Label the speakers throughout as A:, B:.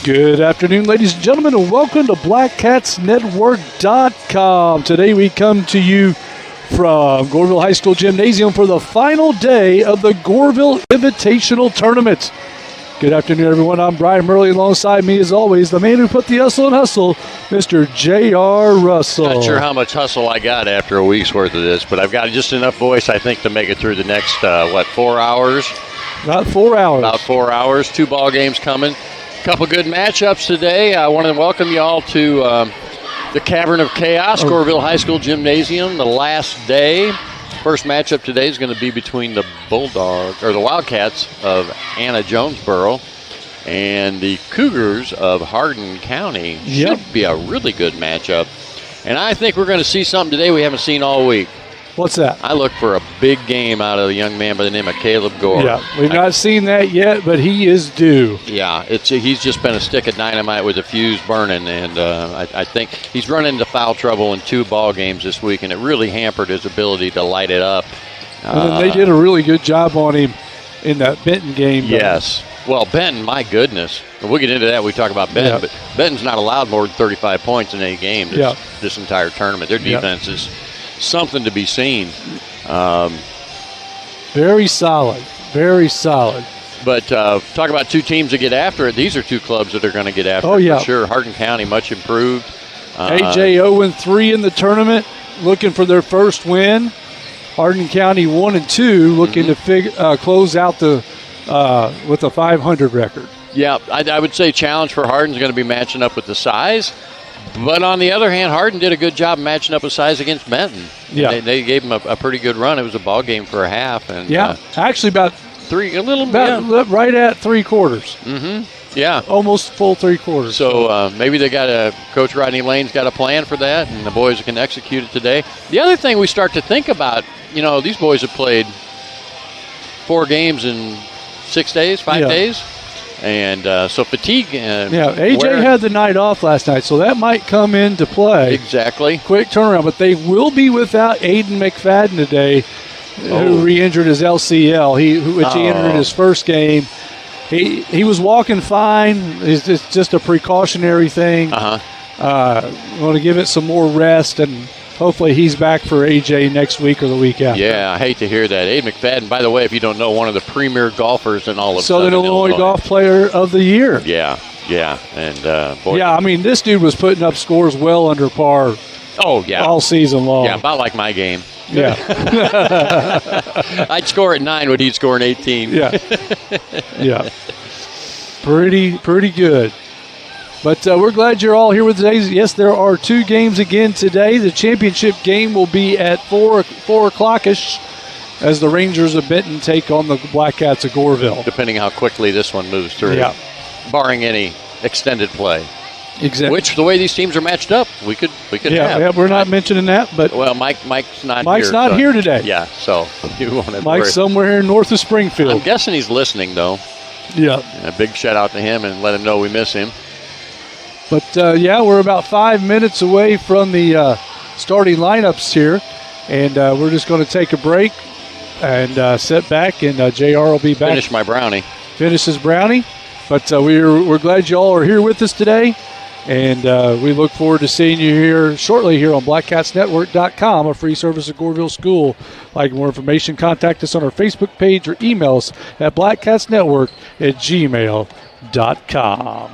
A: Good afternoon, ladies and gentlemen, and welcome to BlackCatsNetwork.com. Today we come to you from Goreville High School Gymnasium for the final day of the Goreville Invitational Tournament. Good afternoon, everyone. I'm Brian Murley. Alongside me, as always, the man who put the hustle and hustle, Mr. J.R. Russell.
B: Not sure how much hustle I got after a week's worth of this, but I've got just enough voice, I think, to make it through the next, 4 hours?
A: About 4 hours.
B: About 4 hours. 2 ball games coming. Couple good matchups today. I want to welcome you all to the Cavern of Chaos, Goreville High School Gymnasium, the last day. First matchup today is going to be between the Wildcats of Anna-Jonesboro and the Cougars of Hardin County.
A: Yep.
B: Should be a really good matchup. And I think we're going to see something today we haven't seen all week.
A: What's that?
B: I look for a big game out of a young man by the name of Caleb Gore.
A: Yeah, we've not seen that yet, but he is due.
B: Yeah, he's just been a stick of dynamite with a fuse burning, and I think he's run into foul trouble in 2 ball games this week, and it really hampered his ability to light it up.
A: And they did a really good job on him in that Benton game.
B: Yes. Well, Benton, my goodness. We'll get into that when we talk about Benton, but Benton's not allowed more than 35 points in any game this entire tournament. Their defense is something to be seen.
A: Very solid. Very solid.
B: But talk about 2 teams that get after it. These are 2 clubs that are going to get after it for sure. Hardin County, much improved.
A: AJ 0-3 in the tournament, looking for their first win. Hardin County 1-2, looking to close out with a 500 record. Yeah,
B: I would say challenge for Hardin is going to be matching up with the size. But on the other hand, Hardin did a good job matching up with size against Benton. Yeah, they gave him a pretty good run. It was a ball game for a half, and
A: actually about right at 3/4.
B: Yeah,
A: almost full 3/4.
B: So maybe Coach Rodney Lane's got a plan for that, and the boys can execute it today. The other thing we start to think about, these boys have played 4 games in 6 days, 5 days. And so fatigue.
A: AJ had the night off last night, so that might come into play.
B: Exactly.
A: Quick turnaround, but they will be without Aiden McFadden today, who re-injured his LCL, which he entered in his first game. He was walking fine. It's just a precautionary thing. Want to give it some more rest, and hopefully he's back for AJ next week or the week after.
B: Yeah, I hate to hear that. Aiden McFadden, by the way, if you don't know, one of the premier golfers in all of
A: Southern Illinois Golf Player of the Year.
B: Yeah. And
A: this dude was putting up scores well under par.
B: Oh, yeah.
A: All season long.
B: Yeah, about like my game.
A: Yeah.
B: I'd score at 9 when he'd score in 18.
A: Yeah. Yeah. Pretty good. But we're glad you're all here with us today. Yes, there are 2 games again today. The championship game will be at 4 o'clock-ish as the Rangers of Benton take on the Black Cats of Goreville.
B: Depending how quickly this one moves through.
A: Yeah.
B: Barring any extended play.
A: Exactly.
B: Which, the way these teams are matched up, we could have.
A: Yeah, we're not mentioning that, but
B: Mike's not here.
A: Mike's not here today.
B: Yeah, so you won't have to
A: Mike's somewhere north of Springfield.
B: I'm guessing he's listening, though.
A: Yeah.
B: And a big shout out to him and let him know we miss him.
A: But, we're about 5 minutes away from the starting lineups here, and we're just going to take a break and sit back, and JR will be back.
B: Finish my brownie.
A: Finish his brownie. But we're glad you all are here with us today, and we look forward to seeing you here shortly here on BlackCatsNetwork.com, a free service of Goreville School. Like more information, contact us on our Facebook page or email us at blackcatsnetwork@gmail.com.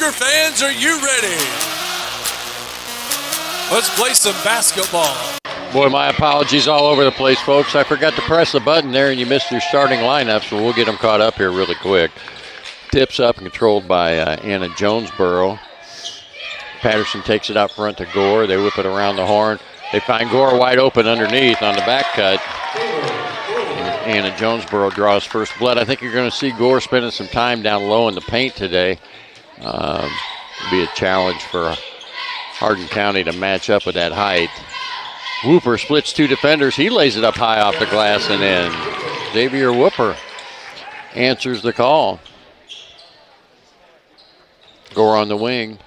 C: Cougar fans, are you ready? Let's play some basketball.
B: Boy, my apologies all over the place, folks. I forgot to press the button there, and you missed your starting lineup, so we'll get them caught up here really quick. Tips up and controlled by Anna-Jonesboro. Patterson takes it out front to Gore. They whip it around the horn. They find Gore wide open underneath on the back cut. Anna-Jonesboro draws first blood. I think you're going to see Gore spending some time down low in the paint today. It'll be a challenge for Hardin County to match up with that height. Whooper splits two defenders. He lays it up high off the glass and in. Xavier Whooper answers the call. Gore on the wing.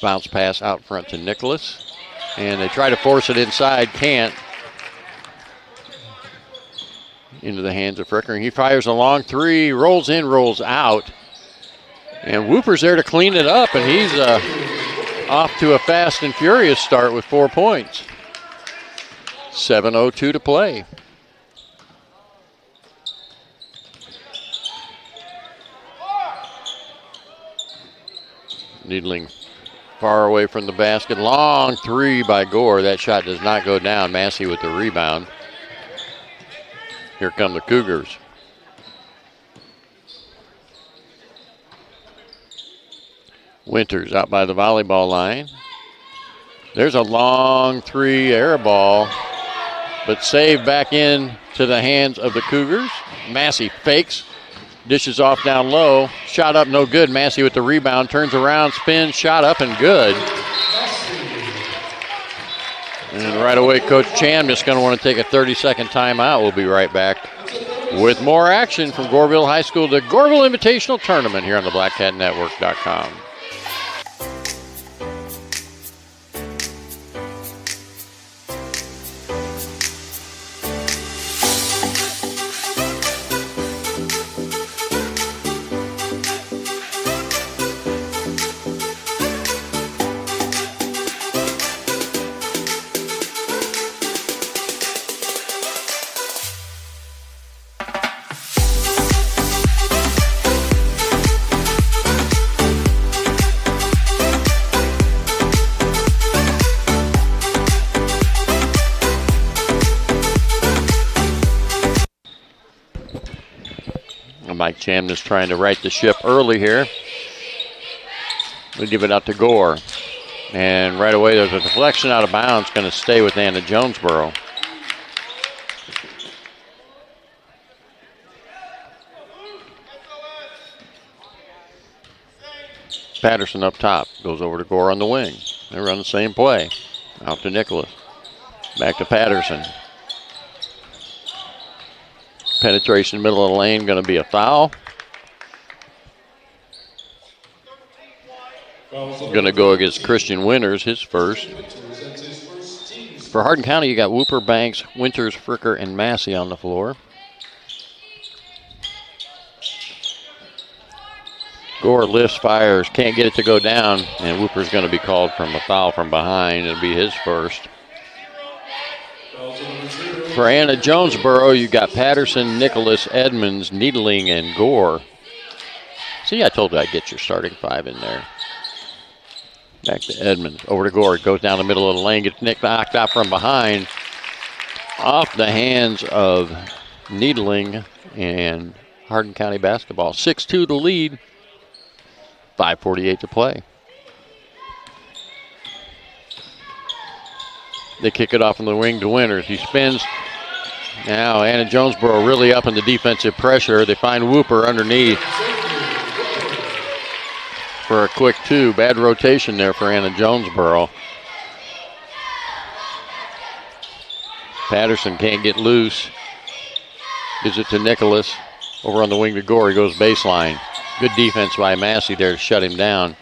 B: Bounce pass out front to Nicholas. And they try to force it inside. Can't. Into the hands of Fricker. He fires a long three. Rolls in, rolls out. And Whooper's there to clean it up. And he's off to a fast and furious start with 4 points. 7:02 to play. Needling far away from the basket. Long three by Gore. That shot does not go down. Massey with the rebound. Here come the Cougars. Winters out by the volleyball line. There's a long three air ball, but saved back in to the hands of the Cougars. Massey fakes, dishes off down low. Shot up, no good. Massey with the rebound, turns around, spins, shot up and good. And right away, Coach Chan is going to want to take a 30-second timeout. We'll be right back with more action from Goreville High School, the Goreville Invitational Tournament here on the BlackCatNetwork.com. Mike Chamness trying to right the ship early here. We give it out to Gore. And right away there's a deflection out of bounds, going to stay with Anna-Jonesboro. Patterson up top, goes over to Gore on the wing. They run the same play. Out to Nicholas. Back to Patterson. Penetration middle of the lane, going to be a foul. Going to go against Christian Winters, his first. For Hardin County, you got Whooper, Banks, Winters, Fricker, and Massey on the floor. Gore lifts, fires, can't get it to go down, and Whooper's going to be called from a foul from behind. It'll be his first. For Anna-Jonesboro, you got Patterson, Nicholas, Edmonds, Needling, and Gore. See, I told you I'd get your starting five in there. Back to Edmonds, over to Gore. Goes down the middle of the lane, gets knocked out from behind. Off the hands of Needling and Hardin County basketball. 6-2 to lead. 5:48 to play. They kick it off on the wing to Winters. He spins. Now Anna-Jonesboro really up in the defensive pressure. They find Whooper underneath for a quick two. Bad rotation there for Anna-Jonesboro. Patterson can't get loose. Gives it to Nicholas. Over on the wing to Gore. He goes baseline. Good defense by Massey there to shut him down.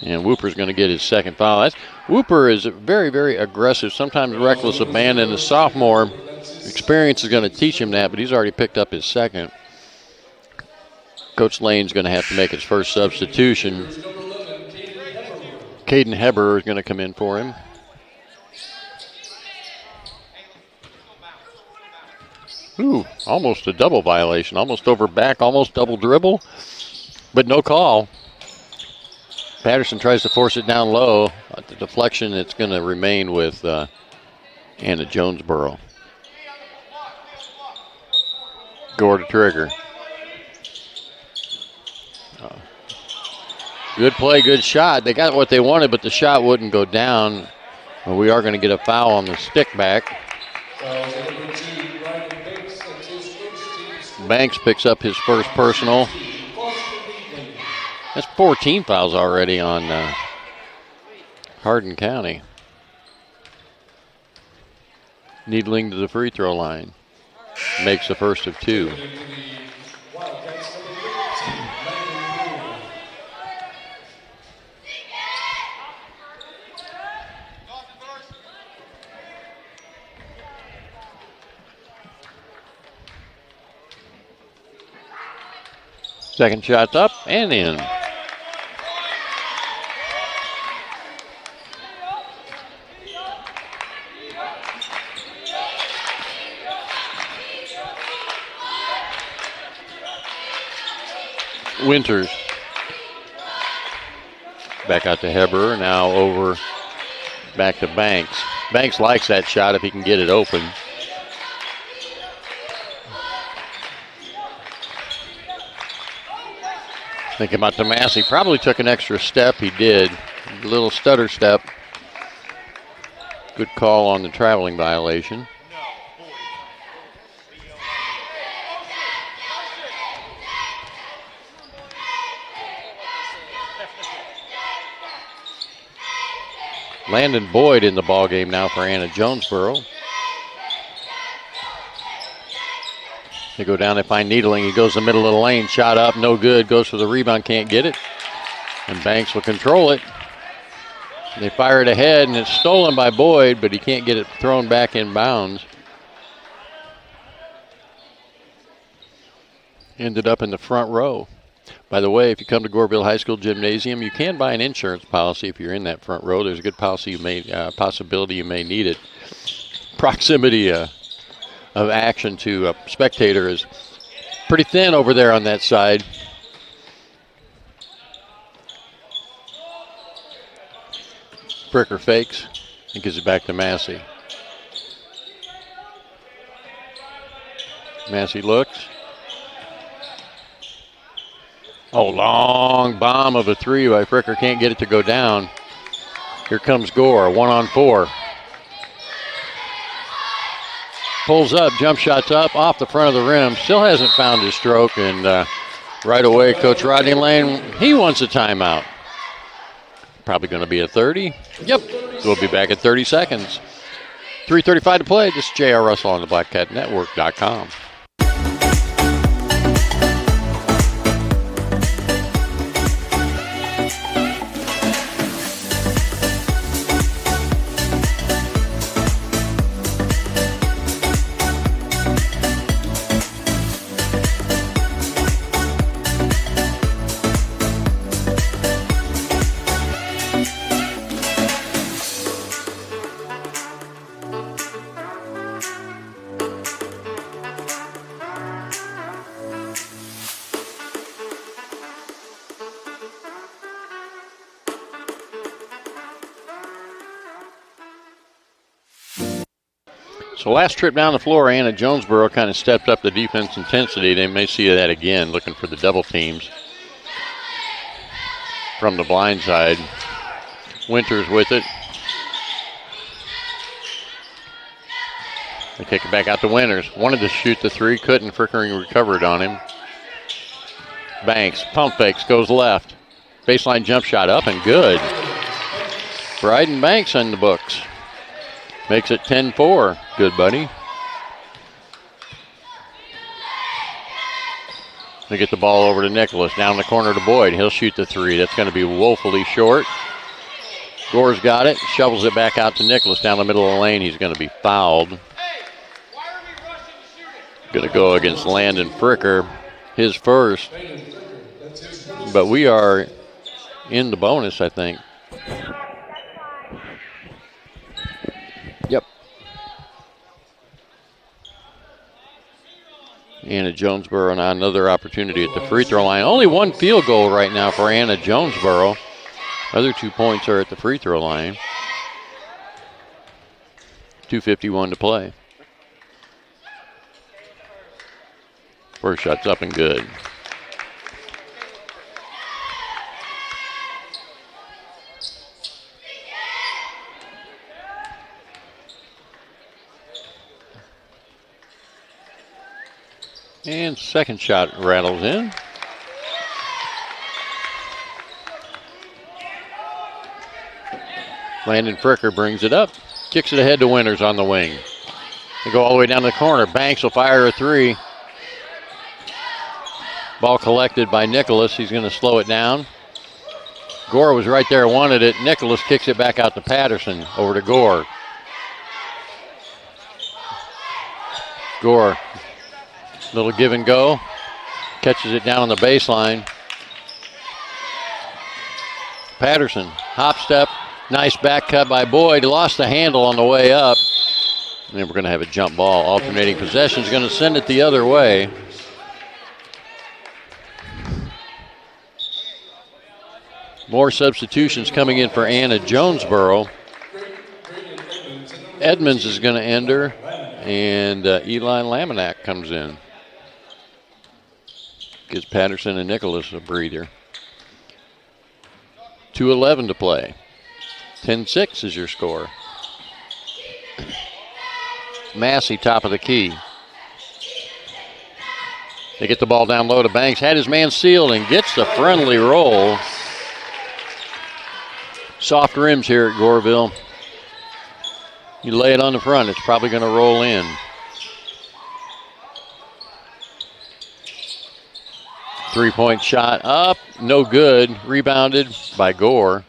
B: And Whooper's going to get his second foul. Whooper is very, very aggressive, sometimes reckless abandon. The sophomore experience is going to teach him that, but he's already picked up his second. Coach Lane's going to have to make his first substitution. Caden Heber is going to come in for him. Ooh, almost a double violation. Almost over back, almost double dribble. but no call. Patterson tries to force it down low. The deflection, it's going to remain with Anna-Jonesboro. Gore to trigger. Good play, good shot. They got what they wanted, but the shot wouldn't go down. Well, we are going to get a foul on the stick back. Banks picks up his first personal. That's 14 fouls already on Hardin County. Needling to the free throw line. Makes the first of two. Second shot's up and in. Winters. Back out to Heber. Now over back to Banks. Banks likes that shot if he can get it open. Thinking about Massey, probably took an extra step. He did. A little stutter step. Good call on the traveling violation. Landon Boyd in the ballgame now for Anna-Jonesboro. They go down, they find Needling. He goes the middle of the lane, shot up, no good. Goes for the rebound, can't get it. And Banks will control it. They fire it ahead, and it's stolen by Boyd, but he can't get it thrown back in bounds. Ended up in the front row. By the way, if you come to Goreville High School Gymnasium, you can buy an insurance policy if you're in that front row. There's a good possibility you may need it. Proximity of action to a spectator is pretty thin over there on that side. Fricker fakes and gives it back to Massey. Massey looks. Oh, long bomb of a three by Fricker. Can't get it to go down. Here comes Gore, 1-on-4. Pulls up, jump shots up, off the front of the rim. Still hasn't found his stroke, and right away, Coach Rodney Lane, he wants a timeout. Probably going to be a 30. Yep, we'll be back at 30 seconds. 3:35 to play. This is J.R. Russell on the BlackCatNetwork.com. So last trip down the floor, Anna-Jonesboro kind of stepped up the defense intensity. They may see that again, looking for the double teams from the blind side. Winters with it. They kick it back out to Winters. Wanted to shoot the three, couldn't. Frickering recovered on him. Banks, pump fakes, goes left. Baseline jump shot up and good. Bryden Banks in the books. Makes it 10-4. Good, buddy. They get the ball over to Nicholas. Down the corner to Boyd. He'll shoot the three. That's going to be woefully short. Gore's got it. Shovels it back out to Nicholas. Down the middle of the lane. He's going to be fouled. Going to go against Landon Fricker. His first. But we are in the bonus, I think. Yep. Anna-Jonesboro now another opportunity at the free throw line. Only one field goal right now for Anna-Jonesboro. Other 2 points are at the free throw line. 2:51 to play. First shot's up and good. And second shot rattles in. Landon Fricker brings it up. Kicks it ahead to Winters on the wing. They go all the way down to the corner. Banks will fire a three. Ball collected by Nicholas. He's going to slow it down. Gore was right there, wanted it. Nicholas kicks it back out to Patterson. Over to Gore. Gore. Little give and go. Catches it down on the baseline. Patterson. Hop step. Nice back cut by Boyd. Lost the handle on the way up. And then we're going to have a jump ball. Alternating possession is going to send it the other way. More substitutions coming in for Anna-Jonesboro. Edmonds is going to enter, and Eli Laminack comes in. Gives Patterson and Nicholas a breather. 2:11 to play. 10-6 is your score. Massey, top of the key. They get the ball down low to Banks. Had his man sealed and gets the friendly roll. Soft rims here at Goreville. You lay it on the front, it's probably going to roll in. Three-point shot up, no good. Rebounded by Gore.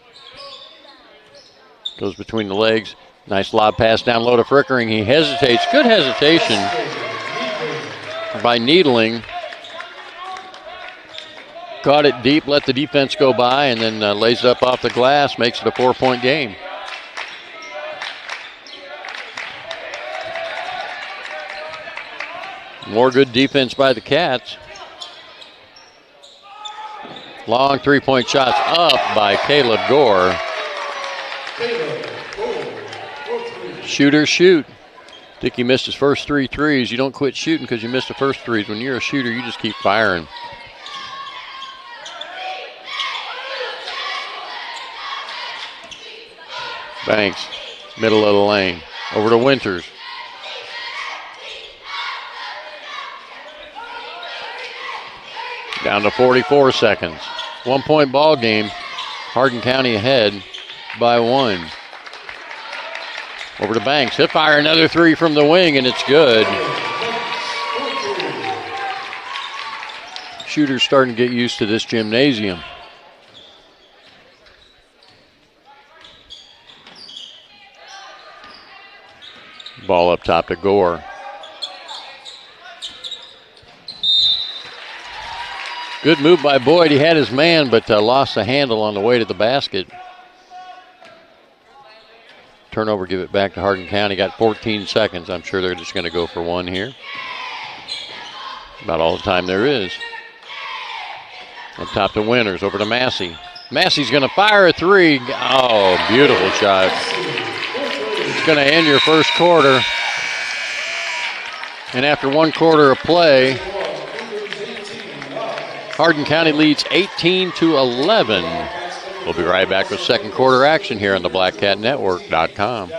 B: Goes between the legs. Nice lob pass down low to Frickering. He hesitates. Good hesitation by Needling. Caught it deep, let the defense go by, and then lays it up off the glass, makes it a 4-point game. More good defense by the Cats. Long three-point shots up by Caleb Gore. Shooters shoot. Think he missed his first 3 threes. You don't quit shooting because you missed the first threes. When you're a shooter, you just keep firing. Banks, middle of the lane. Over to Winters. Down to 44 seconds. 1-point ball game. Hardin County ahead by 1. Over to Banks. He'll fire another 3 from the wing, and it's good. Shooters starting to get used to this gymnasium. Ball up top to Gore. Good move by Boyd. He had his man, but lost the handle on the way to the basket. Turnover, give it back to Hardin County. Got 14 seconds. I'm sure they're just going to go for one here. About all the time there is. Up top to Winters, over to Massey. Massey's going to fire a 3. Oh, beautiful shot. It's going to end your first quarter. And after 1 quarter of play, Hardin County leads 18-11. We'll be right back with second quarter action here on the BlackCatNetwork.com.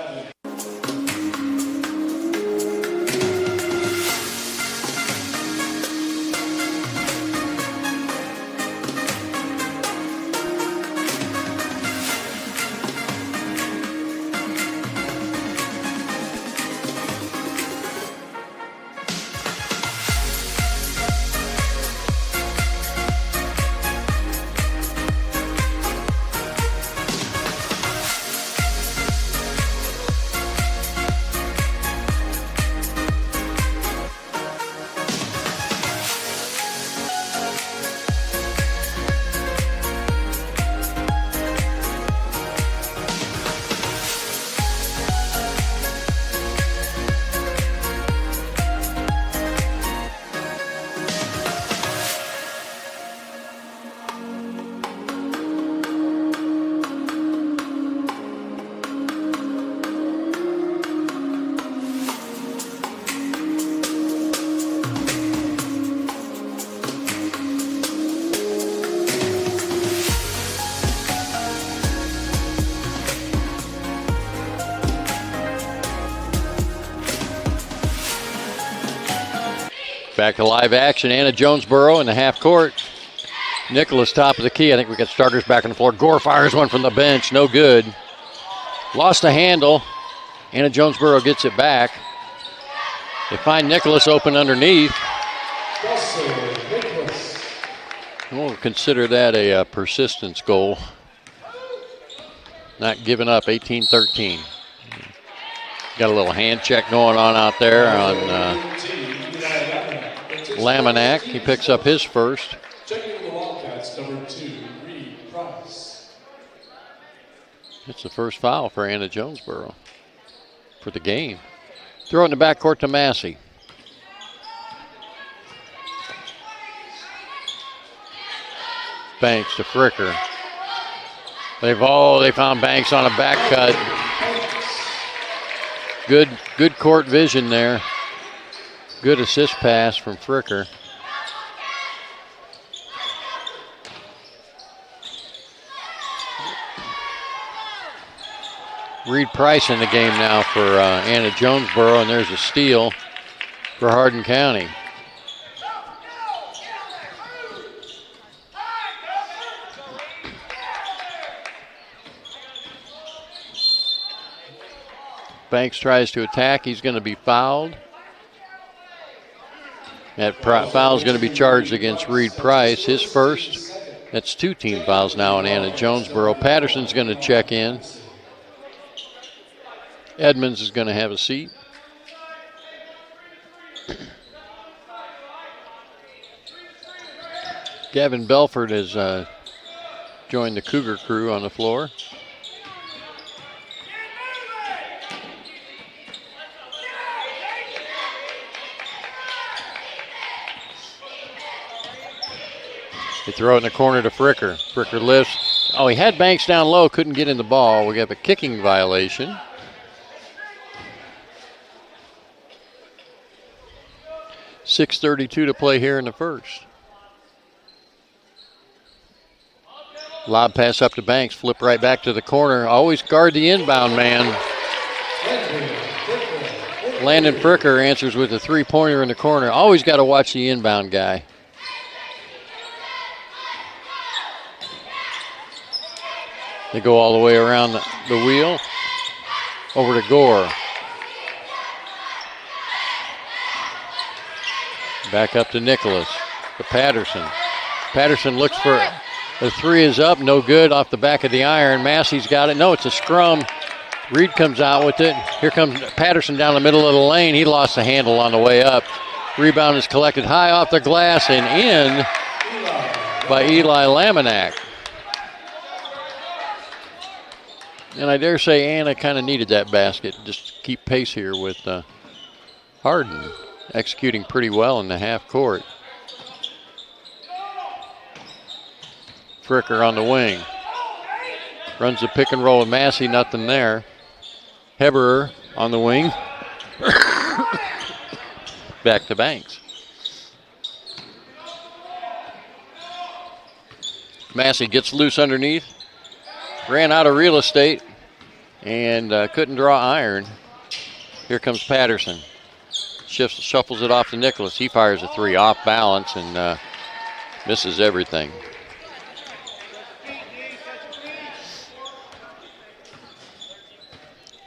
B: Back to live action. Anna-Jonesboro in the half court. Nicholas top of the key. I think we got starters back on the floor. Gore fires one from the bench. No good. Lost the handle. Anna-Jonesboro gets it back. They find Nicholas open underneath. We'll consider that a persistence goal. Not giving up, 18-13. Got a little hand check going on out there on Laminack. He picks up his first.
D: Checking the Wildcats, number 2, Reed Price.
B: It's the first foul for Anna-Jonesboro for the game. Throw in the backcourt to Massey. Banks to Fricker. They found Banks on a back cut. Good court vision there. Good assist pass from Fricker. Reed Price in the game now for Anna-Jonesboro, and there's a steal for Hardin County. Banks tries to attack. He's going to be fouled. That foul is going to be charged against Reed Price, his first. That's 2 team fouls now on Anna-Jonesboro. Patterson's going to check in. Edmonds is going to have a seat. Gavin Belford has joined the Cougar crew on the floor. They throw it in the corner to Fricker. Fricker lifts. Oh, he had Banks down low, couldn't get in the ball. We have a kicking violation. .6:32 to play here in the first. Lob pass up to Banks, flip right back to the corner. Always guard the inbound man. Landon Fricker answers with a three-pointer in the corner. Always got to watch the inbound guy. They go all the way around the wheel. Over to Gore. Back up to Nicholas. To Patterson. Patterson looks for the three is up. No good off the back of the iron. Massey's got it. No, it's a scrum. Reed comes out with it. Here comes Patterson down the middle of the lane. He lost the handle on the way up. Rebound is collected high off the glass and in by Eli Laminack. And I dare say Anna kind of needed that basket just to keep pace here with Hardin executing pretty well in the half court. Fricker on the wing. Runs the pick and roll with Massey, nothing there. Heberer on the wing. Back to Banks. Massey gets loose underneath. Ran out of real estate and couldn't draw iron. Here comes Patterson. Shuffles it off to Nicholas. He fires a three off balance and misses everything.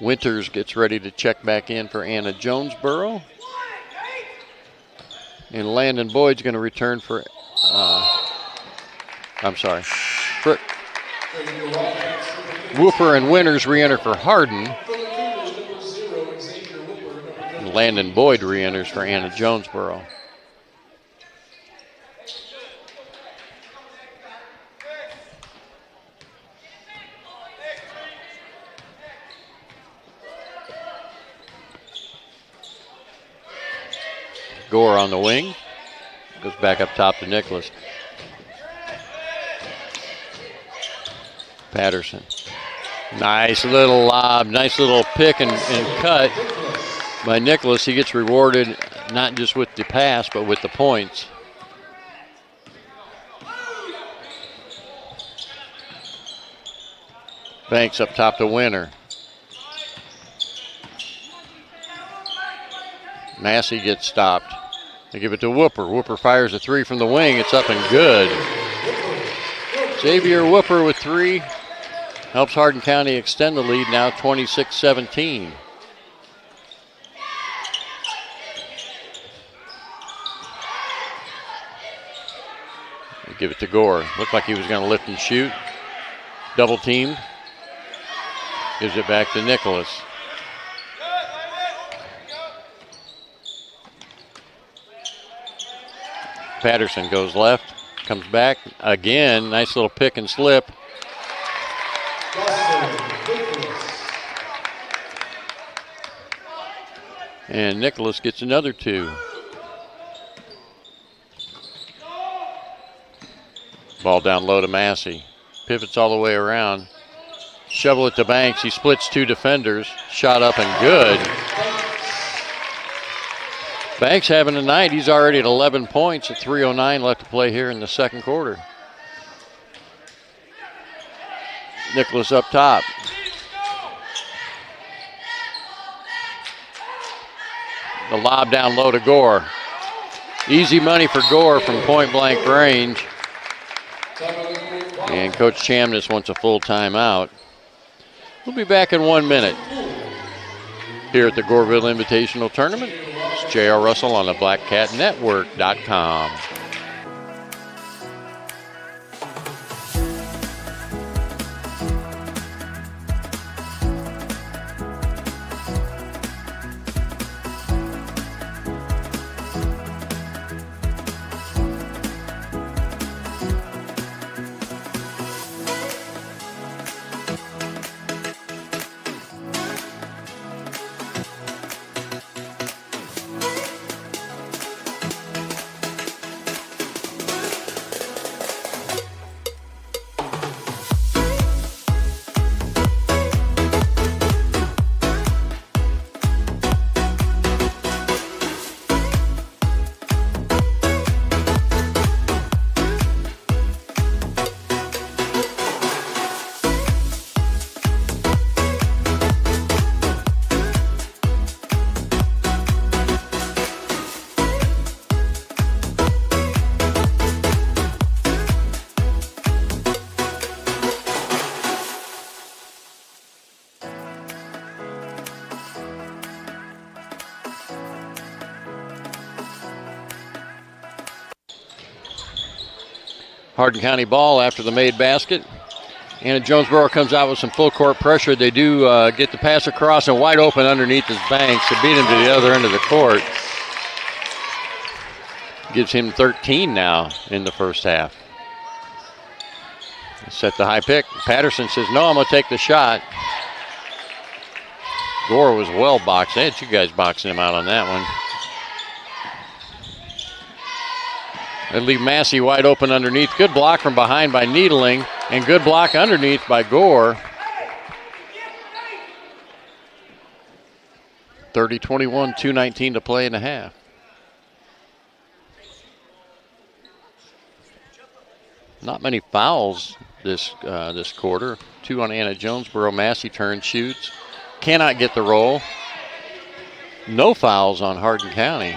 B: Winters gets ready to check back in for Anna-Jonesboro. And Landon Boyd's going to return for, Whooper and Winters re-enter for Hardin. And Landon Boyd re-enters for Anna-Jonesboro. Gore on the wing. Goes back up top to Nicholas. Patterson. Nice little lob. Nice little pick and cut by Nicholas. He gets rewarded not just with the pass, but with the points. Banks up top to Winter. Massey gets stopped. They give it to Whooper. Whooper fires a three from the wing. It's up and good. Xavier Whooper with three. Helps Hardin County extend the lead now 26-17. They give it to Gore. Looked like he was going to lift and shoot. Double teamed. Gives it back to Nicholas. Patterson goes left, comes back again. Nice little pick and slip. And Nicholas gets another two. Ball down low to Massey. Pivots all the way around. Shovel it to Banks. He splits two defenders. Shot up and good. Banks having a night. He's already at 11 points at 3:09 left to play here in the second quarter. Nicholas up top. The lob down low to Gore. Easy money for Gore from point blank range. And Coach Chamness wants a full timeout. We'll be back in 1 minute here at the Goreville Invitational Tournament. It's J.R. Russell on the BlackCatNetwork.com. Hardin County ball after the made basket. Anna-Jonesboro comes out with some full court pressure. They do get the pass across and wide open underneath his Banks to beat him to the other end of the court. Gives him 13 now in the first half. Set the high pick. Patterson says, no, I'm going to take the shot. Gore was well boxed. They had two guys boxing him out on that one. They leave Massey wide open underneath. Good block from behind by Needling, and good block underneath by Gore. 30-21, 2:19 to play in the half. Not many fouls this quarter. Two on Anna-Jonesboro. Massey turns, shoots. Cannot get the roll. No fouls on Hardin County.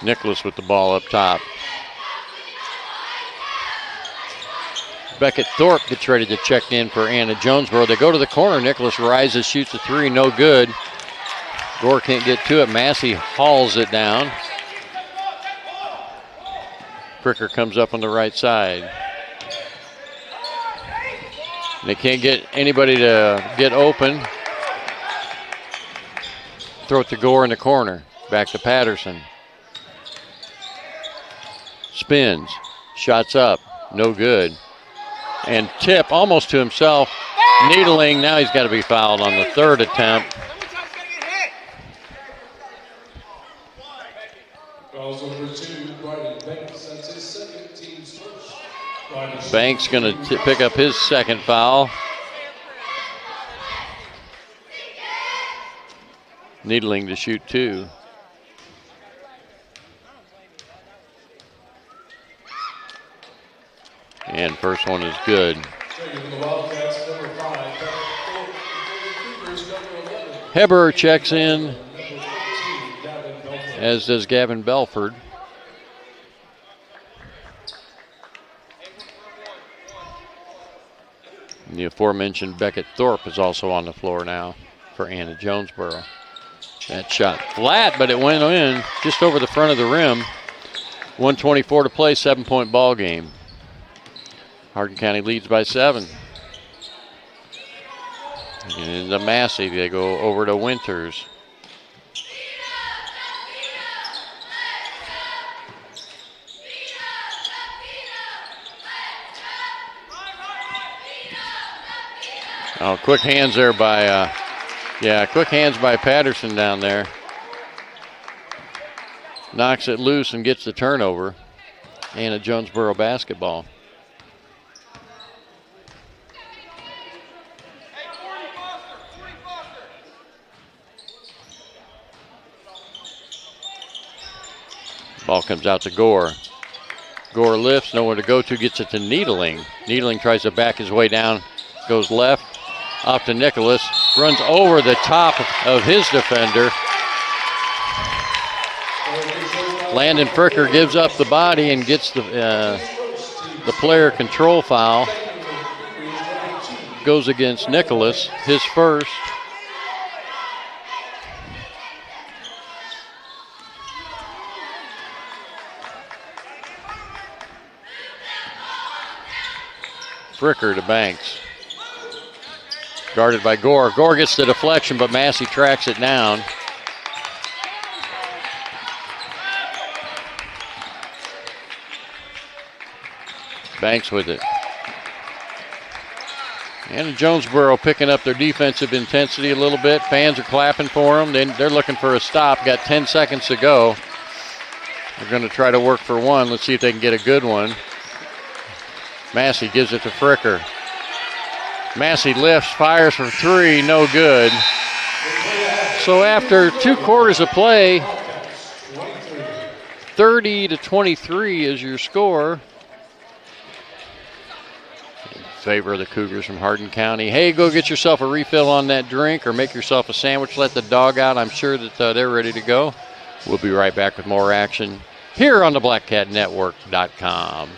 B: Nicholas with the ball up top. Beckett Thorpe gets ready to check in for Anna-Jonesboro. They go to the corner. Nicholas rises, shoots a three, no good. Gore can't get to it. Massey hauls it down. Cricker comes up on the right side. They can't get anybody to get open. Throw it to Gore in the corner. Back to Patterson. Spins. Shots up. No good. And tip almost to himself. Needling. Now he's got to be fouled on the third attempt.
D: Fouls over two. Banks, that's his second, team's first.
B: Banks going to pick up his second foul. Needling to shoot two. And first one is good.
D: For the Wildcats, number 5. Cougars, number 11.
B: Heber checks in,
D: Number 15, Gavin Belford.
B: as does Gavin Belford. And the aforementioned Beckett Thorpe is also on the floor now for Anna-Jonesboro. That shot flat, but it went in just over the front of the rim. 1:24 to play, 7-point ball game. Hardin County leads by 7. And the Massey, they go over to Winters. Oh, quick hands there by, quick hands by Patterson down there. Knocks it loose and gets the turnover. Anna-Jonesboro basketball. Ball comes out to Gore. Gore lifts, nowhere to go to, gets it to Needling. Needling tries to back his way down, goes left, off to Nicholas, runs over the top of his defender. Landon Fricker gives up the body and gets the player control foul. Goes against Nicholas, his first. Fricker to Banks. Guarded by Gore. Gore gets the deflection, but Massey tracks it down. Banks with it. Anna-Jonesboro picking up their defensive intensity a little bit. Fans are clapping for them. They're looking for a stop. Got 10 seconds to go. They're going to try to work for one. Let's see if they can get a good one. Massey gives it to Fricker. Massey lifts, fires for 3, no good. So after 2 quarters of play, 30-23 is your score. In favor of the Cougars from Hardin County. Hey, go get yourself a refill on that drink or make yourself a sandwich. Let the dog out. I'm sure that they're ready to go. We'll be right back with more action here on the BlackCatNetwork.com.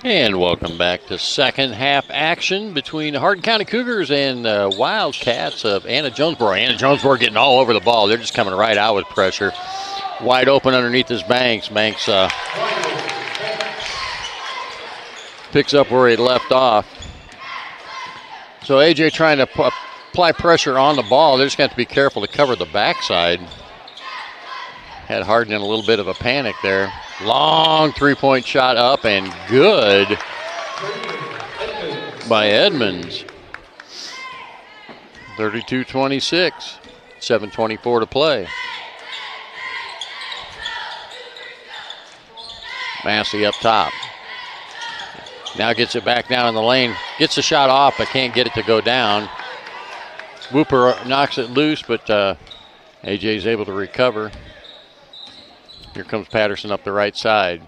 B: And welcome back to second half action between the Hardin County Cougars and the Wildcats of Anna-Jonesboro. Anna-Jonesboro getting all over the ball. They're just coming right out with pressure. Wide open underneath his Banks. Banks picks up where he left off. So AJ trying to apply pressure on the ball. They're just going to have to be careful to cover the backside. Had Hardin in a little bit of a panic there. Long three-point shot up and good by Edmonds. 32-26, 7:24 to play. Massey up top. Now gets it back down in the lane. Gets the shot off, but can't get it to go down. Whooper knocks it loose, but AJ's able to recover. Here comes Patterson up the right side.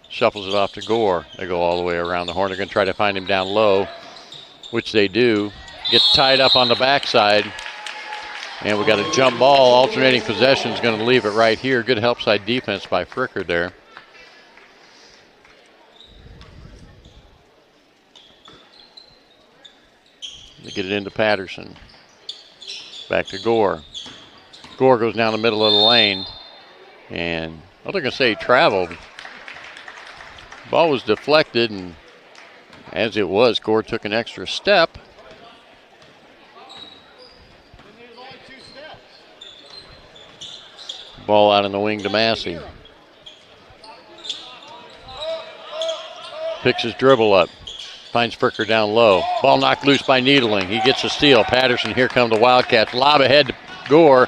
B: Shuffles it off to Gore. They go all the way around the horn. They're going to try to find him down low, which they do. Gets tied up on the backside. And we got a jump ball. Alternating possession is going to leave it right here. Good help side defense by Fricker there. They get it into Patterson. Back to Gore. Gore goes down the middle of the lane. And they're going to say he traveled. Ball was deflected, and as it was, Gore took an extra step. Ball out in the wing to Massey. Picks his dribble up. Finds Fricker down low. Ball knocked loose by Needling. He gets a steal. Patterson, here come the Wildcats. Lob ahead to Gore.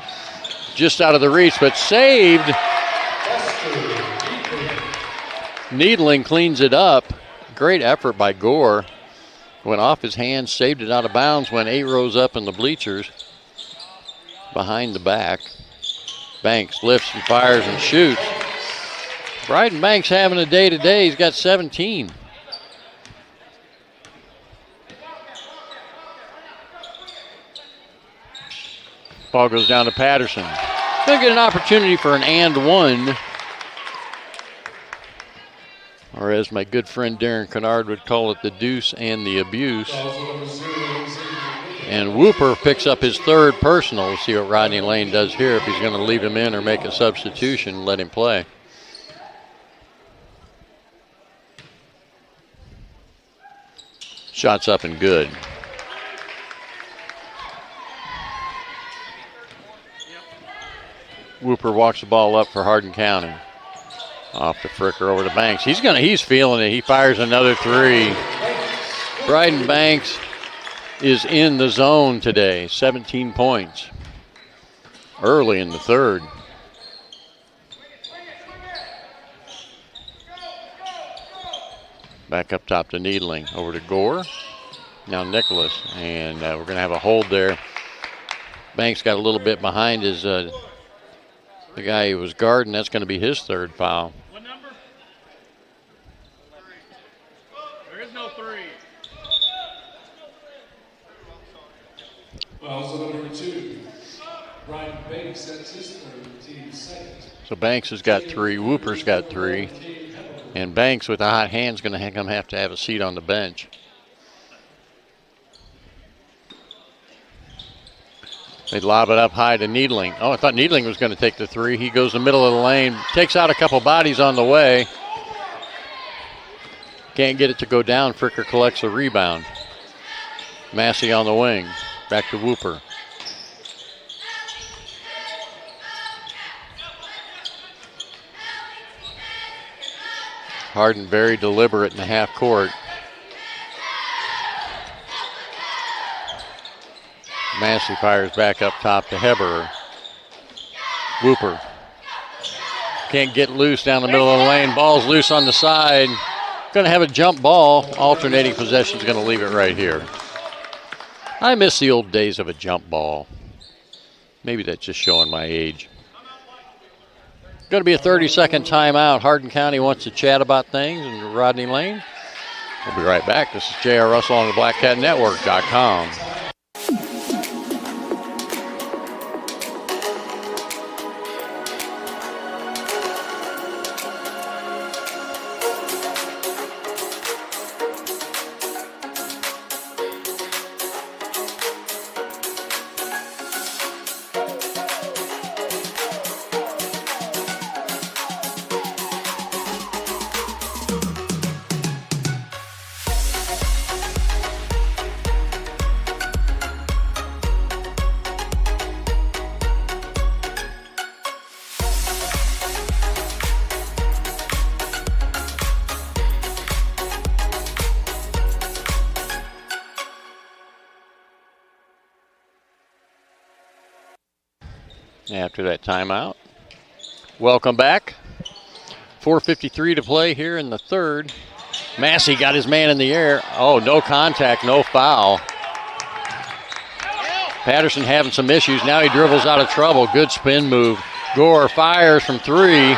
B: Just out of the reach, but saved. Needling cleans it up. Great effort by Gore. Went off his hands, saved it out of bounds, went 8 rows up in the bleachers. Behind the back. Banks lifts and fires and shoots. Bryden Banks having a day today. He's got 17. Ball goes down to Patterson. Gonna get an opportunity for an and one. Or as my good friend Darren Kennard would call it, the deuce and the abuse. And Whooper picks up his third personal. We'll see what Rodney Lane does here, if he's going to leave him in or make a substitution, let him play. Shots up and good. Whooper walks the ball up for Hardin County. Off to Fricker over to Banks. He's feeling it. He fires another three. Bryden Banks is in the zone today. 17 points. Early in the third. Back up top to Needling. Over to Gore. Now Nicholas. And we're going to have a hold there. Banks got a little bit behind his the guy who was guarding. That's going to be his third foul.
E: What number? There is no 3.
D: Foul number 2. Brian Banks, that's his third, team second.
B: So Banks has got 3. Whooper's got 3. And Banks with a hot hand is going to have to have a seat on the bench. They lob it up high to Needling. Oh, I thought Needling was going to take the 3. He goes the middle of the lane, takes out a couple bodies on the way. Can't get it to go down. Fricker collects a rebound. Massey on the wing. Back to Whooper. Hardin very deliberate in the half court. Massey fires back up top to Heberer. Whooper. Can't get loose down the middle of the lane. Ball's loose on the side. Going to have a jump ball. Alternating possession's going to leave it right here. I miss the old days of a jump ball. Maybe that's just showing my age. Going to be a 30-second timeout. Hardin County wants to chat about things, and Rodney Lane. We'll be right back. This is J.R. Russell on the BlackCatNetwork.com. after that timeout. Welcome back. 4:53 to play here in the third. Massey got his man in the air. Oh, no contact, no foul. Patterson having some issues. Now he dribbles out of trouble. Good spin move. Gore fires from three.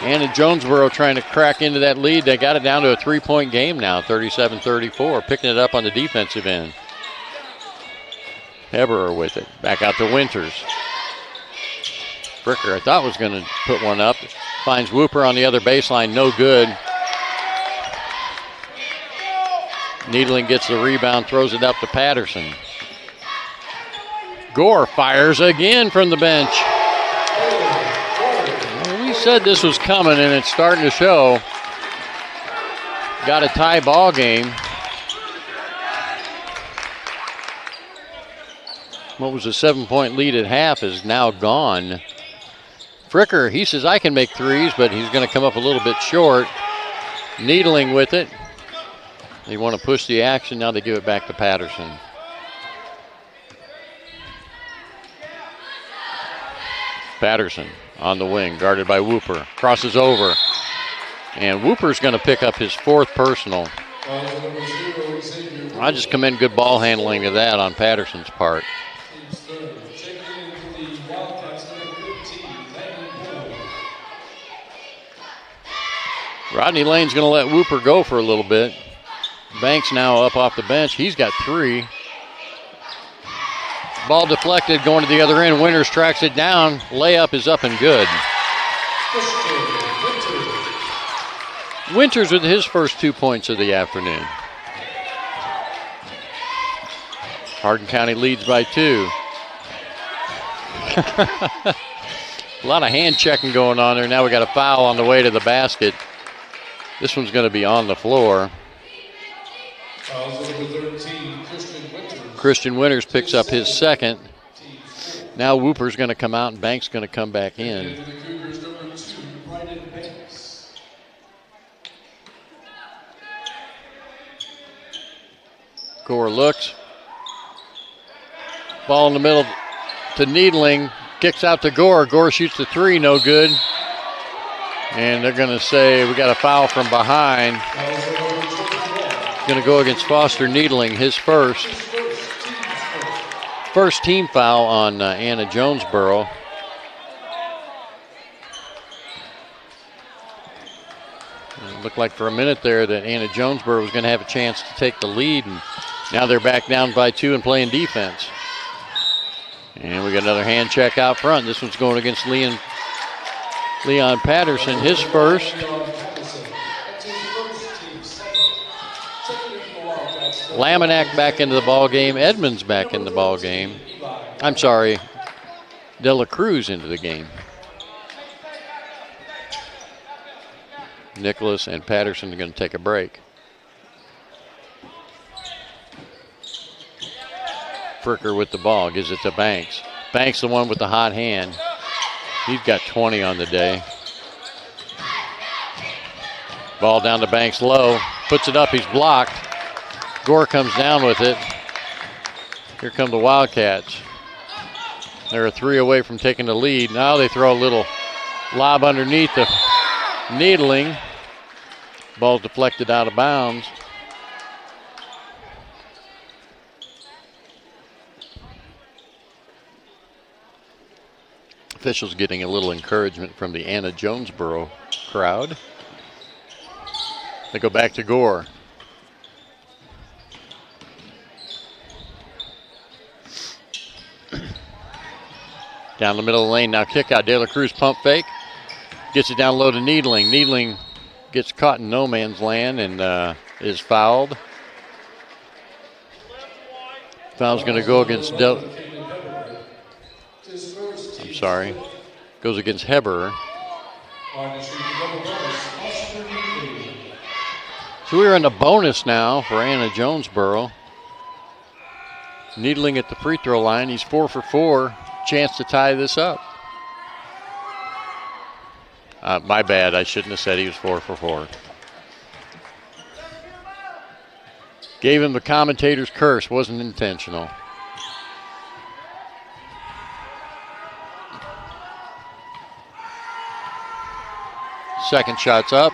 B: Anna-Jonesboro trying to crack into that lead. They got it down to a 3-point game now, 37-34, picking it up on the defensive end. Heberer with it. Back out to Winters. Fricker, I thought, was going to put one up. Finds Whooper on the other baseline. No good. Needling gets the rebound, throws it up to Patterson. Gore fires again from the bench. Well, we said this was coming, and it's starting to show. Got a tie ball game. What was a 7-point lead at half is now gone. Fricker, he says, I can make threes, but he's going to come up a little bit short. Needling with it. They want to push the action. Now they give it back to Patterson. Patterson on the wing, guarded by Whooper. Crosses over. And Whooper's going to pick up his 4th personal. I just commend good ball handling to that on Patterson's part. Rodney Lane's going to let Whooper go for a little bit. Banks now up off the bench. He's got 3. Ball deflected, going to the other end. Winters tracks it down. Layup is up and good. Winters with his first 2 points of the afternoon. Hardin County leads by 2. A lot of hand checking going on there. Now we got a foul on the way to the basket. This one's going to be on the floor. Christian Winters picks up his 2nd. Now Whooper's going to come out and Banks going to come back in. Gore looks. Ball in the middle to Needling. Kicks out to Gore. Gore shoots the 3, no good. And they're going to say we got a foul from behind. Going to go against Foster Needling, his first team foul on Anna-Jonesboro. It looked like for a minute there that Anna-Jonesboro was going to have a chance to take the lead, and now they're back down by 2 and playing defense. And we got another hand check out front. This one's going against Leon Patterson, his first. Laminack back into the ball game. Edmonds back in the ball game. I'm sorry, De La Cruz into the game. Nicholas and Patterson are going to take a break. Fricker with the ball, gives it to Banks. Banks the one with the hot hand. He's got 20 on the day. Ball down to Banks low. Puts it up, he's blocked. Gore comes down with it. Here come the Wildcats. They're a 3 away from taking the lead. Now they throw a little lob underneath the Needling. Ball deflected out of bounds. Officials getting a little encouragement from the Anna-Jonesboro crowd. They go back to Gore. Down the middle of the lane, now kick out. De La Cruz pump fake. Gets it down low to Needling. Needling gets caught in no man's land and is fouled. Foul's going to go against goes against Heberer. So we're in a bonus now for Anna-Jonesboro. Needling at the free throw line. He's 4 for 4. Chance to tie this up. My bad. I shouldn't have said he was 4 for 4. Gave him the commentator's curse. Wasn't intentional. Second shot's up.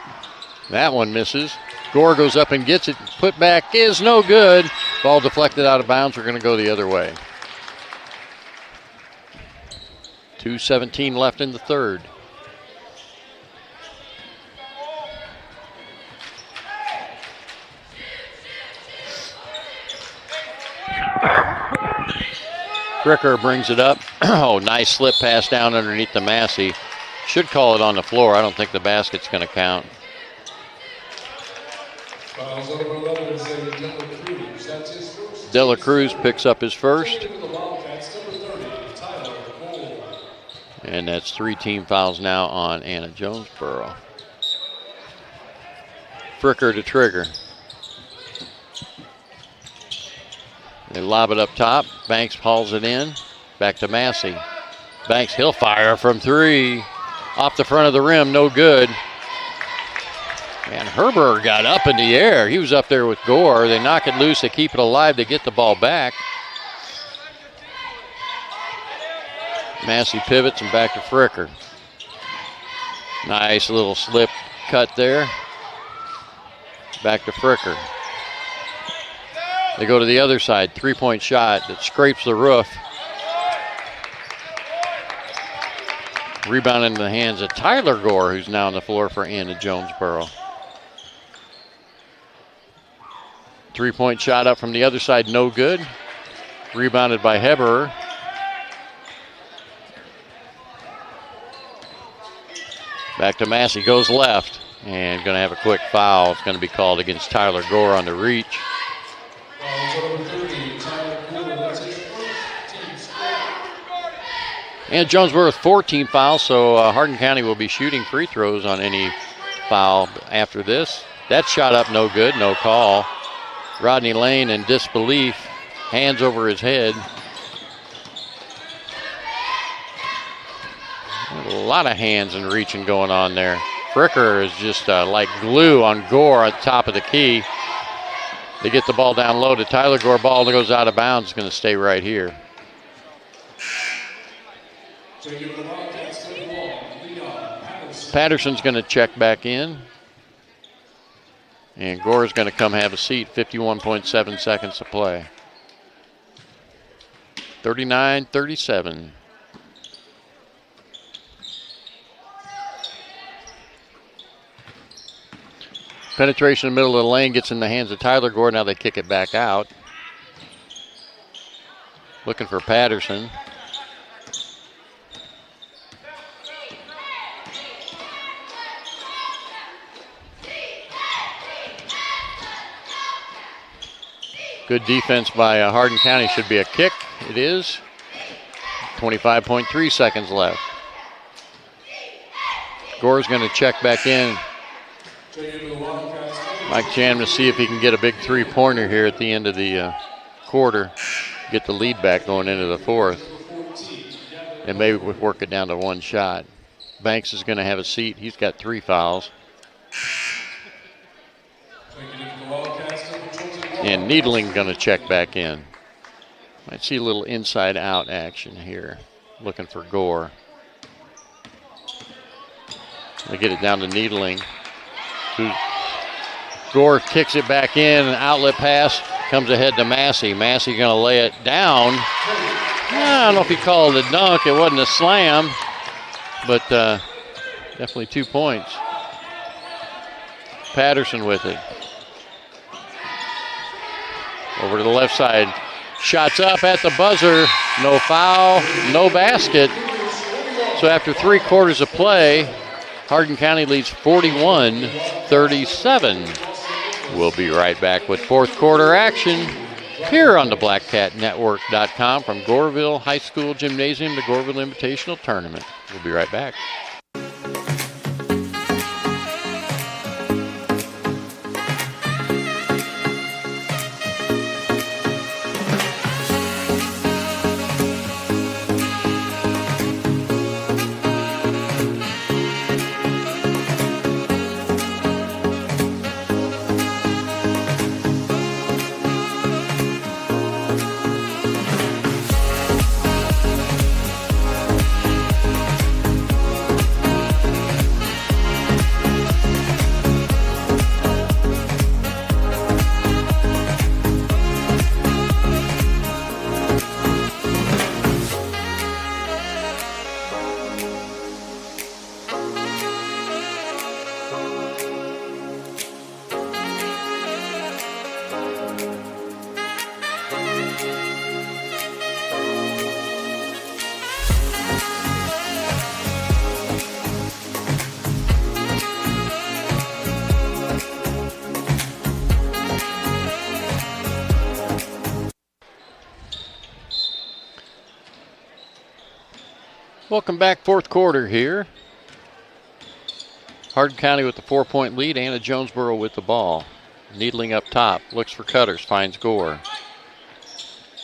B: That one misses. Gore goes up and gets it. Put back is no good. Ball deflected out of bounds. We're going to go the other way. 2:17 left in the third. Fricker brings it up. Oh, nice slip pass down underneath the Massey. Should call it on the floor. I don't think the basket's going to count. De La Cruz picks up his first. And that's 3 team fouls now on Anna-Jonesboro. Fricker to trigger. They lob it up top. Banks hauls it in. Back to Massey. Banks, he'll fire from 3. Off the front of the rim, no good. And Herber got up in the air. He was up there with Gore. They knock it loose. They keep it alive. They get the ball back. Massey pivots and back to Fricker. Nice little slip cut there. Back to Fricker. They go to the other side. 3-point shot that scrapes the roof. Rebound into the hands of Tyler Gore, who's now on the floor for Anna-Jonesboro. 3-point shot up from the other side, no good. Rebounded by Heberer. Back to Massey, goes left, and going to have a quick foul. It's going to be called against Tyler Gore on the reach. And Jonesboro with 14 fouls, so Hardin County will be shooting free throws on any foul after this. That shot up, no good, no call. Rodney Lane in disbelief, hands over his head. A lot of hands and reaching going on there. Fricker is just like glue on Gore on top of the key. They get the ball down low to Tyler Gore. Ball that goes out of bounds. It's going to stay right here. Patterson's going to check back in. And Gore's going to come have a seat. 51.7 seconds to play. 39-37. Penetration in the middle of the lane gets in the hands of Tyler Gore. Now they kick it back out. Looking for Patterson. Good defense by Hardin County. Should be a kick. It is. 25.3 seconds left. Gore's going to check back in. Mike Chan to see if he can get a big three-pointer here at the end of the quarter. Get the lead back going into the fourth. And maybe work it down to one shot. Banks is going to have a seat. He's got 3 fouls. And Needling going to check back in. Might see a little inside-out action here. Looking for Gore. They get it down to Needling. Gore kicks it back in. An outlet pass comes ahead to Massey. Massey going to lay it down. I don't know if he called it a dunk. It wasn't a slam, but definitely 2 points. Patterson with it. Over to the left side. Shots up at the buzzer. No foul, no basket. So after 3 quarters of play, Hardin County leads 41-37. We'll be right back with fourth quarter action here on the BlackCatNetwork.com from Goreville High School Gymnasium to Goreville Invitational Tournament. We'll be right back. Welcome back, fourth quarter here. Hardin County with the 4-point lead. Anna-Jonesboro with the ball. Needling up top, looks for cutters, finds Gore.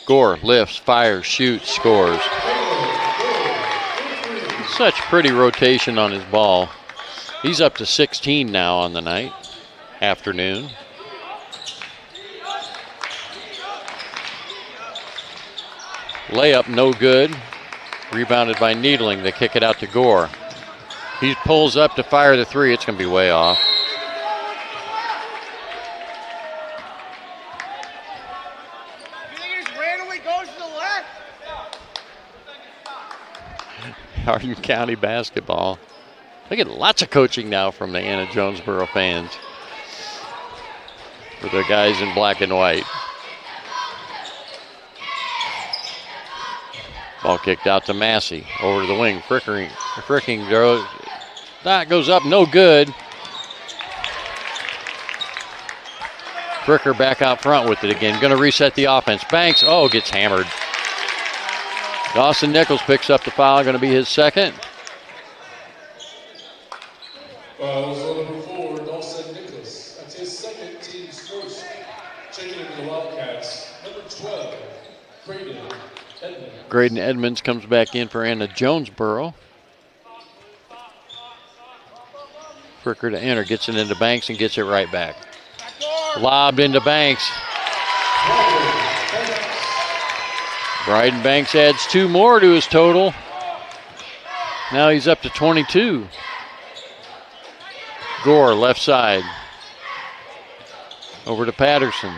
B: Gore lifts, fires, shoots, scores. Such pretty rotation on his ball. He's up to 16 now on the night, afternoon. Layup no good. Rebounded by Needling. They kick it out to Gore. He pulls up to fire the three. It's going to be way off.
E: You think he just randomly goes to the left?
B: Hardin County basketball. They get lots of coaching now from the Anna-Jonesboro fans. For the guys in black and white. Ball kicked out to Massey. Over to the wing. Fricking goes. That goes up, no good. Fricker back out front with it again. Going to reset the offense. Banks, gets hammered. Dawson Nichols picks up the foul. Going to be his second.
D: Fouls on number 4, Dawson Nichols. That's his second, team's first. Checking into the Wildcats, number 12, Graydon Edmonds.
B: Graydon Edmonds comes back in for Anna-Jonesboro. Fricker to enter, gets it into Banks and gets it right back. Lobbed into Banks. Bryden Banks adds 2 more to his total. Now he's up to 22. Gore, left side. Over to Patterson.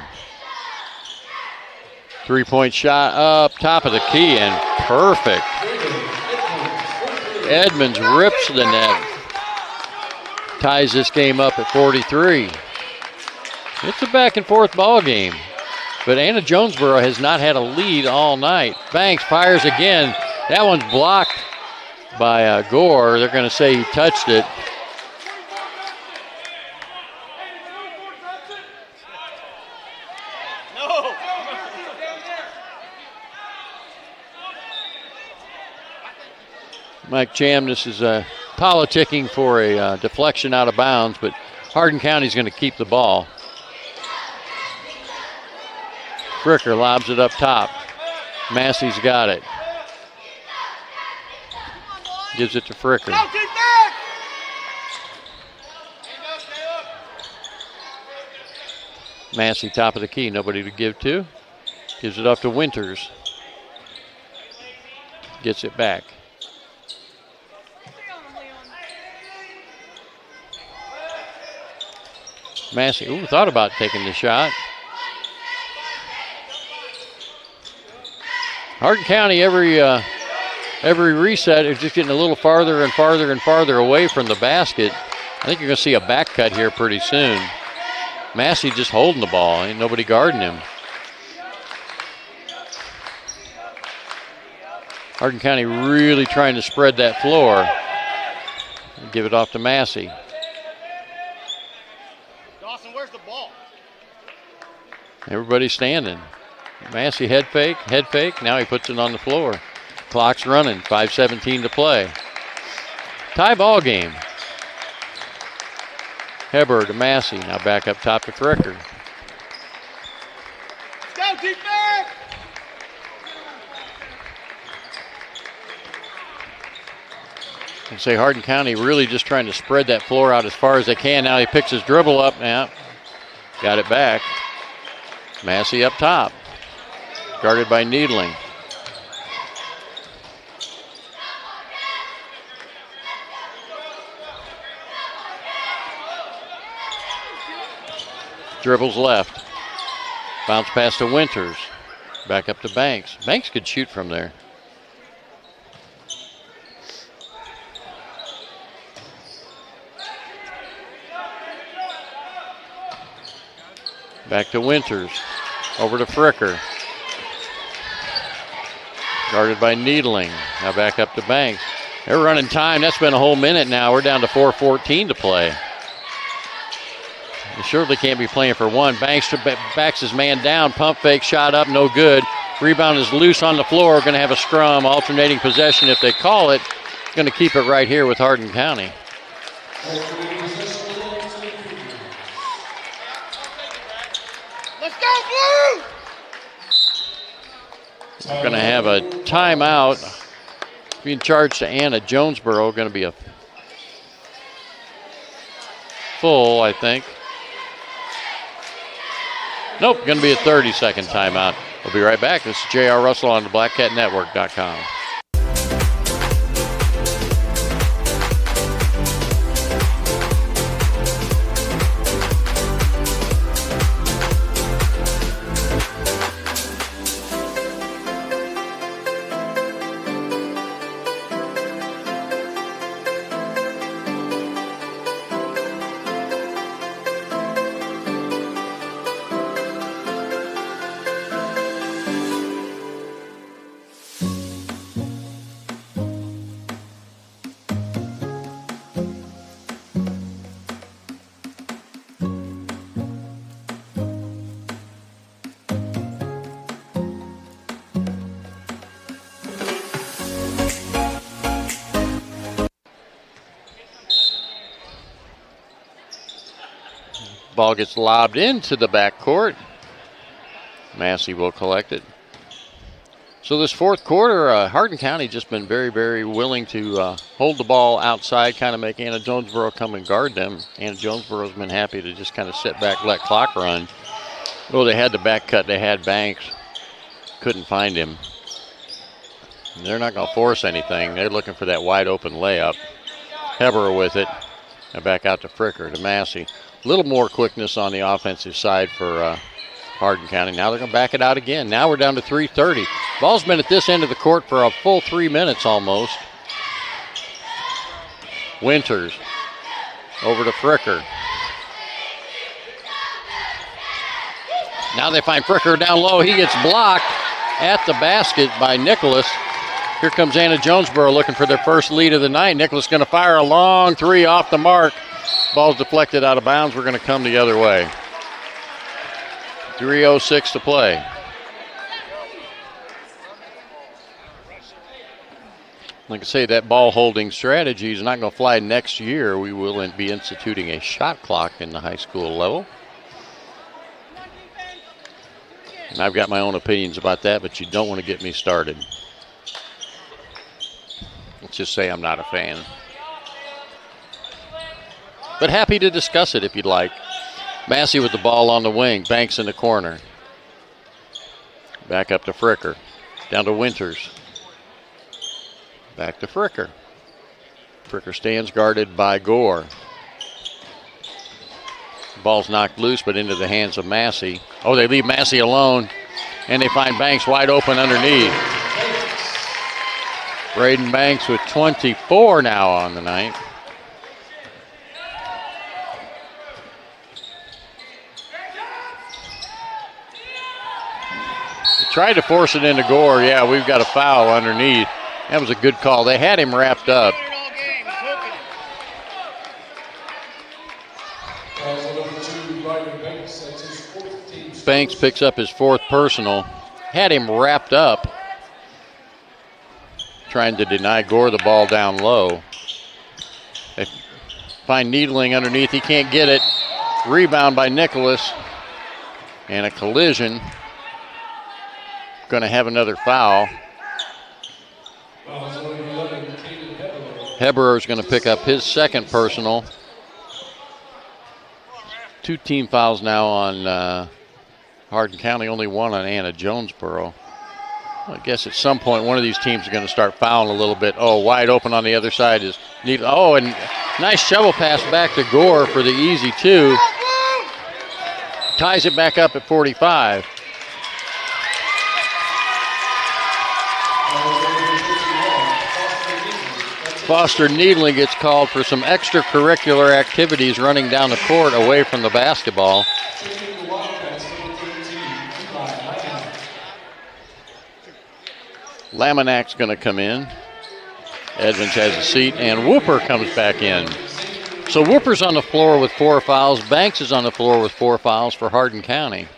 B: 3-point shot up top of the key and perfect. Edmonds rips the net. Ties this game up at 43. It's a back and forth ball game. But Anna-Jonesboro has not had a lead all night. Banks fires again. That one's blocked by Gore. They're going to say he touched it. Mike Cham, this is politicking for a deflection out of bounds, but Hardin County's going to keep the ball. Fricker lobs it up top. Massey's got it. Gives it to Fricker. Massey top of the key, nobody to give to. Gives it up to Winters. Gets it back. Massey, thought about taking the shot. Hardin County, every reset is just getting a little farther and farther and farther away from the basket. I think you're going to see a back cut here pretty soon. Massey just holding the ball. Ain't nobody guarding him. Hardin County really trying to spread that floor. Give it off to Massey.
E: Where's the ball?
B: Everybody's standing. Massey head fake. Now he puts it on the floor. Clock's running. 5:17 to play. Tie ball game. Heber to Massey. Now back up top to Fricker.
E: Go deep back!
B: And say Hardin County really just trying to spread that floor out as far as they can. Now he picks his dribble up. Now got it back. Massey up top. Guarded by Needling. Dribbles left. Bounce pass to Winters. Back up to Banks. Banks could shoot from there. Back to Winters. Over to Fricker. Guarded by Needling. Now back up to Banks. They're running time. That's been a whole minute now. We're down to 4:14 to play. They surely can't be playing for one. Banks backs his man down. Pump fake, shot up, no good. Rebound is loose on the floor. We're going to have a scrum, alternating possession if they call it. going to keep it right here with Hardin County.
E: Let's go, Blue!
B: We're going to have a timeout. Being charged to Anna-Jonesboro, going to be a full, I think. Nope, going to be a 30-second timeout. We'll be right back. This is J.R. Russell on the BlackCatNetwork.com. Ball gets lobbed into the backcourt. Massey will collect it. So this fourth quarter, Hardin County just been very, very willing to hold the ball outside, kind of make Anna-Jonesboro come and guard them. Anna-Jonesboro's been happy to just kind of sit back, let clock run. Oh, they had the back cut. They had Banks. Couldn't find him. They're not going to force anything. They're looking for that wide open layup. Heber with it. And back out to Fricker, to Massey. A little more quickness on the offensive side for Hardin County. Now they're going to back it out again. Now we're down to 3:30. Ball's been at this end of the court for a full 3 minutes almost. Winters over to Fricker. Now they find Fricker down low. He gets blocked at the basket by Nicholas. Here comes Anna-Jonesboro looking for their first lead of the night. Nicholas going to fire a long three off the mark. Ball's deflected out of bounds. We're going to come the other way. 3:06 to play. Like I say, that ball holding strategy is not going to fly next year. We will be instituting a shot clock in the high school level. And I've got my own opinions about that, but you don't want to get me started. Let's just say I'm not a fan. But happy to discuss it if you'd like. Massey with the ball on the wing. Banks in the corner. Back up to Fricker. Down to Winters. Back to Fricker. Fricker stands guarded by Gore. Ball's knocked loose, but into the hands of Massey. Oh, they leave Massey alone, and they find Banks wide open underneath. Braden Banks with 24 now on the night. Tried to force it into Gore. Yeah, we've got a foul underneath. That was a good call. They had him wrapped up. Banks picks up his fourth personal. Had him wrapped up. Trying to deny Gore the ball down low. They find Needling underneath. He can't get it. Rebound by Nicholas. And a collision. Going to have another foul. Heber is going to pick up his second personal. 2 team fouls now on Hardin County, only one on Anna-Jonesboro. Well, I guess at some point one of these teams is going to start fouling a little bit. Oh, wide open on the other side is Needling. Oh, and nice shovel pass back to Gore for the easy 2. Ties it back up at 45. Foster Needling gets called for some extracurricular activities running down the court away from the basketball. Laminak's going to come in. Edmonds has a seat, and Whooper comes back in. So Whooper's on the floor with 4 fouls. Banks is on the floor with 4 fouls for Hardin County.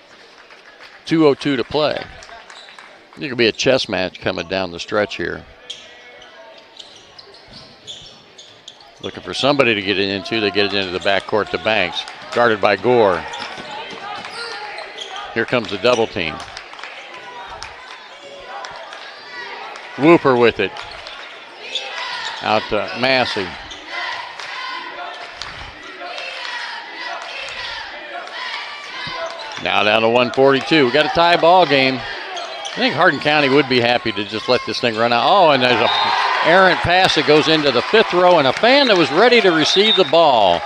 B: 2:02 to play. There could be a chess match coming down the stretch here. Looking for somebody to get it into. They get it into the backcourt to Banks. Guarded by Gore. Here comes the double team. Whooper with it. Out to Massey. Now down to 142. We got a tie ball game. I think Hardin County would be happy to just let this thing run out. Oh, and there's a errant pass that goes into the 5th row, and a fan that was ready to receive the ball.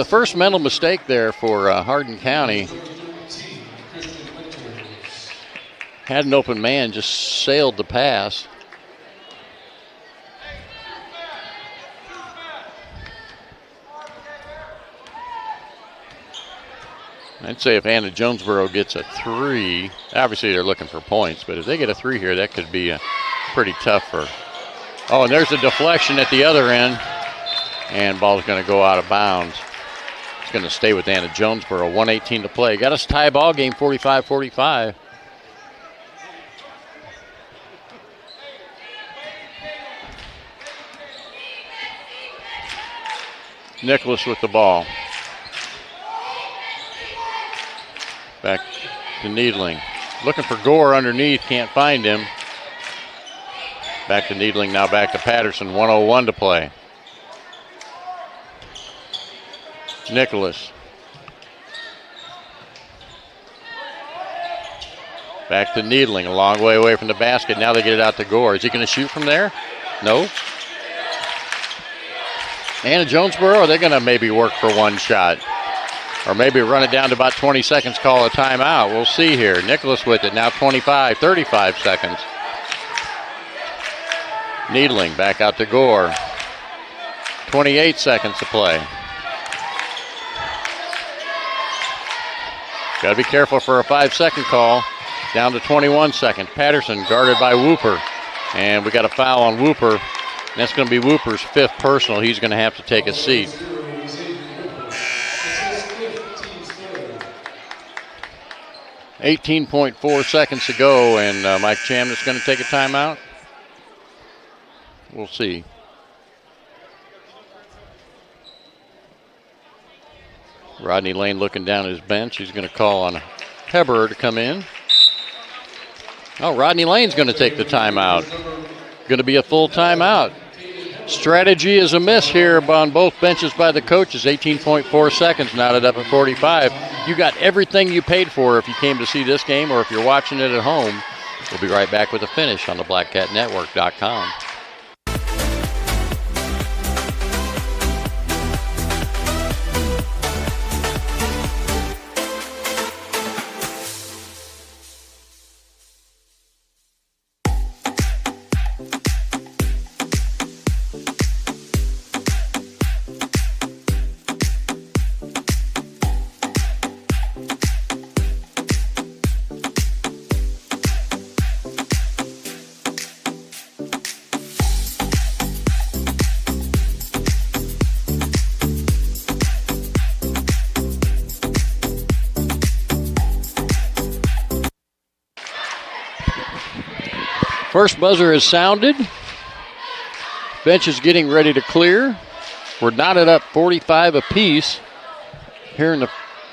B: First mental mistake there for Hardin County. Had an open man, just sailed the pass. I'd say if Anna-Jonesboro gets a 3, obviously they're looking for points, but if they get a 3 here, that could be pretty tough for. Oh, and there's a deflection at the other end, and ball's going to go out of bounds. It's going to stay with Anna-Jonesboro. 1:18 to play. Got us tie ball game, 45-45. Nicholas with the ball. Back to Needling. Looking for Gore underneath, can't find him. Back to Needling, now back to Patterson. 1:01 to play. Nicholas. Back to Needling, a long way away from the basket. Now they get it out to Gore. Is he going to shoot from there? No. Anna-Jonesboro, are they going to maybe work for one shot? Or maybe run it down to about 20 seconds, call a timeout. We'll see here. Nicholas with it, now 35 seconds. Needling back out to Gore. 28 seconds to play. Got to be careful for a 5-second call. Down to 21 seconds. Patterson guarded by Whooper. And we got a foul on Whooper. And that's going to be Whooper's 5th personal. He's going to have to take a seat. 18.4 seconds to go, and Mike Chamness going to take a timeout. We'll see. Rodney Lane looking down at his bench. He's going to call on Heber to come in. Oh, Rodney Lane's going to take the timeout. Going to be a full timeout. Strategy is a miss here on both benches by the coaches. 18.4 seconds, knotted up at 45. You got everything you paid for if you came to see this game or if you're watching it at home. We'll be right back with a finish on the BlackCatNetwork.com. First buzzer has sounded. Bench is getting ready to clear. We're knotted up 45 apiece here in the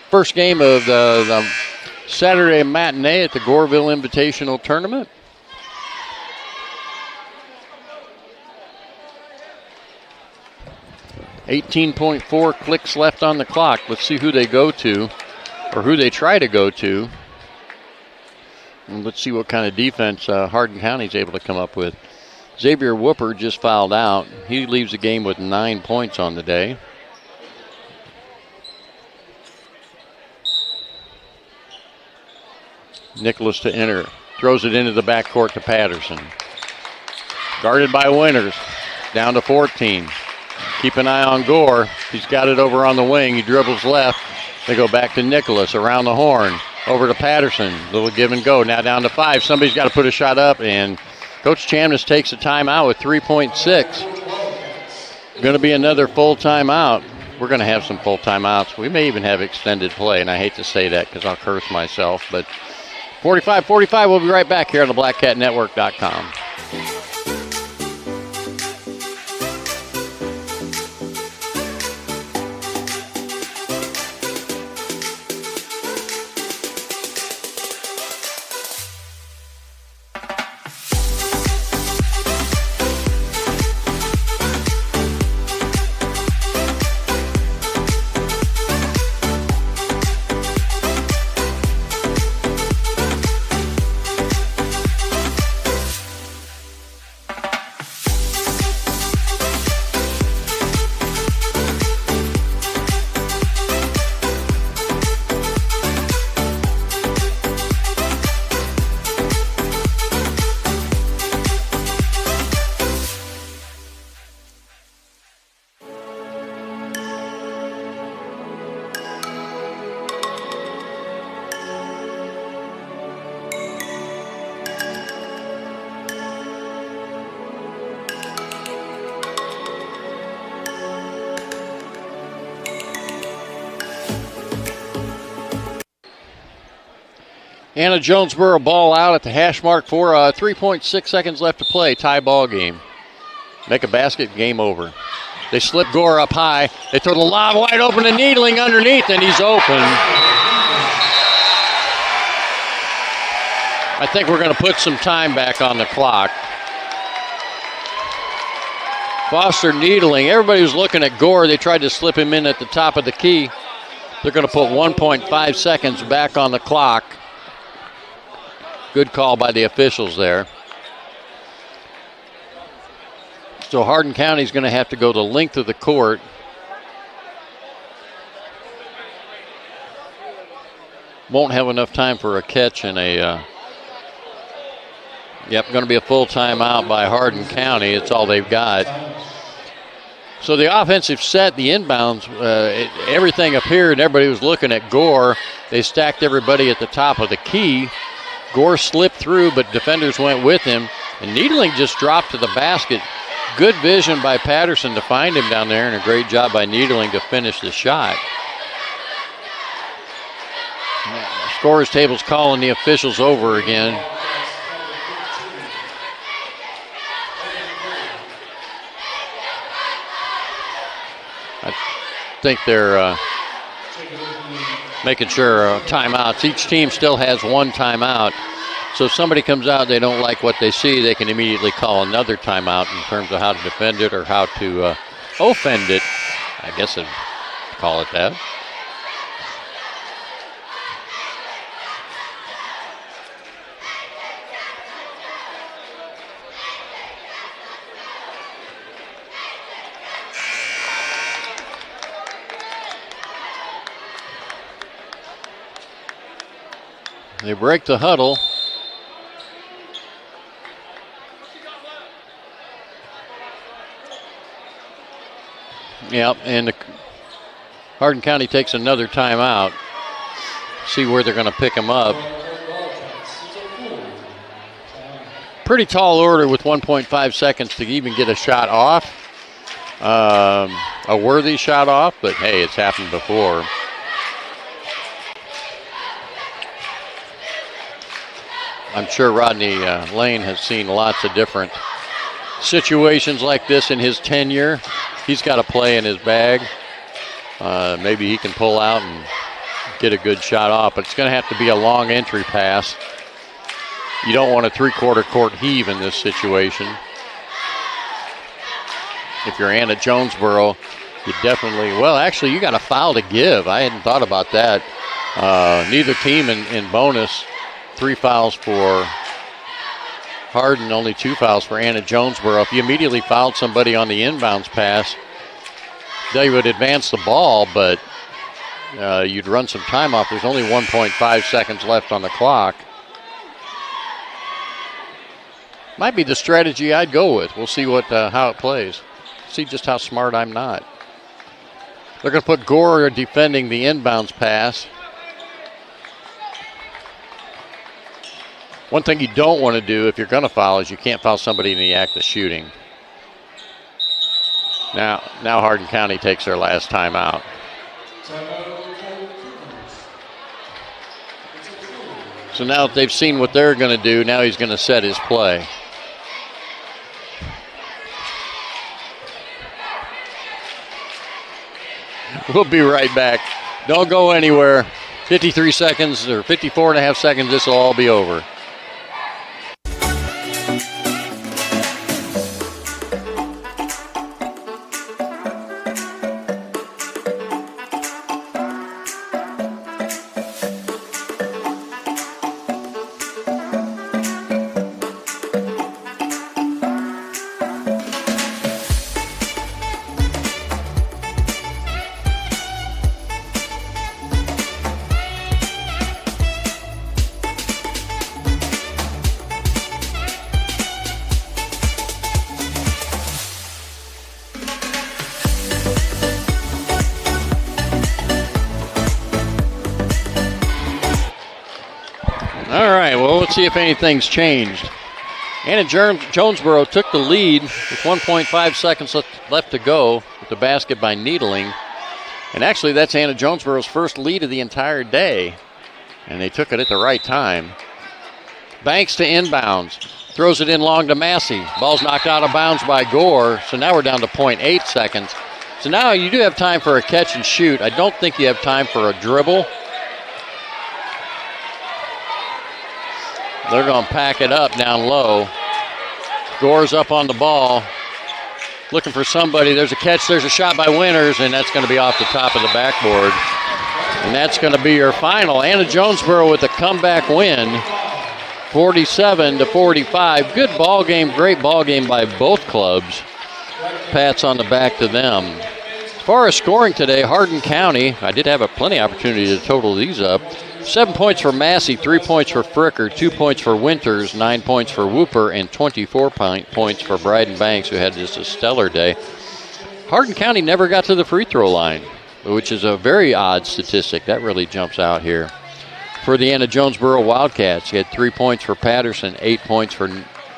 B: first game of the Saturday matinee at the Goreville Invitational Tournament. .4 clicks left on the clock. Let's see who they go to, or who they try to go to. And let's see what kind of defense Hardin County is able to come up with. Xavier Whooper just fouled out. He leaves the game with 9 points on the day. Nicholas to enter. Throws it into the backcourt to Patterson. Guarded by Winters. Down to 14. Keep an eye on Gore. He's got it over on the wing. He dribbles left. They go back to Nicholas around the horn. Over to Patterson. Little give and go. Now down to 5. Somebody's got to put a shot up, and Coach Chamness takes a timeout with 3.6. Going to be another full timeout. We're going to have some full timeouts. We may even have extended play, and I hate to say that because I'll curse myself. But 45-45, we'll be right back here on the BlackCatNetwork.com. Anna-Jonesboro ball out at the hash mark for 3.6 seconds left to play. Tie ball game. Make a basket, game over. They slip Gore up high. They throw the lob wide open to Needling underneath, and he's open. I think we're going to put some time back on the clock. Foster Needling. Everybody was looking at Gore. They tried to slip him in at the top of the key. They're going to put 1.5 seconds back on the clock. Good call by the officials there. So Hardin County is going to have to go the length of the court. Won't have enough time for a catch and a... going to be a full timeout by Hardin County. It's all they've got. So the offensive set, the inbounds, everything appeared. Everybody was looking at Gore. They stacked everybody at the top of the key. Gore slipped through, but defenders went with him. And Needling just dropped to the basket. Good vision by Patterson to find him down there, and a great job by Needling to finish the shot. Scorers table's calling the officials over again. I think they're making sure timeouts. Each team still has one timeout. So if somebody comes out, they don't like what they see, they can immediately call another timeout in terms of how to defend it or how to offend it. I guess I'd call it that. They break the huddle. Yep, and Hardin County takes another timeout. See where they're going to pick them up. Pretty tall order with 1.5 seconds to even get a shot off. A worthy shot off, but hey, it's happened before. I'm sure Rodney Lane has seen lots of different situations like this in his tenure. He's got a play in his bag. Maybe he can pull out and get a good shot off, but it's going to have to be a long entry pass. You don't want a three-quarter court heave in this situation. If you're Anna-Jonesboro, you definitely, well, actually, you got a foul to give. I hadn't thought about that. Neither team in bonus. 3 fouls for Hardin, only 2 fouls for Anna-Jonesboro. If you immediately fouled somebody on the inbounds pass, they would advance the ball, but you'd run some time off. There's only 1.5 seconds left on the clock. Might be the strategy I'd go with. We'll see how it plays. See just how smart I'm not. They're going to put Gore defending the inbounds pass. One thing you don't want to do if you're going to foul is you can't foul somebody in the act of shooting. Now Hardin County takes their last timeout. So now that they've seen what they're going to do, now he's going to set his play. We'll be right back. Don't go anywhere. 53 seconds or 54 and a half seconds, this will all be over. See if anything's changed. Anna-Jonesboro took the lead with 1.5 seconds left to go with the basket by Needling. And actually, that's Anna-Jonesboro's first lead of the entire day. And they took it at the right time. Banks to inbounds. Throws it in long to Massey. Ball's knocked out of bounds by Gore. So now we're down to 0.8 seconds. So now you do have time for a catch and shoot. I don't think you have time for a dribble. They're going to pack it up down low. Gore's up on the ball. Looking for somebody. There's a catch. There's a shot by Winters, and that's going to be off the top of the backboard. And that's going to be your final. Anna-Jonesboro with a comeback win, 47-45. Good ball game, great ball game by both clubs. Pats on the back to them. As far as scoring today, Hardin County, I did have plenty of opportunity to total these up. 7 points for Massey, 3 points for Fricker, 2 points for Winters, 9 points for Whooper, and 24 points for Bryden Banks, who had just a stellar day. Hardin County never got to the free throw line, which is a very odd statistic. That really jumps out here. For the Anna-Jonesboro Wildcats, he had 3 points for Patterson, 8 points for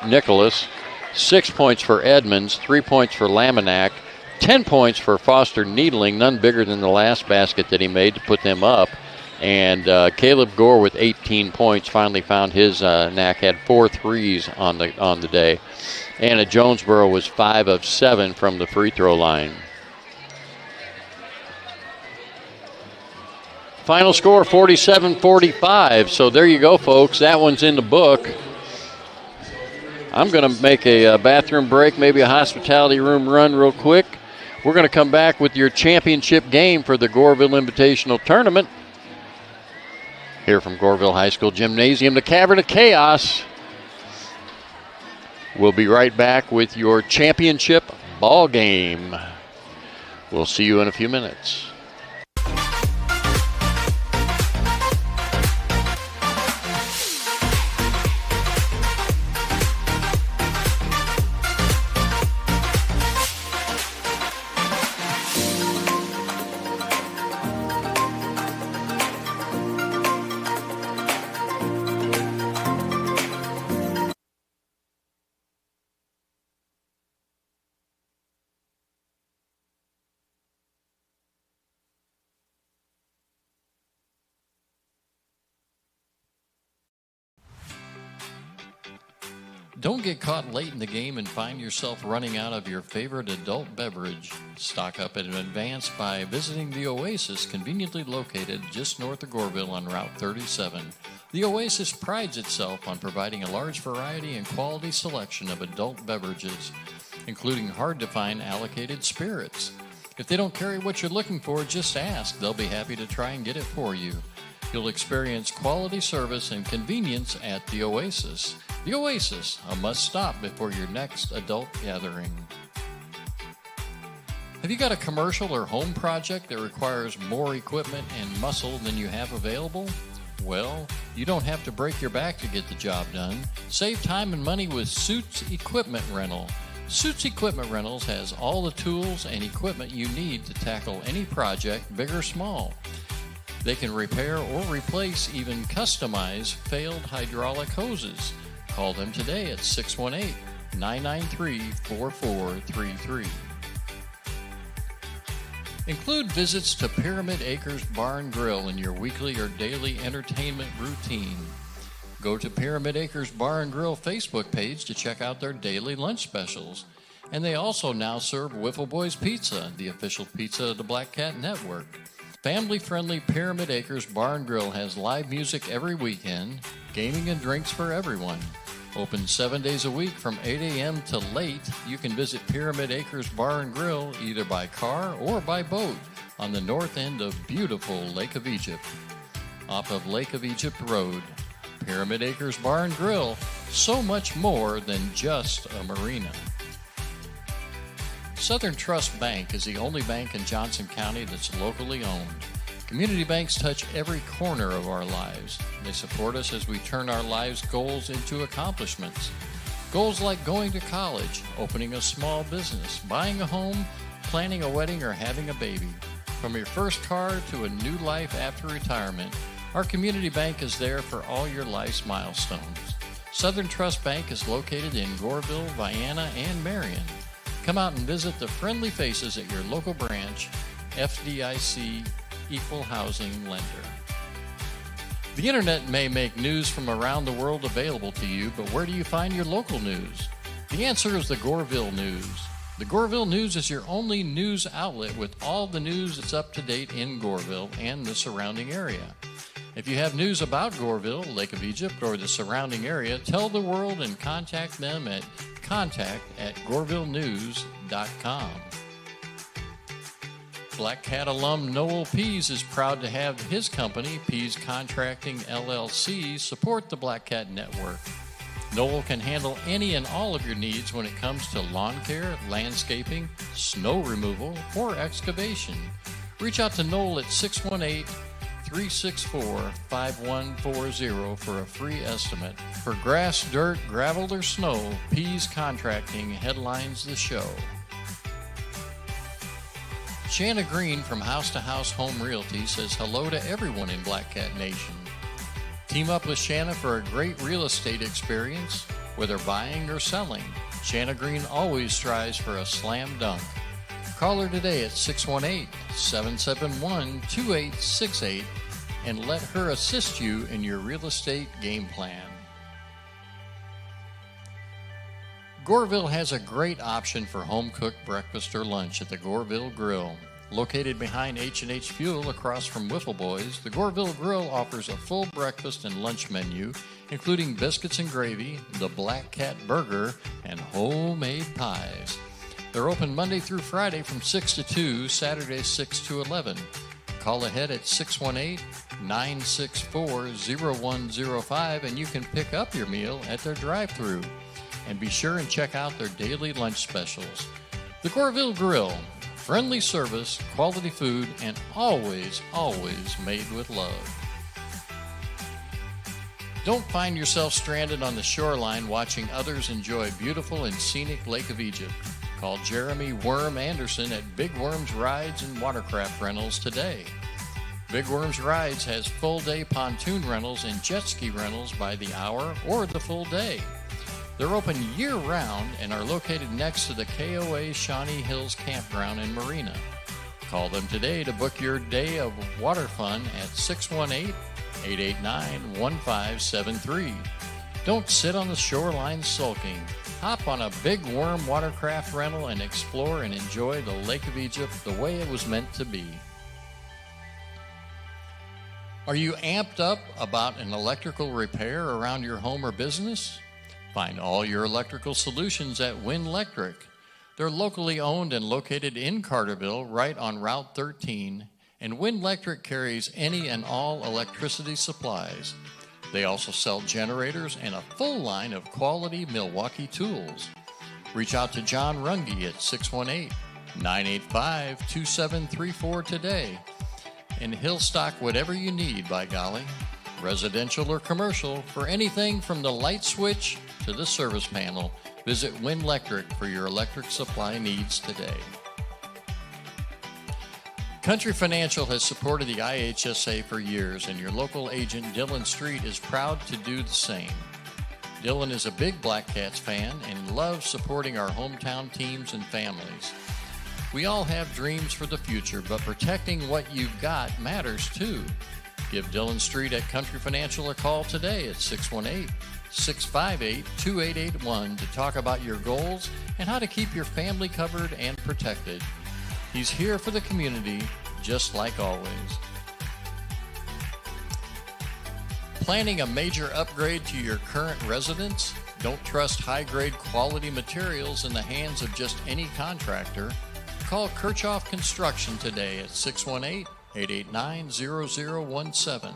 B: Nicholas, 6 points for Edmonds, 3 points for Laminack, 10 points for Foster Needling, none bigger than the last basket that he made to put them up. And Caleb Gore with 18 points finally found his knack, had 4 threes on the day. Anna-Jonesboro was 5 of 7 from the free throw line. Final score 47-45. So there you go, folks. That one's in the book. I'm going to make a bathroom break, maybe a hospitality room run real quick. We're going to come back with your championship game for the Goreville Invitational Tournament. Here from Goreville High School Gymnasium, the Cavern of Chaos. We'll be right back with your championship ball game. We'll see you in a few minutes.
F: Don't get caught late in the game and find yourself running out of your favorite adult beverage. Stock up in advance by visiting the Oasis, conveniently located just north of Goreville on Route 37. The Oasis prides itself on providing a large variety and quality selection of adult beverages, including hard-to-find allocated spirits. If they don't carry what you're looking for, just ask. They'll be happy to try and get it for you. You'll experience quality service and convenience at the Oasis. The Oasis, a must-stop before your next adult gathering. Have you got a commercial or home project that requires more equipment and muscle than you have available? Well, you don't have to break your back to get the job done. Save time and money with Suits Equipment Rental. Suits Equipment Rentals has all the tools and equipment you need to tackle any project, big or small. They can repair or replace, even customize failed hydraulic hoses. Call them today at 618-993-4433. Include visits to Pyramid Acres Bar and Grill in your weekly or daily entertainment routine. Go to Pyramid Acres Bar and Grill Facebook page to check out their daily lunch specials. And they also now serve Wiffle Boys Pizza, the official pizza of the Black Cat Network. Family-friendly Pyramid Acres Bar and Grill has live music every weekend, gaming and drinks for everyone. Open 7 days a week from 8 a.m. to late. You can visit Pyramid Acres Bar and Grill either by car or by boat on the north end of beautiful Lake of Egypt. Off of Lake of Egypt Road, Pyramid Acres Bar and Grill, so much more than just a marina. Southern Trust Bank is the only bank in Johnson County that's locally owned. Community banks touch every corner of our lives. They support us as we turn our lives' goals into accomplishments. Goals like going to college, opening a small business, buying a home, planning a wedding, or having a baby. From your first car to a new life after retirement, our community bank is there for all your life's milestones. Southern Trust Bank is located in Goreville, Vienna, and Marion. Come out and visit the friendly faces at your local branch, FDIC Equal Housing Lender. The internet may make news from around the world available to you, but where do you find your local news? The answer is the Goreville News. The Goreville News is your only news outlet with all the news that's up to date in Goreville and the surrounding area. If you have news about Goreville, Lake of Egypt, or the surrounding area, tell the world and contact them at contact@gorevillenews.com. Black Cat alum Noel Pease is proud to have his company, Pease Contracting LLC, support the Black Cat Network. Noel can handle any and all of your needs when it comes to lawn care, landscaping, snow removal, or excavation. Reach out to Noel at 618-364-5140 for a free estimate. For grass, dirt, gravel, or snow, Pease Contracting headlines the show. Shanna Green from House to House Home Realty says hello to everyone in Black Cat Nation. Team up with Shanna for a great real estate experience, whether buying or selling. Shanna Green always strives for a slam dunk. Call her today at 618-771-2868 and let her assist you in your real estate game plan. Goreville has a great option for home-cooked breakfast or lunch at the Goreville Grill. Located behind H&H Fuel across from Wiffle Boys, the Goreville Grill offers a full breakfast and lunch menu, including biscuits and gravy, the Black Cat Burger, and homemade pies. They're open Monday through Friday from 6 to 2, Saturdays 6 to 11. Call ahead at 618-964-0105 and you can pick up your meal at their drive-thru. And be sure and check out their daily lunch specials. The Goreville Grill, friendly service, quality food, and always, always made with love. Don't find yourself stranded on the shoreline watching others enjoy beautiful and scenic Lake of Egypt. Call Jeremy Worm Anderson at Big Worms Rides and Watercraft Rentals today. Big Worms Rides has full-day pontoon rentals and jet ski rentals by the hour or the full day. They're open year-round and are located next to the KOA Shawnee Hills Campground and Marina. Call them today to book your day of water fun at 618-889-1573. Don't sit on the shoreline sulking. Hop on a Big Worm watercraft rental and explore and enjoy the Lake of Egypt the way it was meant to be. Are you amped up about an electrical repair around your home or business? Find all your electrical solutions at Win Electric. They're locally owned and located in Carterville, right on Route 13, and Win Electric carries any and all electricity supplies. They also sell generators and a full line of quality Milwaukee tools. Reach out to John Runge at 618-985-2734 today, and he'll stock whatever you need, by golly. Residential or commercial, for anything from the light switch to the service panel, visit Win Electric for your electric supply needs today. Country Financial has supported the IHSA for years, and your local agent Dylan Street is proud to do the same. Dylan is a big Black Cats fan and loves supporting our hometown teams and families. We all have dreams for the future, but protecting what you've got matters too. Give Dylan Street at Country Financial a call today at 618-658-2881 to talk about your goals and how to keep your family covered and protected. He's here for the community, just like always. Planning a major upgrade to your current residence? Don't trust high-grade quality materials in the hands of just any contractor. Call Kirchhoff Construction today at 618-889-0017.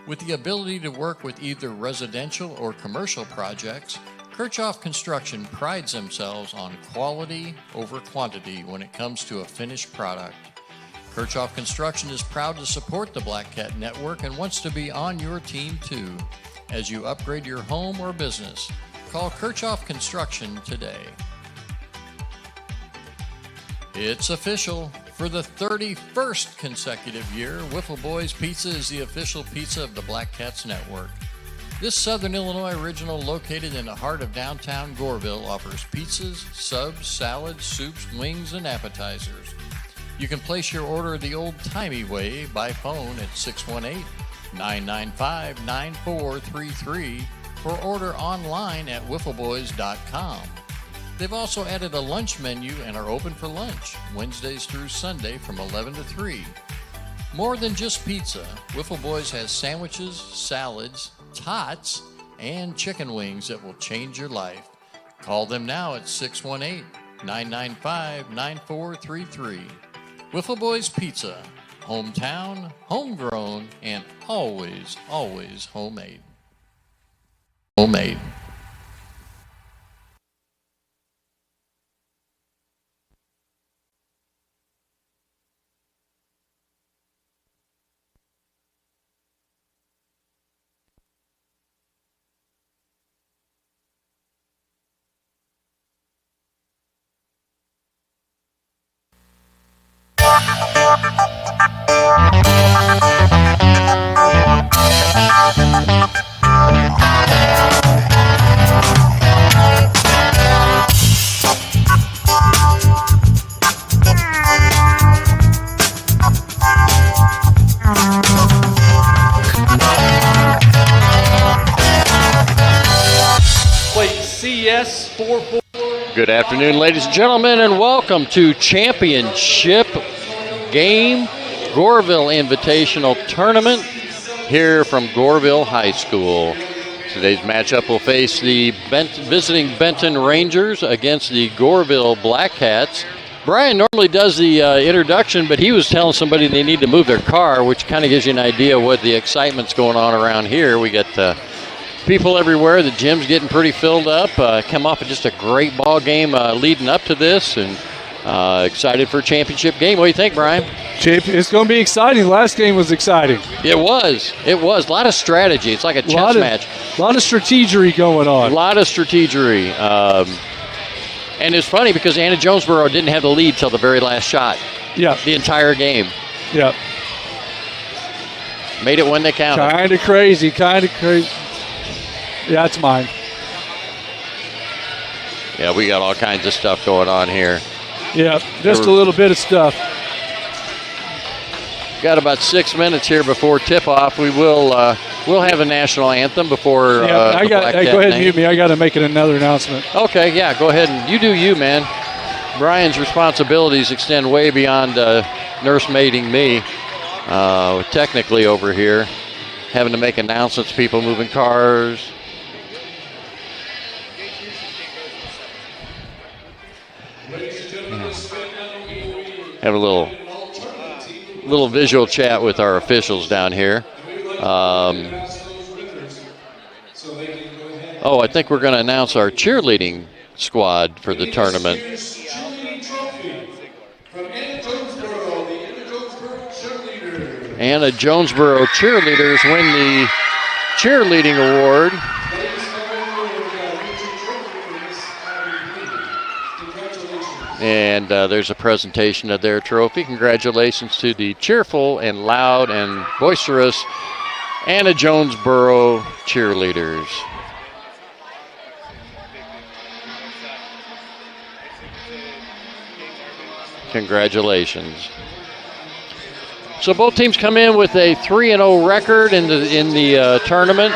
F: With the ability to work with either residential or commercial projects, Kirchhoff Construction prides themselves on quality over quantity when it comes to a finished product. Kirchhoff Construction is proud to support the Black Cat Network and wants to be on your team too. As you upgrade your home or business, call Kirchhoff Construction today. It's official. For the 31st consecutive year, Wiffle Boys Pizza is the official pizza of the Black Cats Network. This Southern Illinois original, located in the heart of downtown Goreville, offers pizzas, subs, salads, soups, wings, and appetizers. You can place your order the old-timey way by phone at 995-9433 or order online at wiffleboys.com. They've also added a lunch menu and are open for lunch Wednesdays through Sunday from 11 to 3. More than just pizza, Wiffle Boys has sandwiches, salads, tots, and chicken wings that will change your life. Call them now at 618-995-9433. Wiffle Boys Pizza, hometown, homegrown, and always, always homemade. Homemade.
B: Good afternoon, ladies and gentlemen, and welcome to Championship Game, Goreville Invitational Tournament here from Goreville High School. Today's matchup will face the visiting Benton Rangers against the Goreville Black Cats. Brian normally does the introduction, but he was telling somebody they need to move their car, which kind of gives you an idea of what the excitement's going on around here. We got people everywhere. The gym's getting pretty filled up. Come off of just a great ball game leading up to this, and excited for a championship game. What do you think, Brian?
A: It's going to be exciting. Last game was exciting.
B: It was. A lot of strategy. It's like a chess match.
A: A lot of strategery going on.
B: A lot of strategery. And it's funny because Anna-Jonesboro didn't have the lead till the very last shot.
A: Yeah.
B: The entire game.
A: Yeah.
B: Made it when they counted.
A: Kind of crazy. Yeah, it's mine.
B: Yeah, we got all kinds of stuff going on here.
A: Yeah, just a little bit of stuff.
B: Got about 6 minutes here before tip-off. We'll have a national anthem before.
A: Go ahead and mute me. I got to make another announcement.
B: Okay, yeah, go ahead and you do you, man. Brian's responsibilities extend way beyond nursemaiding me. Technically over here, having to make announcements, people moving cars. Have a little visual chat with our officials down here. I think we're going to announce our cheerleading squad for the tournament. Anna-Jonesboro cheerleaders win the cheerleading award. And there's a presentation of their trophy. Congratulations to the cheerful and loud and boisterous Anna-Jonesboro cheerleaders. Congratulations. So both teams come in with a 3-0 record in the tournament.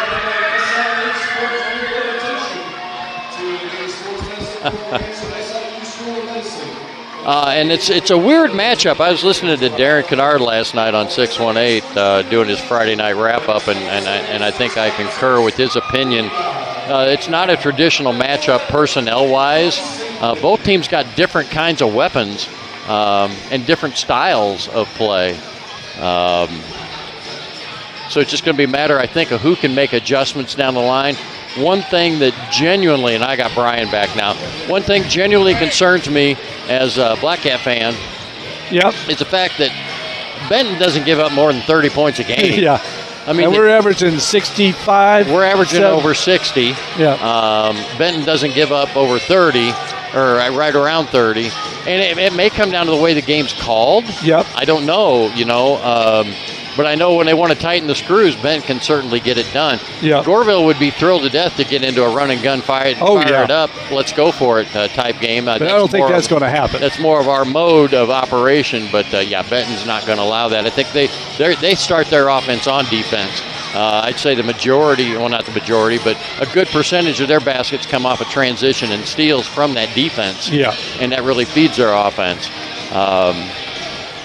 B: And it's a weird matchup. I was listening to Darren Kennard last night on 618 doing his Friday night wrap-up, and I think I concur with his opinion. It's not a traditional matchup personnel-wise. Both teams got different kinds of weapons and different styles of play. So it's just going to be a matter, I think, of who can make adjustments down the line. One thing that genuinely, and I got Brian back now, one thing genuinely concerns me as a Black Cat fan is the fact that Benton doesn't give up more than 30 points a game.
A: Yeah.
B: I mean,
A: we're averaging 65.
B: We're averaging over 60.
A: Yeah.
B: Benton doesn't give up over 30, or right around 30. And it may come down to the way the game's called.
A: Yep.
B: I don't know, But I know when they want to tighten the screws, Benton can certainly get it done.
A: Yeah.
B: Goreville would be thrilled to death to get into a run and gun, fire it up, let's go for it type game.
A: But I don't think that's going to happen.
B: That's more of our mode of operation. But Benton's not going to allow that. I think they start their offense on defense. I'd say the majority, well, not the majority, but a good percentage of their baskets come off a transition and steals from that defense.
A: Yeah.
B: And that really feeds their offense.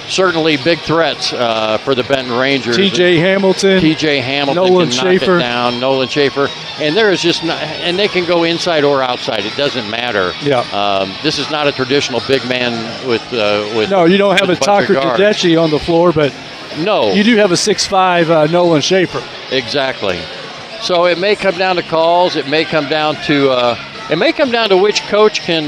B: Certainly big threats for the Benton Rangers.
A: T.J. Hamilton.
B: Nolan Schaefer. Nolan Schaefer. And there is just not, and they can go inside or outside. It doesn't matter.
A: Yeah.
B: This is not a traditional big man with
A: No, you don't have a Tucker Tedeschi on the floor, but
B: no,
A: you do have a 6'5" Nolan Schaefer.
B: Exactly. So it may come down to calls. It may come down to which coach can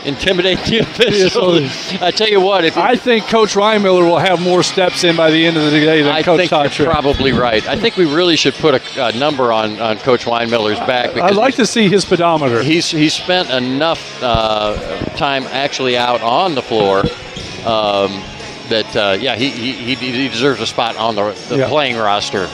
B: intimidate the officials. I tell you what,
A: I think Coach Reinmiller will have more steps in by the end of the day than Coach Todd Tripp.
B: You're probably right. I think we really should put a number on Coach Weinmiller's back.
A: I'd like to see his pedometer.
B: He's spent enough time actually out on the floor that he deserves a spot on the playing roster.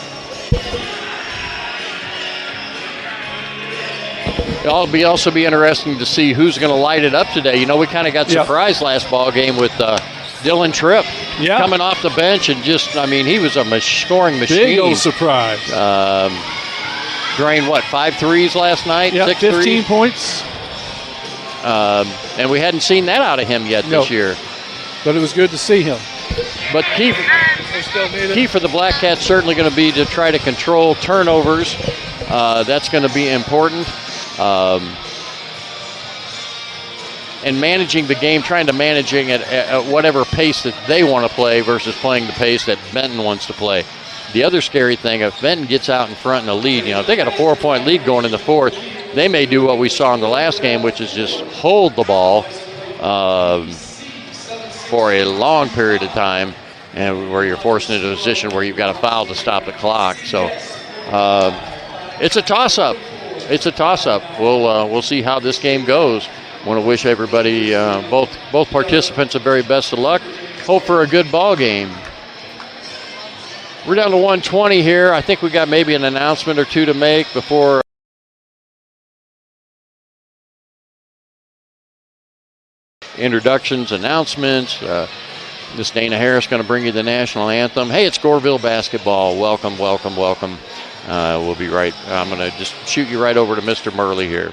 B: It'll also be interesting to see who's going to light it up today. You know, we kind of got surprised last ball game with Dylan Tripp coming off the bench and he was a scoring machine.
A: Big old surprise.
B: Drained 5 threes last night?
A: Yeah,
B: 6
A: 15
B: threes?
A: points.
B: And we hadn't seen that out of him yet this year.
A: But it was good to see him.
B: But key for the Black Cats certainly going to be to try to control turnovers. That's going to be important. And managing the game, trying to managing it at whatever pace that they want to play versus playing the pace that Benton wants to play. The other scary thing, if Benton gets out in front in a lead, if they got a 4-point lead going in the fourth, they may do what we saw in the last game, which is just hold the ball for a long period of time, and where you're forced into a position where you've got a foul to stop the clock. So it's a toss-up. We'll see how this game goes. Want to wish everybody, both participants, the very best of luck. Hope for a good ball game. We're down to 120 here. I think we got maybe an announcement or two to make before. Introductions, announcements. Miss Dana Harris going to bring you the national anthem. Hey, it's Goreville basketball. Welcome. We'll be right. I'm going to just shoot you right over to Mr. Murley here.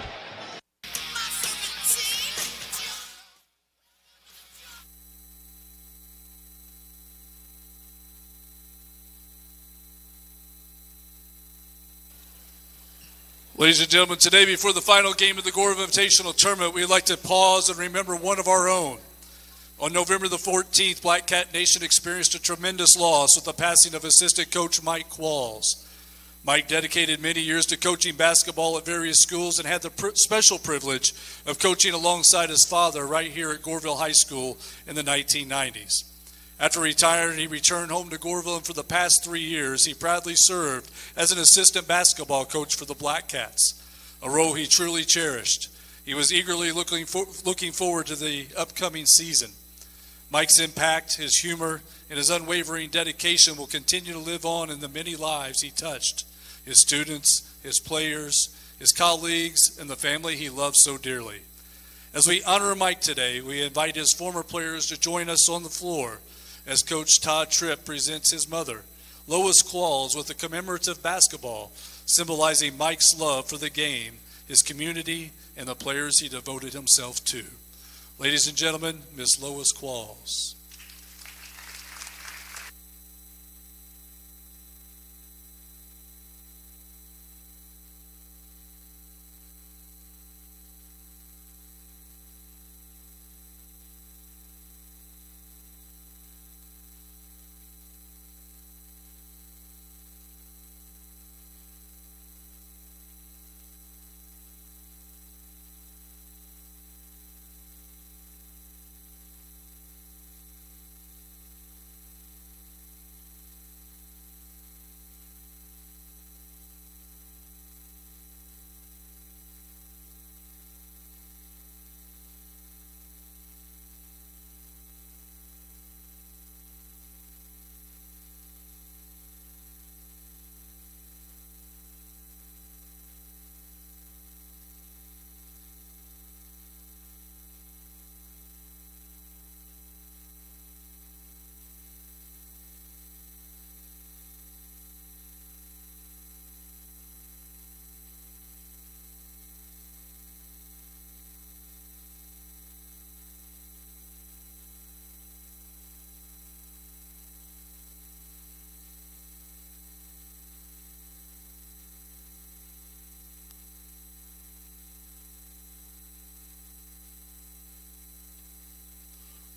D: Ladies and gentlemen, today before the final game of the Goreville Invitational Tournament, we'd like to pause and remember one of our own. On November the 14th, Black Cat Nation experienced a tremendous loss with the passing of assistant coach Mike Qualls. Mike dedicated many years to coaching basketball at various schools and had the special privilege of coaching alongside his father right here at Goreville High School in the 1990s. After retiring, he returned home to Goreville, and for the past 3 years, he proudly served as an assistant basketball coach for the Black Cats, a role he truly cherished. He was eagerly looking forward to the upcoming season. Mike's impact, his humor, and his unwavering dedication will continue to live on in the many lives he touched, his students, his players, his colleagues, and the family he loves so dearly. As we honor Mike today, we invite his former players to join us on the floor as Coach Todd Tripp presents his mother, Lois Qualls, with a commemorative basketball symbolizing Mike's love for the game, his community, and the players he devoted himself to. Ladies and gentlemen, Miss Lois Qualls.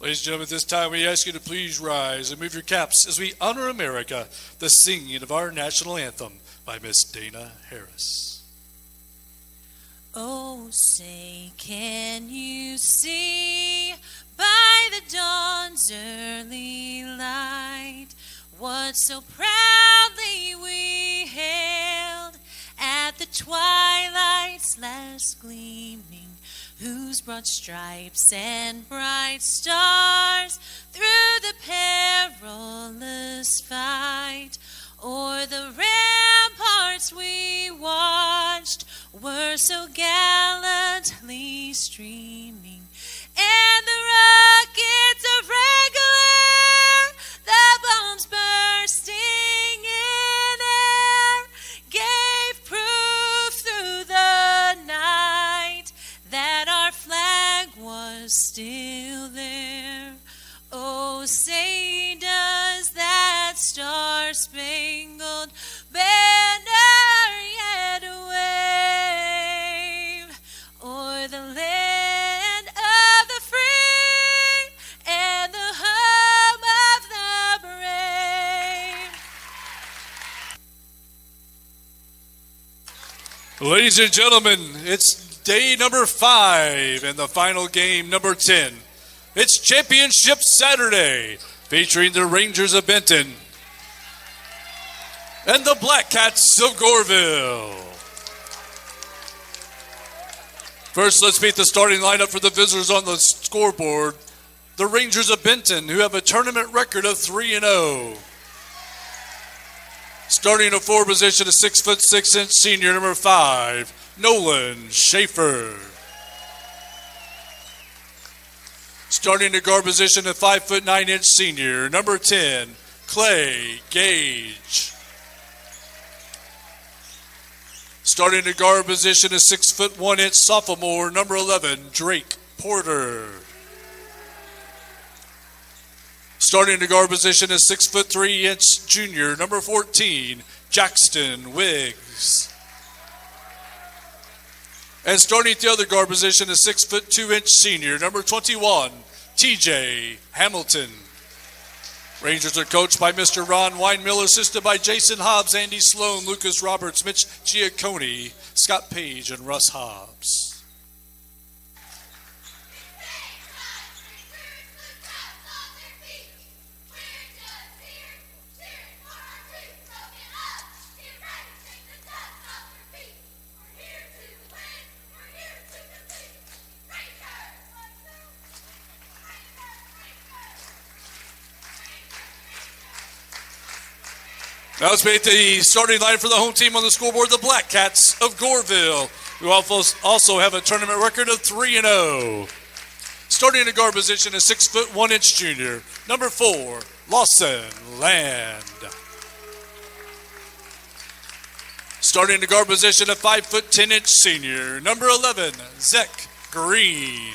D: Ladies and gentlemen, at this time we ask you to please rise and move your caps as we honor America, the singing of our national anthem by Miss Dana Harris.
G: Oh, say, can you see by the dawn's early light what so proudly we hailed at the twilight's last gleaming, whose broad stripes and bright stars through the perilous fight o'er the ramparts we watched were so gallantly streaming, and the rockets of regular, the bombs bursting in air, gave proof through the night that our flag was still there. Oh, say does that star-spangled banner yet wave o'er the land of the free and the home of the brave?
D: Ladies and gentlemen, it's day number 5 and the final game, number 10. It's Championship Saturday, featuring the Rangers of Benton and the Black Cats of Goreville. First, let's meet the starting lineup for the visitors on the scoreboard. The Rangers of Benton, who have a tournament record of 3-0. Starting at forward position, a 6'6" senior, number 5, Nolan Schaefer. Starting at guard position, a 5'9" senior, number 10, Clay Gage. Starting at guard position, a 6'1" sophomore, number 11, Drake Porter. Starting at guard position, a 6'3" junior, number 14, Jackson Wiggs. And starting at the other guard position, a 6'2" senior, number 21, TJ Hamilton. Rangers are coached by Mr. Ron Weinmiller, assisted by Jason Hobbs, Andy Sloan, Lucas Roberts, Mitch Giacconi, Scott Page, and Russ Hobbs. Now let's meet the starting line for the home team on the scoreboard, the Black Cats of Goreville, who also have a tournament record of 3-0. Starting at guard position, a 6'1" junior, number 4, Lawson Land. Starting at guard position, a 5'10" senior, number 11, Zach Green.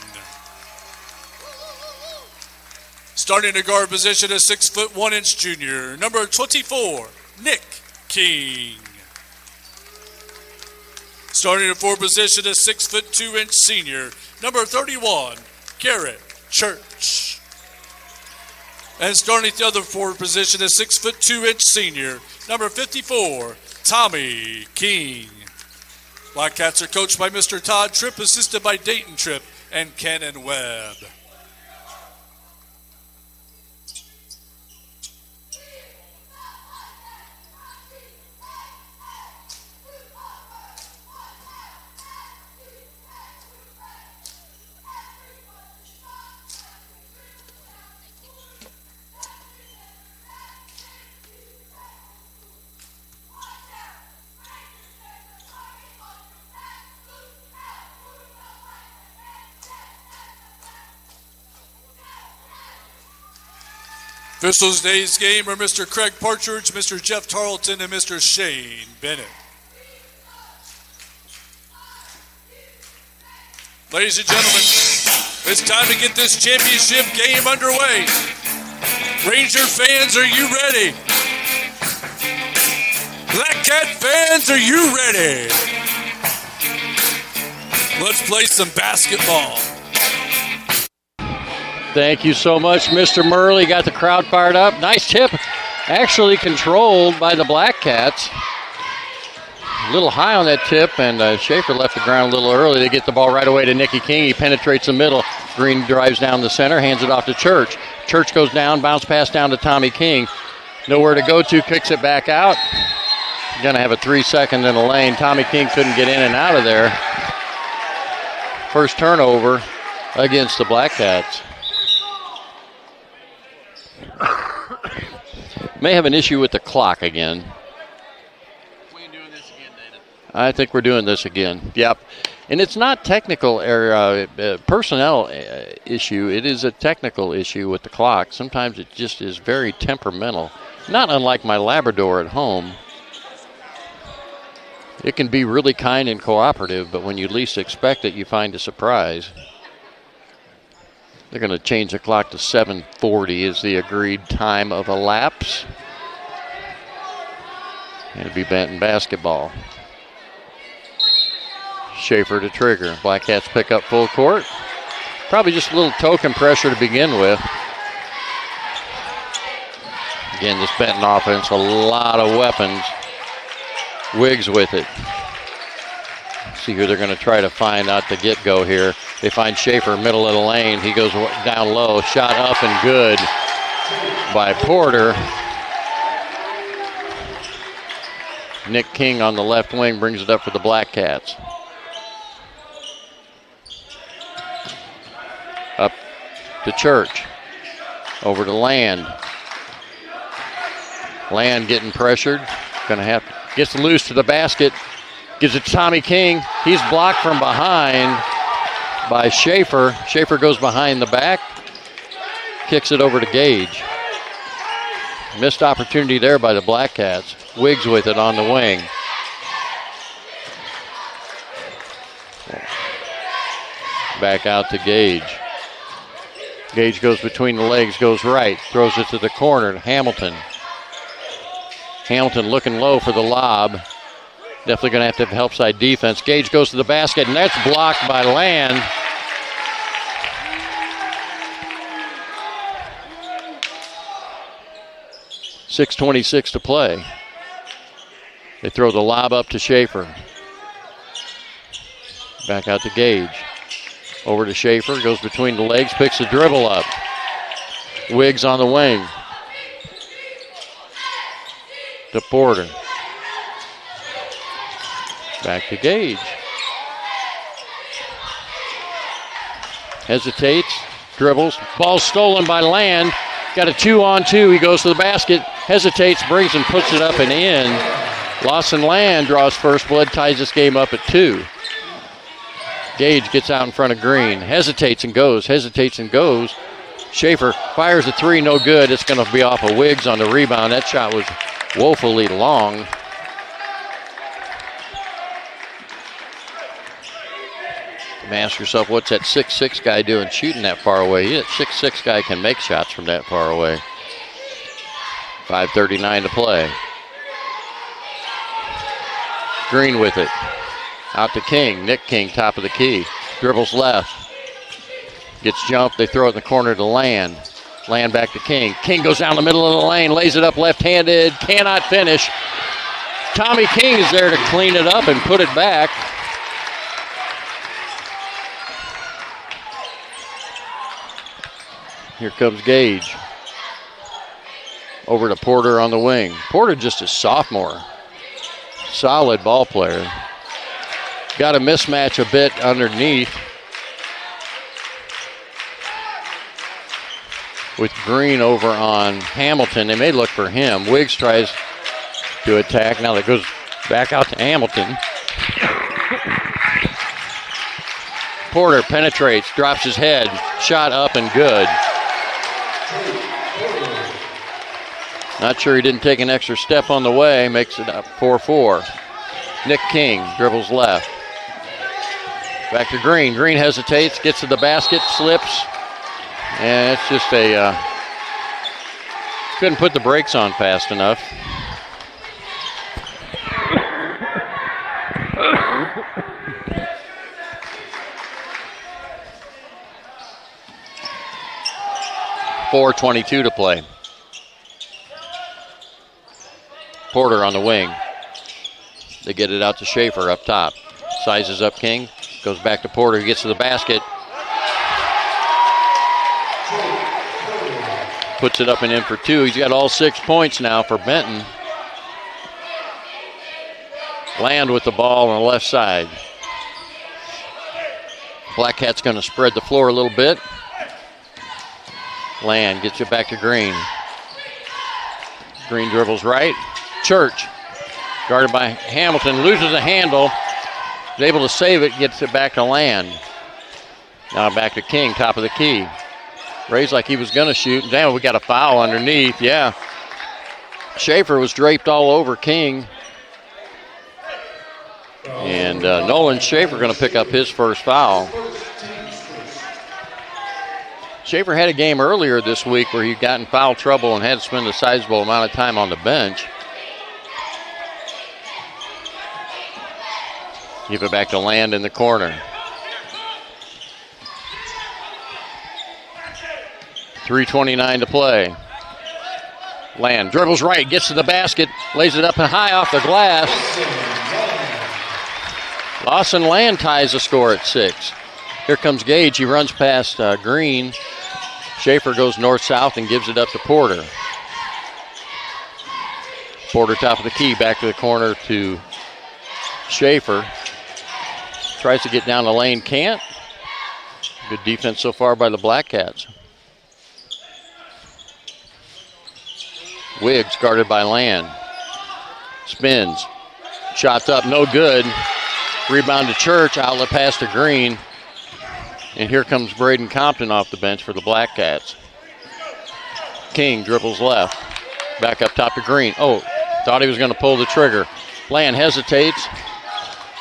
D: Starting at guard position, a 6'1" junior, number 24, Nick King. Starting at forward position, a 6'2" senior, number 31, Garrett Church. And starting at the other forward position, a 6'2" senior, number 54, Tommy King. Black Cats are coached by Mr. Todd Tripp, assisted by Dayton Tripp and Cannon Webb. Officials today's game are Mr. Craig Partridge, Mr. Jeff Tarleton, and Mr. Shane Bennett. Ladies and gentlemen, it's time to get this championship game underway. Ranger fans, are you ready? Black Cat fans, are you ready? Let's play some basketball.
B: Thank you so much, Mr. Murley. Got the crowd fired up. Nice tip. Actually controlled by the Black Cats. A little high on that tip, and Schaefer left the ground a little early. They get the ball right away to Nicky King. He penetrates the middle. Green drives down the center, hands it off to Church. Church goes down, bounce pass down to Tommy King. Nowhere to go to, kicks it back out. Going to have a 3-second in the lane. Tommy King couldn't get in and out of there. First turnover against the Black Cats. May have an issue with the clock again. I think we're doing this again. Yep. And it's not technical or personnel issue. It is a technical issue with the clock. Sometimes it just is very temperamental. Not unlike my Labrador at home. It can be really kind and cooperative, but when you least expect it, you find a surprise. They're going to change the clock to 7:40 is the agreed time of elapse. It'll be Benton basketball. Schaefer to trigger. Black Cats pick up full court. Probably just a little token pressure to begin with. Again, this Benton offense, a lot of weapons. Wiggs with it. See who they're going to try to find out the get-go here. They find Schaefer, middle of the lane. He goes down low. Shot up and good by Porter. Nick King on the left wing brings it up for the Black Cats. Up to Church. Over to Land. Land getting pressured. Gets loose to the basket. Gives it to Tommy King. He's blocked from behind by Schaefer. Schaefer goes behind the back. Kicks it over to Gage. Missed opportunity there by the Black Cats. Wiggs with it on the wing. Back out to Gage. Gage goes between the legs, goes right, throws it to the corner to Hamilton. Hamilton looking low for the lob. Definitely going to have help side defense. Gage goes to the basket, and that's blocked by Land. .6:26 to play. They throw the lob up to Schaefer. Back out to Gage. Over to Schaefer, goes between the legs, picks the dribble up. Wiggs on the wing. To Porter. Back to Gage. Hesitates, dribbles, ball stolen by Land. Got a 2-on-2, he goes to the basket, hesitates, brings and puts it up and in. Lawson Land draws first blood, ties this game up at 2. Gage gets out in front of Green, hesitates and goes. Schaefer fires a 3, no good. It's going to be off of Wiggs on the rebound. That shot was woefully long. Ask yourself, what's that 6'6" guy doing shooting that far away? That 6'6" guy can make shots from that far away. 5:39 to play. Green with it. Out to King. Nick King, top of the key. Dribbles left. Gets jumped. They throw it in the corner to Land. Land back to King. King goes down the middle of the lane. Lays it up left-handed. Cannot finish. Tommy King is there to clean it up and put it back. Here comes Gage. Over to Porter on the wing. Porter just a sophomore. Solid ball player. Got a mismatch a bit underneath. With Green over on Hamilton. They may look for him. Wiggs tries to attack. Now that goes back out to Hamilton. Porter penetrates, drops his head. Shot up and good. Not sure he didn't take an extra step on the way. Makes it up 4-4. Nick King dribbles left. Back to Green. Green hesitates, gets to the basket, slips. And it's just couldn't put the brakes on fast enough. 4:22 to play. Porter on the wing. They get it out to Schaefer up top. Sizes up King. Goes back to Porter. He gets to the basket. Puts it up and in for two. He's got all 6 points now for Benton. Land with the ball on the left side. Black Cat's going to spread the floor a little bit. Land gets it back to Green. Green dribbles right. Church, guarded by Hamilton, loses a handle. Is able to save it, gets it back to Land. Now back to King, top of the key. Raised like he was going to shoot. Damn, we got a foul underneath. Yeah. Schaefer was draped all over King. And Nolan Schaefer going to pick up his first foul. Schaefer had a game earlier this week where he got in foul trouble and had to spend a sizable amount of time on the bench. Give it back to Land in the corner. 3:29 to play. Land dribbles right, gets to the basket, lays it up and high off the glass. Lawson Land ties the score at 6. Here comes Gage. He runs past Green. Schaefer goes north-south and gives it up to Porter. Porter top of the key, back to the corner to Schaefer. Tries to get down the lane, can't. Good defense so far by the Black Cats. Wiggs guarded by Land. Spins. Shots up, no good. Rebound to Church, outlet pass to Green. And here comes Braden Compton off the bench for the Black Cats. King dribbles left. Back up top to Green. Oh, thought he was going to pull the trigger. Land hesitates.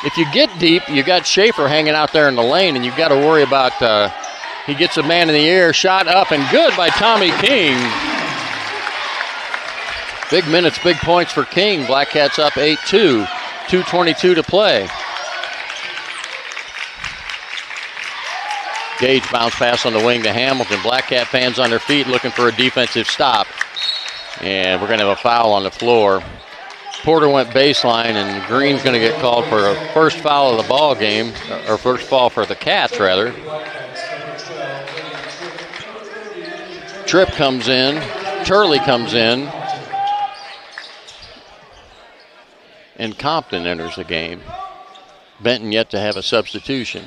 B: If you get deep, you got Schaefer hanging out there in the lane, and you've got to worry about, he gets a man in the air, shot up and good by Tommy King. Big minutes, big points for King. Black Cats up 8-2, 2:22 to play. Gage bounce pass on the wing to Hamilton. Black Cat fans on their feet looking for a defensive stop. And we're going to have a foul on the floor. Porter went baseline, and Green's going to get called for a first foul of the ball game, or first foul for the Cats, rather. Tripp comes in. Turley comes in. And Compton enters the game. Benton yet to have a substitution.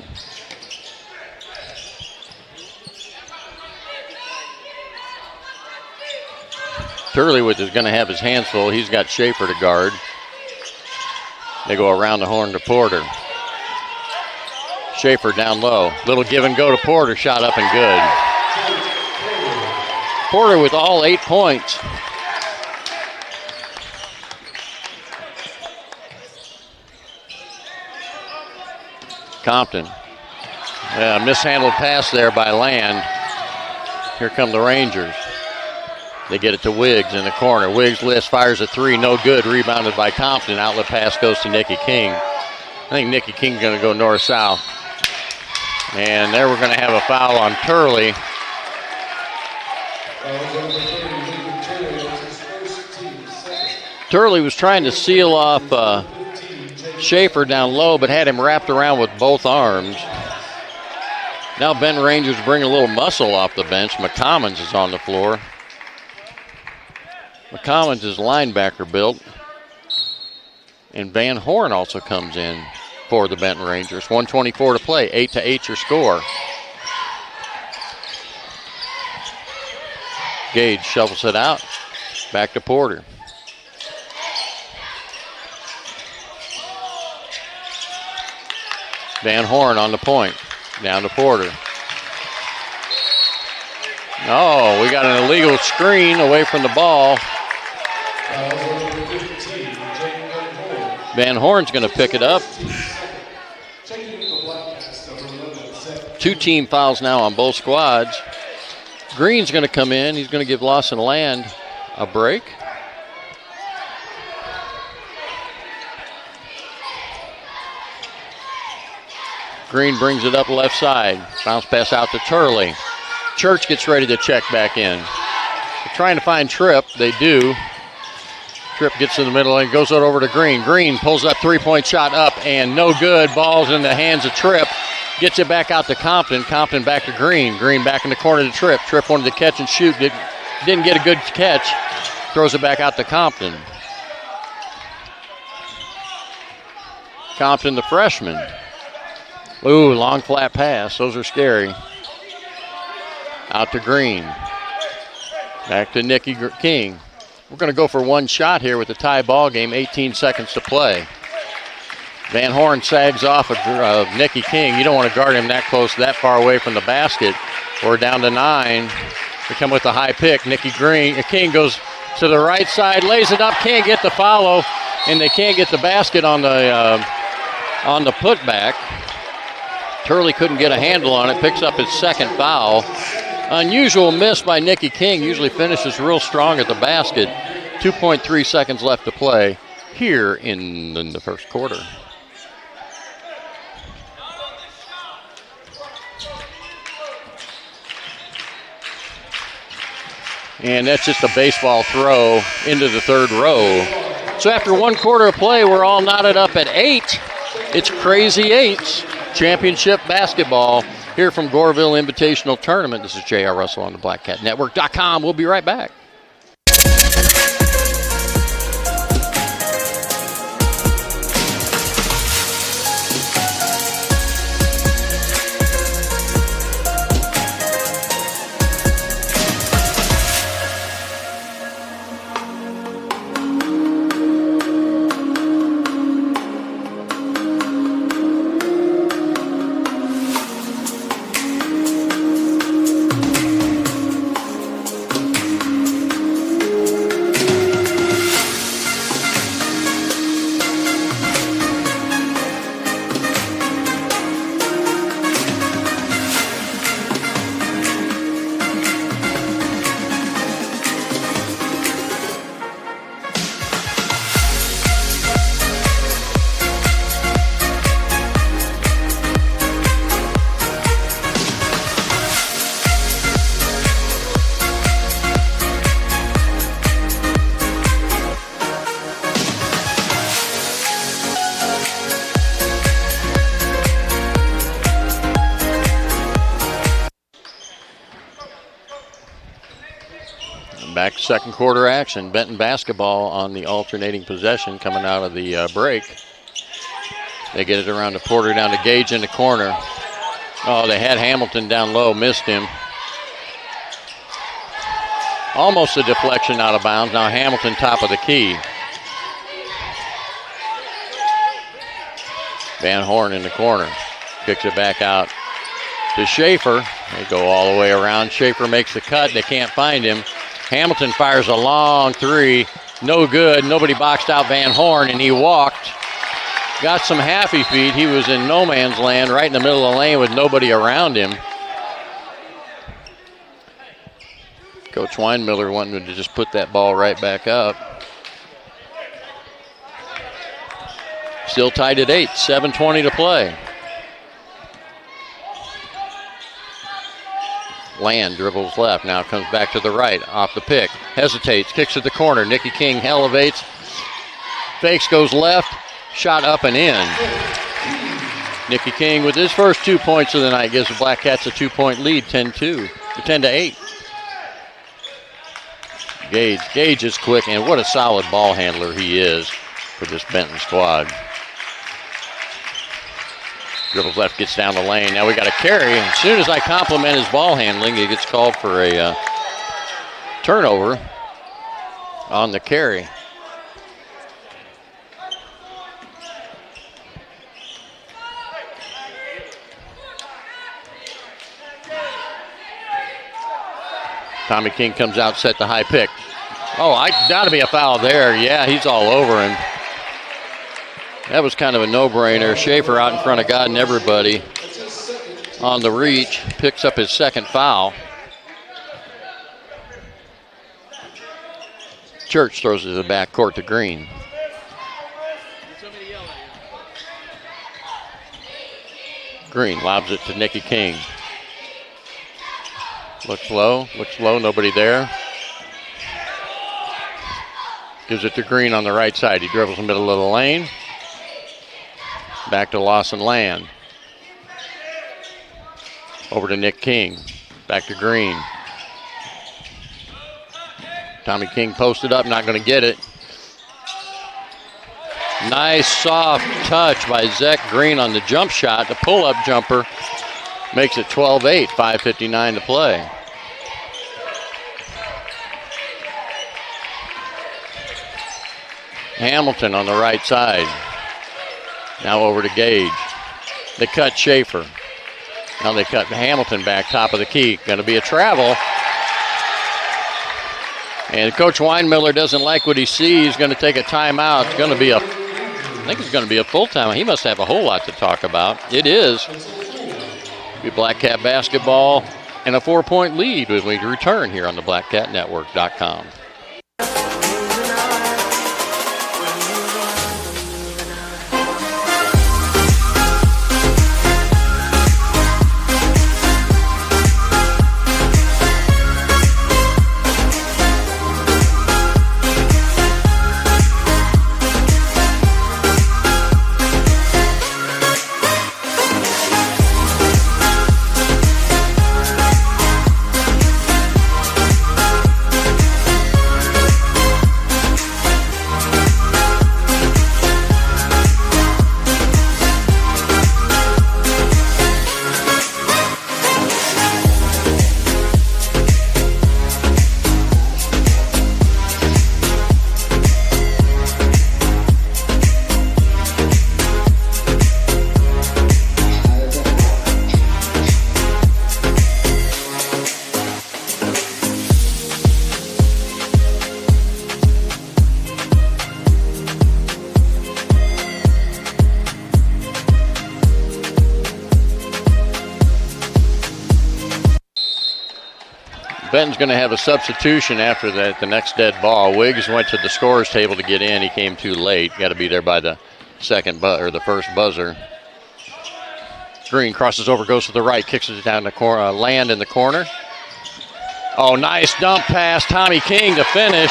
B: Turley is going to have his hands full. He's got Schaefer to guard. They go around the horn to Porter. Schaefer down low. Little give and go to Porter. Shot up and good. Porter with all 8 points. Compton. Mishandled pass there by Land. Here come the Rangers. They get it to Wiggs in the corner. Wiggs lifts, fires a three, no good. Rebounded by Compton. Outlet pass goes to Nicky King. I think Nicky King's going to go north-south. And there we're going to have a foul on Turley. Turley was trying to seal off Schaefer down low, but had him wrapped around with both arms. Now Benton Rangers bring a little muscle off the bench. McCommons is on the floor. McCommons is linebacker built. And Van Horn also comes in for the Benton Rangers. 1:24 to play, 8-8 your score. Gage shovels it out. Back to Porter. Van Horn on the point. Down to Porter. Oh, we got an illegal screen away from the ball. Van Horn's going to pick it up. 2 team fouls now on both squads. Green's going to come in. He's going to give Lawson Land a break. Green brings it up left side. Bounce pass out to Turley. Church gets ready to check back in. trying to find Tripp. They do. Tripp gets in the middle and goes over to Green. Green pulls that three-point shot up and no good. Ball's in the hands of Tripp. Gets it back out to Compton. Compton back to Green. Green back in the corner to Tripp. Tripp wanted to catch and shoot. Didn't get a good catch. Throws it back out to Compton. Compton, the freshman. Ooh, long flat pass. Those are scary. Out to Green. Back to Nikki King. We're going to go for one shot here with the tie ball game. 18 seconds to play. Van Horn sags off of Nikki King. You don't want to guard him that close, that far away from the basket. We're down to 9. They come with the high pick. Nikki King goes to the right side, lays it up, can't get the follow, and they can't get the basket on the putback. Turley couldn't get a handle on it, picks up his second foul. Unusual miss by Nikki King, usually finishes real strong at the basket. 2.3 seconds left to play here in the first quarter. And that's just a baseball throw into the third row. So after one quarter of play, we're all knotted up at 8. It's crazy 8s. Championship basketball here from Goreville Invitational Tournament. This is J.R. Russell on the BlackCatNetwork.com. We'll be right back. Back to second quarter action. Benton basketball on the alternating possession coming out of the break. They get it around to Porter, down to Gage in the corner. Oh, they had Hamilton down low, missed him. Almost a deflection out of bounds. Now Hamilton top of the key. Van Horn in the corner. Kicks it back out to Schaefer. They go all the way around. Schaefer makes the cut. They can't find him. Hamilton fires a long three. No good. Nobody boxed out Van Horn, and he walked. Got some happy feet. He was in no man's land right in the middle of the lane with nobody around him. Coach Weinmiller wanted to just put that ball right back up. Still tied at 8. 7:20 to play. Land dribbles left, now comes back to the right, off the pick, hesitates, kicks at the corner. Nikki King elevates, fakes, goes left, shot up and in. Nikki King with his first 2 points of the night gives the Black Cats a 2-point lead, 10-8. Gage is quick, and what a solid ball handler he is for this Benton squad. Dribbles left, gets down the lane. Now we got a carry. As soon as I compliment his ball handling, he gets called for a turnover on the carry. Tommy King comes out, set the high pick. Oh, got to be a foul there. Yeah, he's all over him. That was kind of a no-brainer. Schaefer out in front of God and everybody on the reach. Picks up his second foul. Church throws it to the backcourt to Green. Green lobs it to Nikki King. Looks low, nobody there. Gives it to Green on the right side. He dribbles in the middle of the lane. Back to Lawson Land. Over to Nick King. Back to Green. Tommy King posted up, not going to get it. Nice soft touch by Zach Green on the jump shot. The pull-up jumper makes it 12-8, 5:59 to play. Hamilton on the right side. Now over to Gage. They cut Schaefer. Now they cut Hamilton back, top of the key. Going to be a travel. And Coach Weinmiller doesn't like what he sees. He's going to take a timeout. It's going to be I think it's going to be a full time. He must have a whole lot to talk about. It is. Be Black Cat basketball and a 4-point lead when we return here on the BlackCatNetwork.com. Benton's going to have a substitution after the next dead ball. Wiggs went to the scorer's table to get in. He came too late. Got to be there by the the first buzzer. Green crosses over, goes to the right, kicks it down the corner. Land in the corner. Oh, nice dump pass. Tommy King to finish.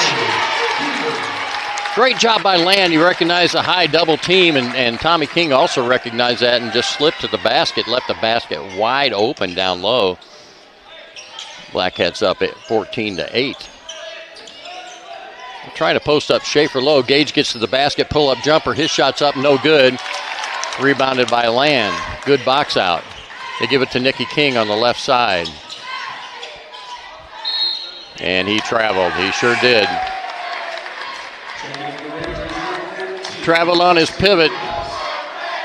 B: Great job by Land. He recognized the high double team, and Tommy King also recognized that and just slipped to the basket, left the basket wide open down low. Black Cats up at 14-8. Trying to post up Schaefer low. Gage gets to the basket, pull-up jumper. His shot's up, no good. Rebounded by Land. Good box out. They give it to Nicky King on the left side. And he traveled. He sure did. Traveled on his pivot.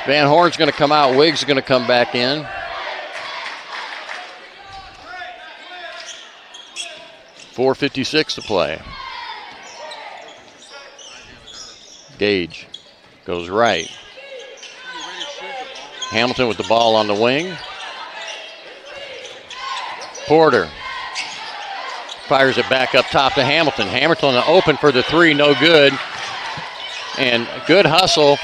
B: Van Horn's going to come out. Wiggs is going to come back in. .456 to play. Gage goes right. Hamilton with the ball on the wing. Porter fires it back up top to Hamilton. Hamilton open for the three, no good. And good hustle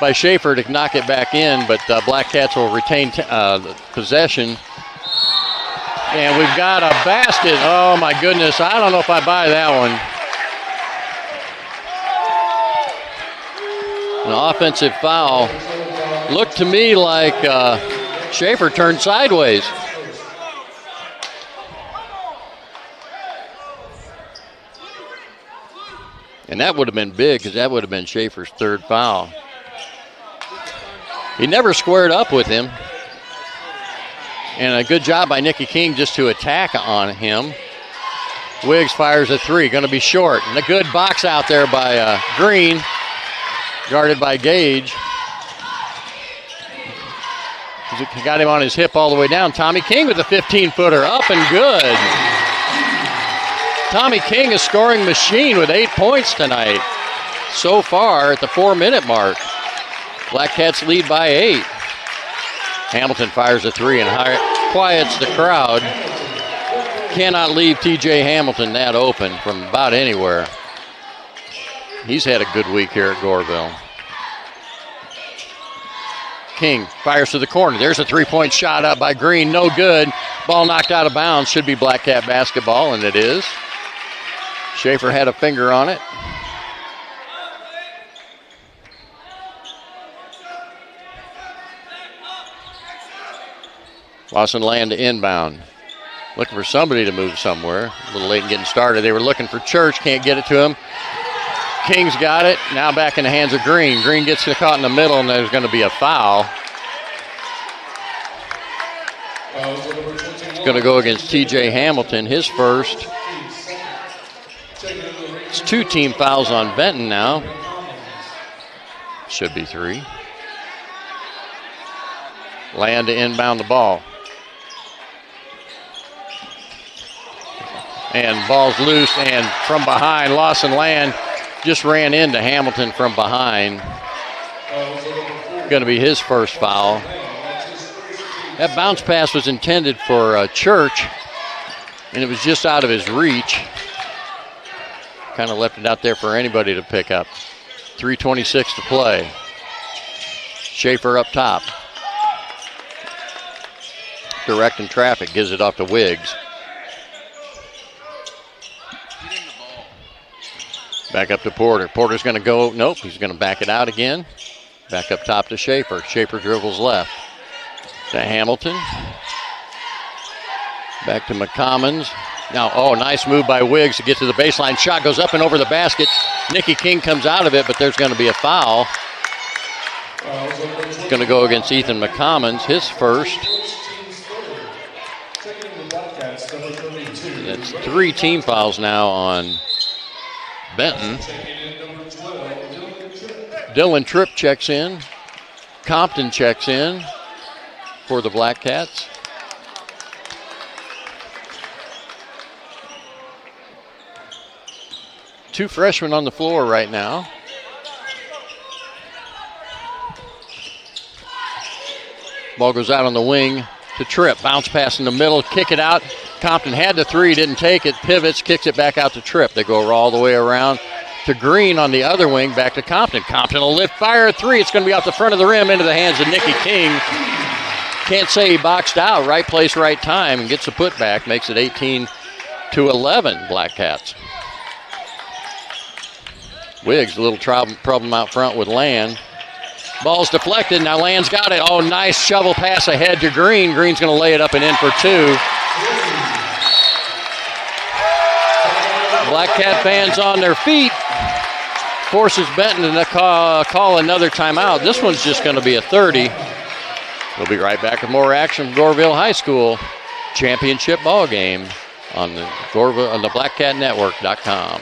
B: by Schaefer to knock it back in, but Black Cats will retain possession. And we've got a basket. Oh, my goodness. I don't know if I buy that one. An offensive foul. Looked to me like Schaefer turned sideways. And that would have been big because that would have been Schaefer's third foul. He never squared up with him. And a good job by Nicky King just to attack on him. Wiggs fires a three, going to be short. And a good box out there by Green, guarded by Gage. He got him on his hip all the way down. Tommy King with a 15-footer, up and good. Tommy King, a scoring machine with 8 points tonight. So far at the 4-minute mark. Black Cats lead by 8. Hamilton fires a three and quiets the crowd. Cannot leave TJ Hamilton that open from about anywhere. He's had a good week here at Goreville. King fires to the corner. There's a three-point shot up by Green. No good. Ball knocked out of bounds. Should be Black Cat basketball, and it is. Schaefer had a finger on it. Lawson Land to inbound. Looking for somebody to move somewhere. A little late in getting started. They were looking for Church. Can't get it to him. King's got it. Now back in the hands of Green. Green gets caught in the middle, and there's going to be a foul. It's going to go against T.J. Hamilton, his first. It's 2 team fouls on Benton now. Should be 3. Land to inbound the ball. And ball's loose, and from behind, Lawson Land just ran into Hamilton from behind. Going to be his first foul. That bounce pass was intended for Church, and it was just out of his reach. Kind of left it out there for anybody to pick up. 3:26 to play. Schaefer up top. Directing traffic, gives it off to Wiggs. Back up to Porter. Porter's going to go, nope, he's going to back it out again. Back up top to Schaefer. Schaefer dribbles left to Hamilton. Back to McCommons. Now, nice move by Wiggs to get to the baseline. Shot goes up and over the basket. Nicky King comes out of it, but there's going to be a foul. It's going to go against Ethan McCommons, his first. That's 3 team fouls now on Benton. Dylan Tripp checks in. Compton checks in for the Black Cats. Two freshmen on the floor right now. Ball goes out on the wing to Tripp. Bounce pass in the middle, kick it out. Compton had the 3, didn't take it, pivots, kicks it back out to Tripp. They go all the way around to Green on the other wing, back to Compton. Compton will lift, fire a 3. It's going to be off the front of the rim into the hands of Nicky King. Can't say he boxed out. Right place, right time, and gets a putback. Makes it 18-11, Black Cats. Wiggs, a little problem out front with Land. Ball's deflected. Now Land's got it. Oh, nice shovel pass ahead to Green. Green's going to lay it up and in for 2. Black Cat fans on their feet. Forces Benton to call another timeout. This one's just going to be a 30. We'll be right back with more action from Goreville High School championship ball game on the BlackCatNetwork.com.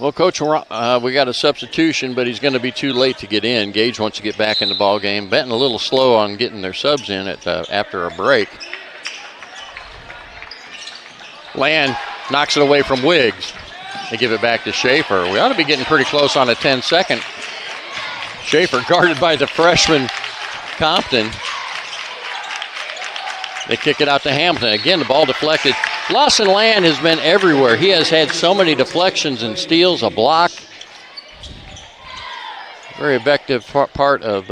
B: Well, Coach, we got a substitution, but he's going to be too late to get in. Gage wants to get back in the ball game. Benton a little slow on getting their subs in after a break. Land knocks it away from Wiggs. They give it back to Schaefer. We ought to be getting pretty close on a 10-second. Schaefer guarded by the freshman Compton. They kick it out to Hamilton. Again, the ball deflected. Lawson Land has been everywhere. He has had so many deflections and steals, a block. Very effective part of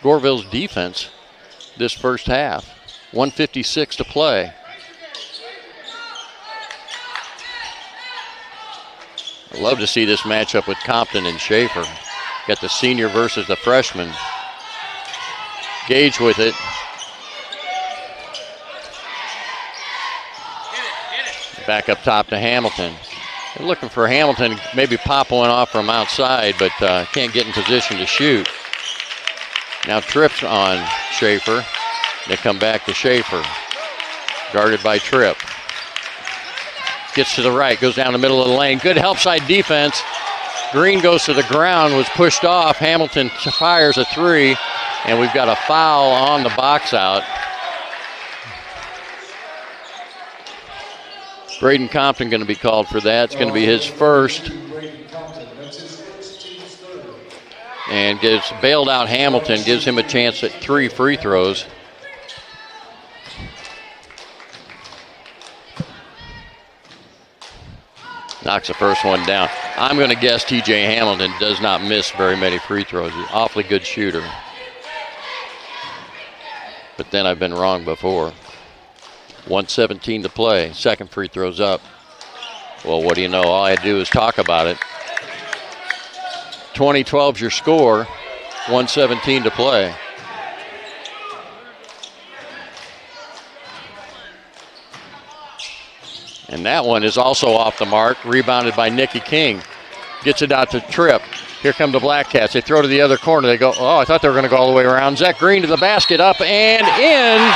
B: Goreville's defense this first half. 1:56 to play. I'd love to see this matchup with Compton and Schaefer. Got the senior versus the freshman. Gage with it. Back up top to Hamilton. They're looking for Hamilton to maybe pop one off from outside, but can't get in position to shoot. Now Tripp's on Schaefer. They come back to Schaefer. Guarded by Tripp. Gets to the right, goes down the middle of the lane. Good help side defense. Green goes to the ground, was pushed off. Hamilton fires a 3, and we've got a foul on the box out. Braden Compton going to be called for that. It's going to be his first. And gets bailed out Hamilton, gives him a chance at 3 free throws. Knocks the first one down. I'm going to guess T.J. Hamilton does not miss very many free throws. He's an awfully good shooter. But then I've been wrong before. 1:17 to play. Second free throw's up. Well, what do you know? All I had to do is talk about it. 2012's your score. 1:17 to play. And that one is also off the mark. Rebounded by Nikki King. Gets it out to Tripp. Here come the Black Cats. They throw to the other corner. They go, oh, I thought they were going to go all the way around. Zach Green to the basket, up and in.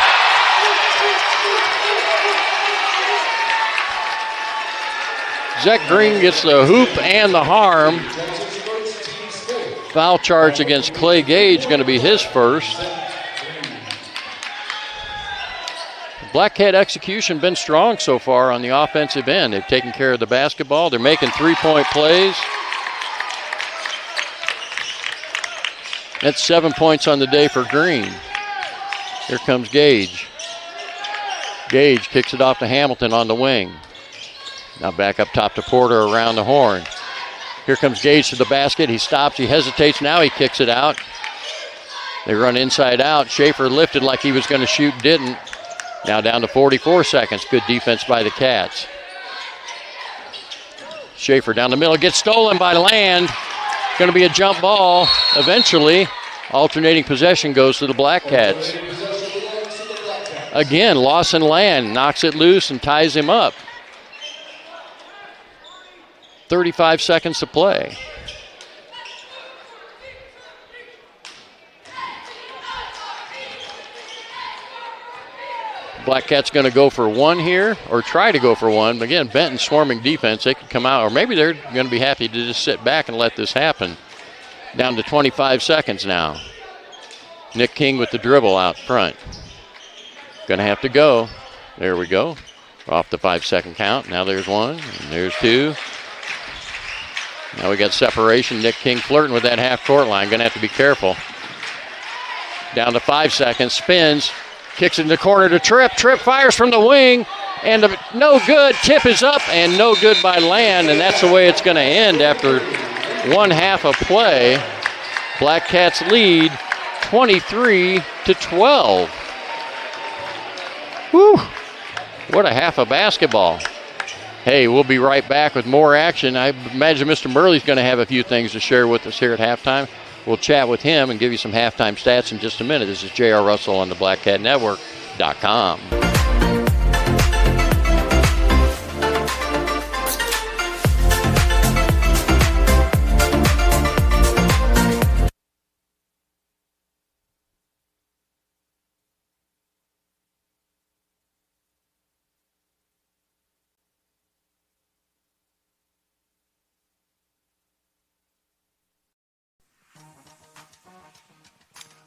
B: Zach Green gets the hoop and the harm. Foul charge against Clay Gage, going to be his first. Black Cat execution been strong so far on the offensive end. They've taken care of the basketball. They're making three-point plays. That's 7 points on the day for Green. Here comes Gage. Gage kicks it off to Hamilton on the wing. Now back up top to Porter around the horn. Here comes Gage to the basket. He stops, he hesitates, now he kicks it out. They run inside out. Schaefer lifted like he was going to shoot, didn't. Now down to 44 seconds. Good defense by the Cats. Schaefer down the middle, gets stolen by Land. Going to be a jump ball. Eventually, alternating possession goes to the Black Cats. Again, Lawson Land knocks it loose and ties him up. 35 seconds to play. Black Cat's going to go for one here, or try to go for one. But again, Benton swarming defense. They could come out, or maybe they're going to be happy to just sit back and let this happen. Down to 25 seconds now. Nick King with the dribble out front. Going to have to go. There we go. Off the 5-second count. Now there's one, and there's two. Now we got separation. Nick King flirting with that half-court line. Going to have to be careful. Down to 5 seconds. Spins. Kicks it in the corner to Tripp. Tripp fires from the wing. And no good. Tip is up and no good by Land. And that's the way it's going to end after one half of play. Black Cats lead 23-12. Whew. What a half of basketball. Hey, we'll be right back with more action. I imagine Mr. Murley's going to have a few things to share with us here at halftime. We'll chat with him and give you some halftime stats in just a minute. This is J.R. Russell on the BlackCatNetwork.com.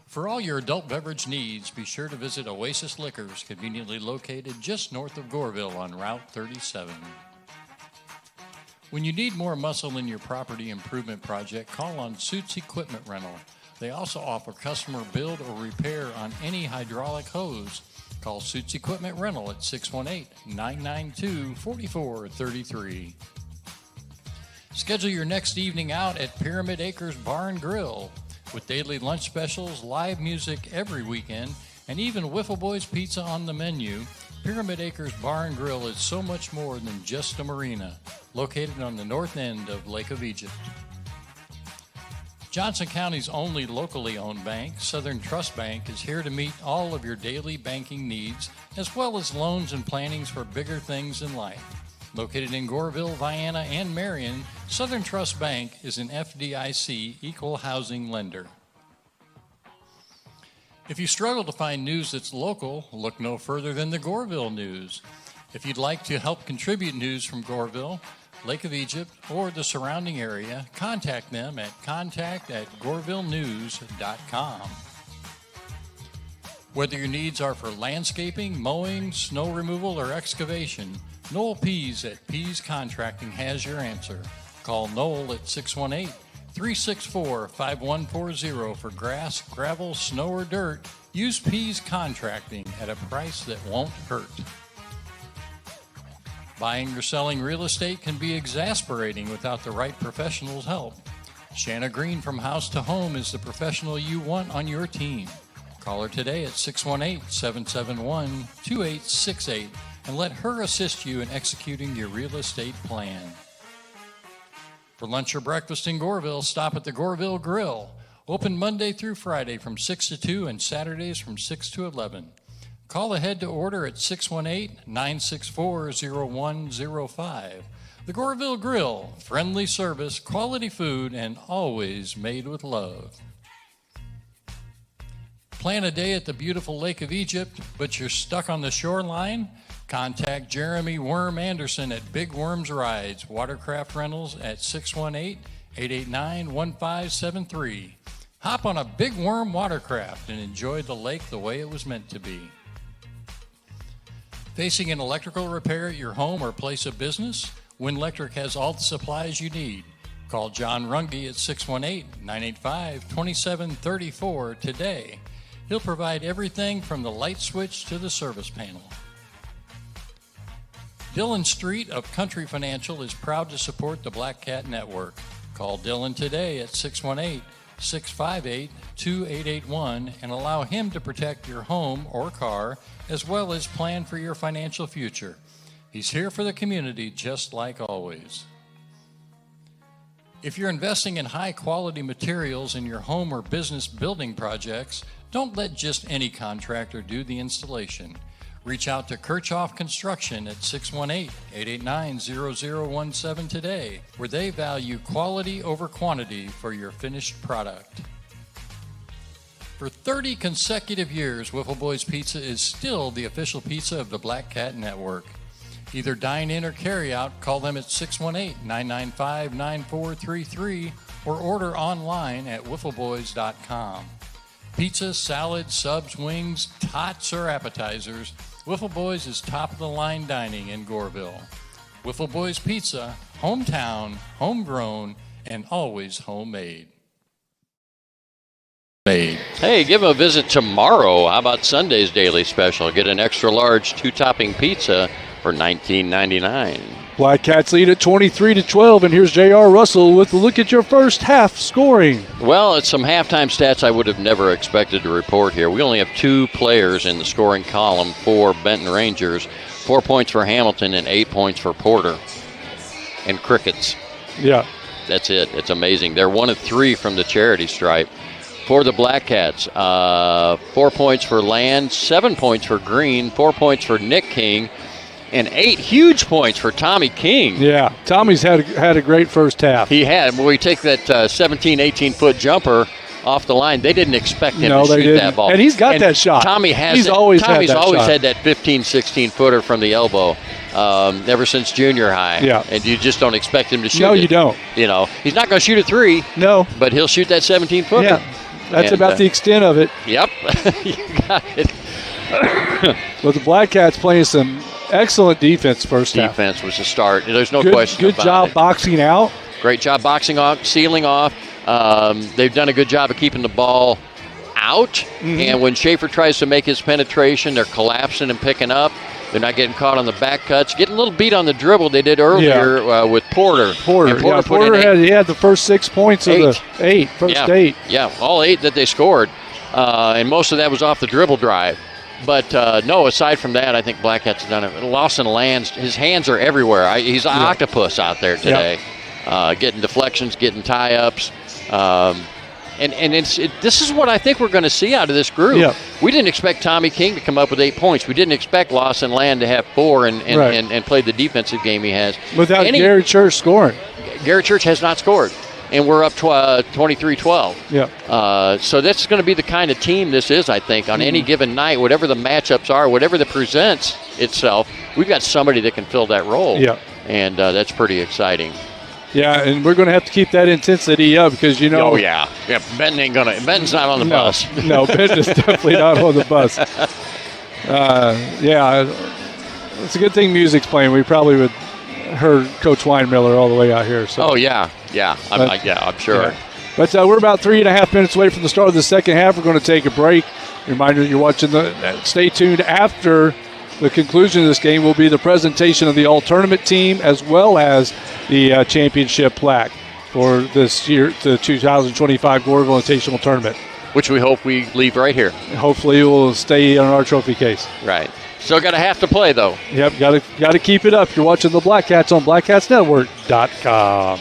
F: For all your adult beverage needs, be sure to visit Oasis Liquors, conveniently located just north of Goreville on Route 37. When you need more muscle in your property improvement project, call on Suits Equipment Rental. They also offer customer build or repair on any hydraulic hose. Call Suits Equipment Rental at 618-992-4433. Schedule your next evening out at Pyramid Acres Bar and Grill. With daily lunch specials, live music every weekend, and even Wiffle Boys Pizza on the menu, Pyramid Acres Bar and Grill is so much more than just a marina, located on the north end of Lake of Egypt. Johnson County's only locally owned bank, Southern Trust Bank, is here to meet all of your daily banking needs, as well as loans and plannings for bigger things in life. Located in Goreville, Vienna, and Marion, Southern Trust Bank is an FDIC equal housing lender. If you struggle to find news that's local, look no further than the Goreville News. If you'd like to help contribute news from Goreville, Lake of Egypt, or the surrounding area, contact them at contact@gorevillenews.com. Whether your needs are for landscaping, mowing, snow removal, or excavation, Noel Pease at Pease Contracting has your answer. Call Noel at 618-364-5140 for grass, gravel, snow, or dirt. Use Pease Contracting at a price that won't hurt. Buying or selling real estate can be exasperating without the right professional's help. Shanna Green from House to Home is the professional you want on your team. Call her today at 618-771-2868 and let her assist you in executing your real estate plan. For lunch or breakfast in Goreville, stop at the Goreville Grill. Open Monday through Friday from 6 to 2 and Saturdays from 6 to 11. Call ahead to order at 618-964-0105. The Goreville Grill, friendly service, quality food, and always made with love. Plan a day at the beautiful Lake of Egypt, but you're stuck on the shoreline? Contact Jeremy Worm Anderson at Big Worms Rides, Watercraft Rentals at 618-889-1573. Hop on a Big Worm watercraft and enjoy the lake the way it was meant to be. Facing an electrical repair at your home or place of business? Win Electric has all the supplies you need. Call John Runge at 618-985-2734 today. He'll provide everything from the light switch to the service panel. Dylan Street of Country Financial is proud to support the Black Cat Network. Call Dylan today at 618-658-2881 and allow him to protect your home or car as well as plan for your financial future. He's here for the community just like always. If you're investing in high-quality materials in your home or business building projects, don't let just any contractor do the installation. Reach out to Kirchhoff Construction at 618-889-0017 today, where they value quality over quantity for your finished product. For 30 consecutive years, Wiffle Boys Pizza is still the official pizza of the Black Cat Network. Either dine in or carry out, call them at 618-995-9433 or order online at wiffleboys.com. Pizza, salad, subs, wings, tots, or appetizers, Wiffle Boys is top-of-the-line dining in Goreville. Wiffle Boys Pizza, hometown, homegrown, and always homemade.
B: Hey, give them a visit tomorrow. How about Sunday's daily special? Get an extra large 2-topping pizza for $19.99.
A: Black Cats lead at 23-12, and here's J.R. Russell with a look at your first half scoring.
B: Well, it's some halftime stats I would have never expected to report here. We only have 2 players in the scoring column for Benton Rangers, 4 points for Hamilton and 8 points for Porter. And crickets.
A: Yeah.
B: That's it. It's amazing. They're 1 of 3 from the charity stripe. For the Black Cats, 4 points for Land, 7 points for Green, 4 points for Nick King, and 8 huge points for Tommy King.
A: Yeah, Tommy's had a great first half.
B: He had. When we take that 17, 18-foot jumper off the line, they didn't expect him to shoot that ball.
A: And he's got that shot.
B: Tommy's
A: always
B: had that 15, 16-footer from the elbow ever since junior high.
A: Yeah.
B: And you just don't expect him to shoot it.
A: No, you don't.
B: You know, he's not going to shoot a 3.
A: No.
B: But he'll shoot that 17-footer.
A: Yeah, that's about the extent of it.
B: Yep. You got it.
A: But the Black Cats playing some excellent defense first half.
B: Defense was the start. There's no question about it.
A: Good job boxing out.
B: Great job boxing off, sealing off. They've done a good job of keeping the ball out. Mm-hmm. And when Schaefer tries to make his penetration, they're collapsing and picking up. They're not getting caught on the back cuts. Getting a little beat on the dribble they did earlier with Porter.
A: Porter had the first 6 points of the 8. Eight.
B: Yeah, all 8 that they scored. And most of that was off the dribble drive. But, no, aside from that, I think Black Cat's done it. Lawson Lands, his hands are everywhere. He's an octopus out there today. Getting deflections, getting tie-ups. This is what I think we're going to see out of this group.
A: Yeah.
B: We didn't expect Tommy King to come up with 8 points. We didn't expect Lawson Land to have 4 and play the defensive game he has.
A: Without Gary Church scoring.
B: Gary Church has not scored. And we're up 23-12.
A: Yeah.
B: So that's going to be the kind of team this is, I think, on any given night, whatever the matchups are, whatever that presents itself, we've got somebody that can fill that role.
A: Yeah.
B: And that's pretty exciting.
A: Yeah, and we're going to have to keep that intensity up because, you know.
B: Oh, yeah. Yeah, Benton's not on the bus.
A: No, Benton is definitely not on the bus. It's a good thing music's playing. We probably would heard Coach Weinmiller all the way out here. So.
B: Oh, yeah. I'm sure.
A: Yeah. But we're about 3.5 minutes away from the start of the second half. We're going to take a break. Reminder that you're watching stay tuned after the conclusion of this game will be the presentation of the all-tournament team as well as the championship plaque for this year, the 2025 Goreville Invitational Tournament.
B: Which we hope we leave right here.
A: Hopefully it will stay on our trophy case.
B: Right. Still got a half to play, though.
A: Yep, got to keep it up. You're watching the Black Cats on blackcatsnetwork.com.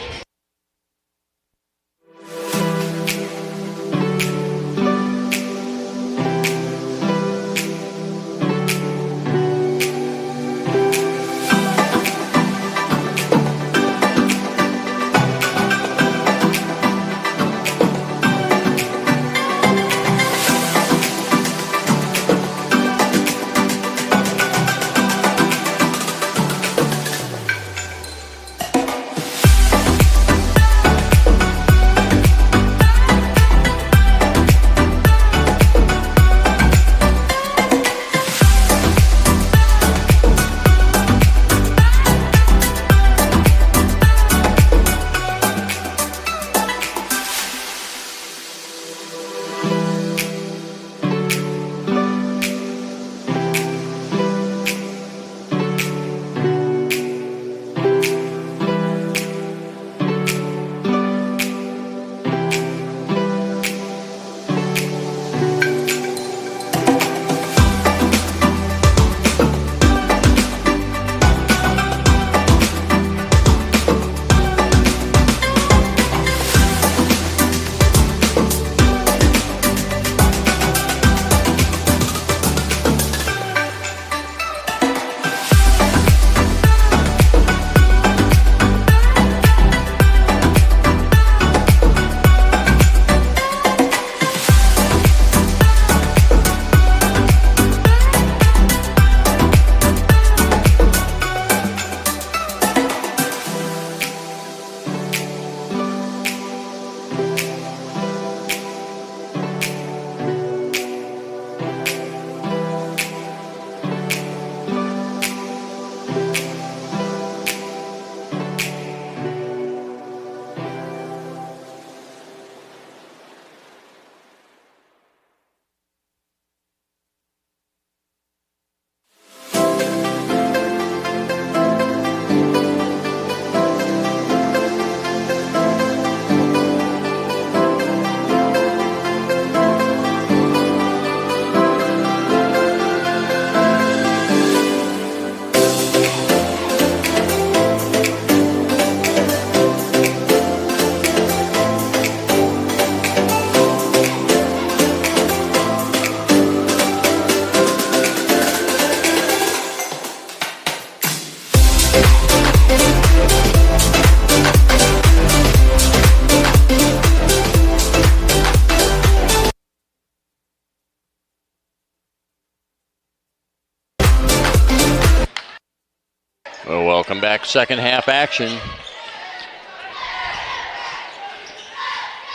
B: Well, welcome back. Second half action.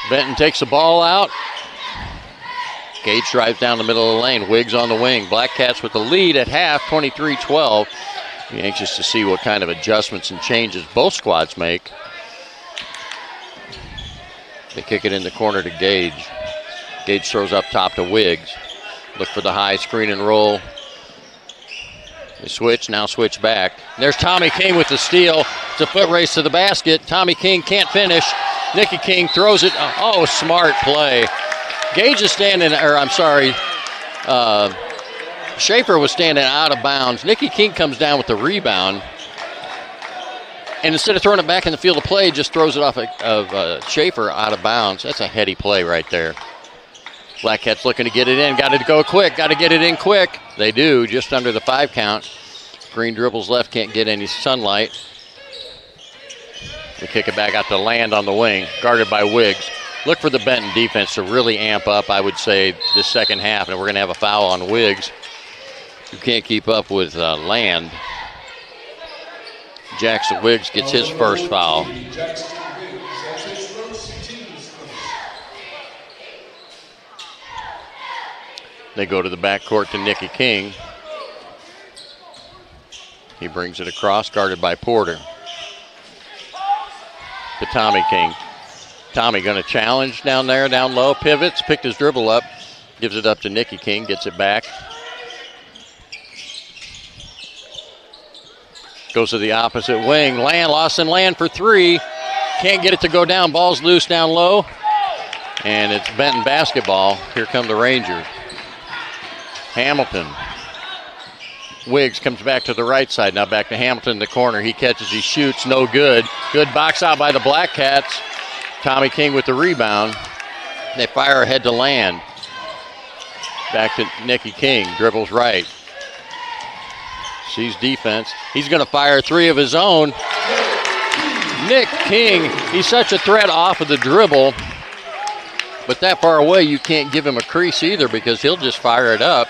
B: Benton takes the ball out. Gage drives down the middle of the lane. Wiggs on the wing. Black Cats with the lead at half, 23-12. Be anxious to see what kind of adjustments and changes both squads make. They kick it in the corner to Gage. Gage throws up top to Wiggs. Look for the high screen and roll. They switch, now switch back. There's Tommy King with the steal. It's a foot race to the basket. Tommy King can't finish. Nicky King throws it. Oh, smart play. Gage is standing, Schaefer was standing out of bounds. Nicky King comes down with the rebound. And instead of throwing it back in the field of play, just throws it off of Schaefer out of bounds. That's a heady play right there. Black Cats looking to get it in. Got to go quick. Got to get it in quick. They do, just under the 5 count. Green dribbles left, can't get any sunlight. They kick it back out to Land on the wing, guarded by Wiggs. Look for the Benton defense to really amp up, I would say, this second half. And we're going to have a foul on Wiggs. You can't keep up with Land. Jackson Wiggs gets his first foul. They go to the backcourt to Nicky King. He brings it across, guarded by Porter. To Tommy King. Tommy going to challenge down there, down low, pivots, picked his dribble up, gives it up to Nicky King, gets it back. Goes to the opposite wing. Lawson Land for three. Can't get it to go down. Ball's loose down low. And it's Benton basketball. Here come the Rangers. Hamilton. Wiggs comes back to the right side. Now back to Hamilton in the corner. He catches, he shoots, no good. Good box out by the Black Cats. Tommy King with the rebound. They fire ahead to Land. Back to Nicky King. Dribbles right. Sees defense. He's going to fire three of his own. Nick King, he's such a threat off of the dribble. But that far away, you can't give him a crease either because he'll just fire it up.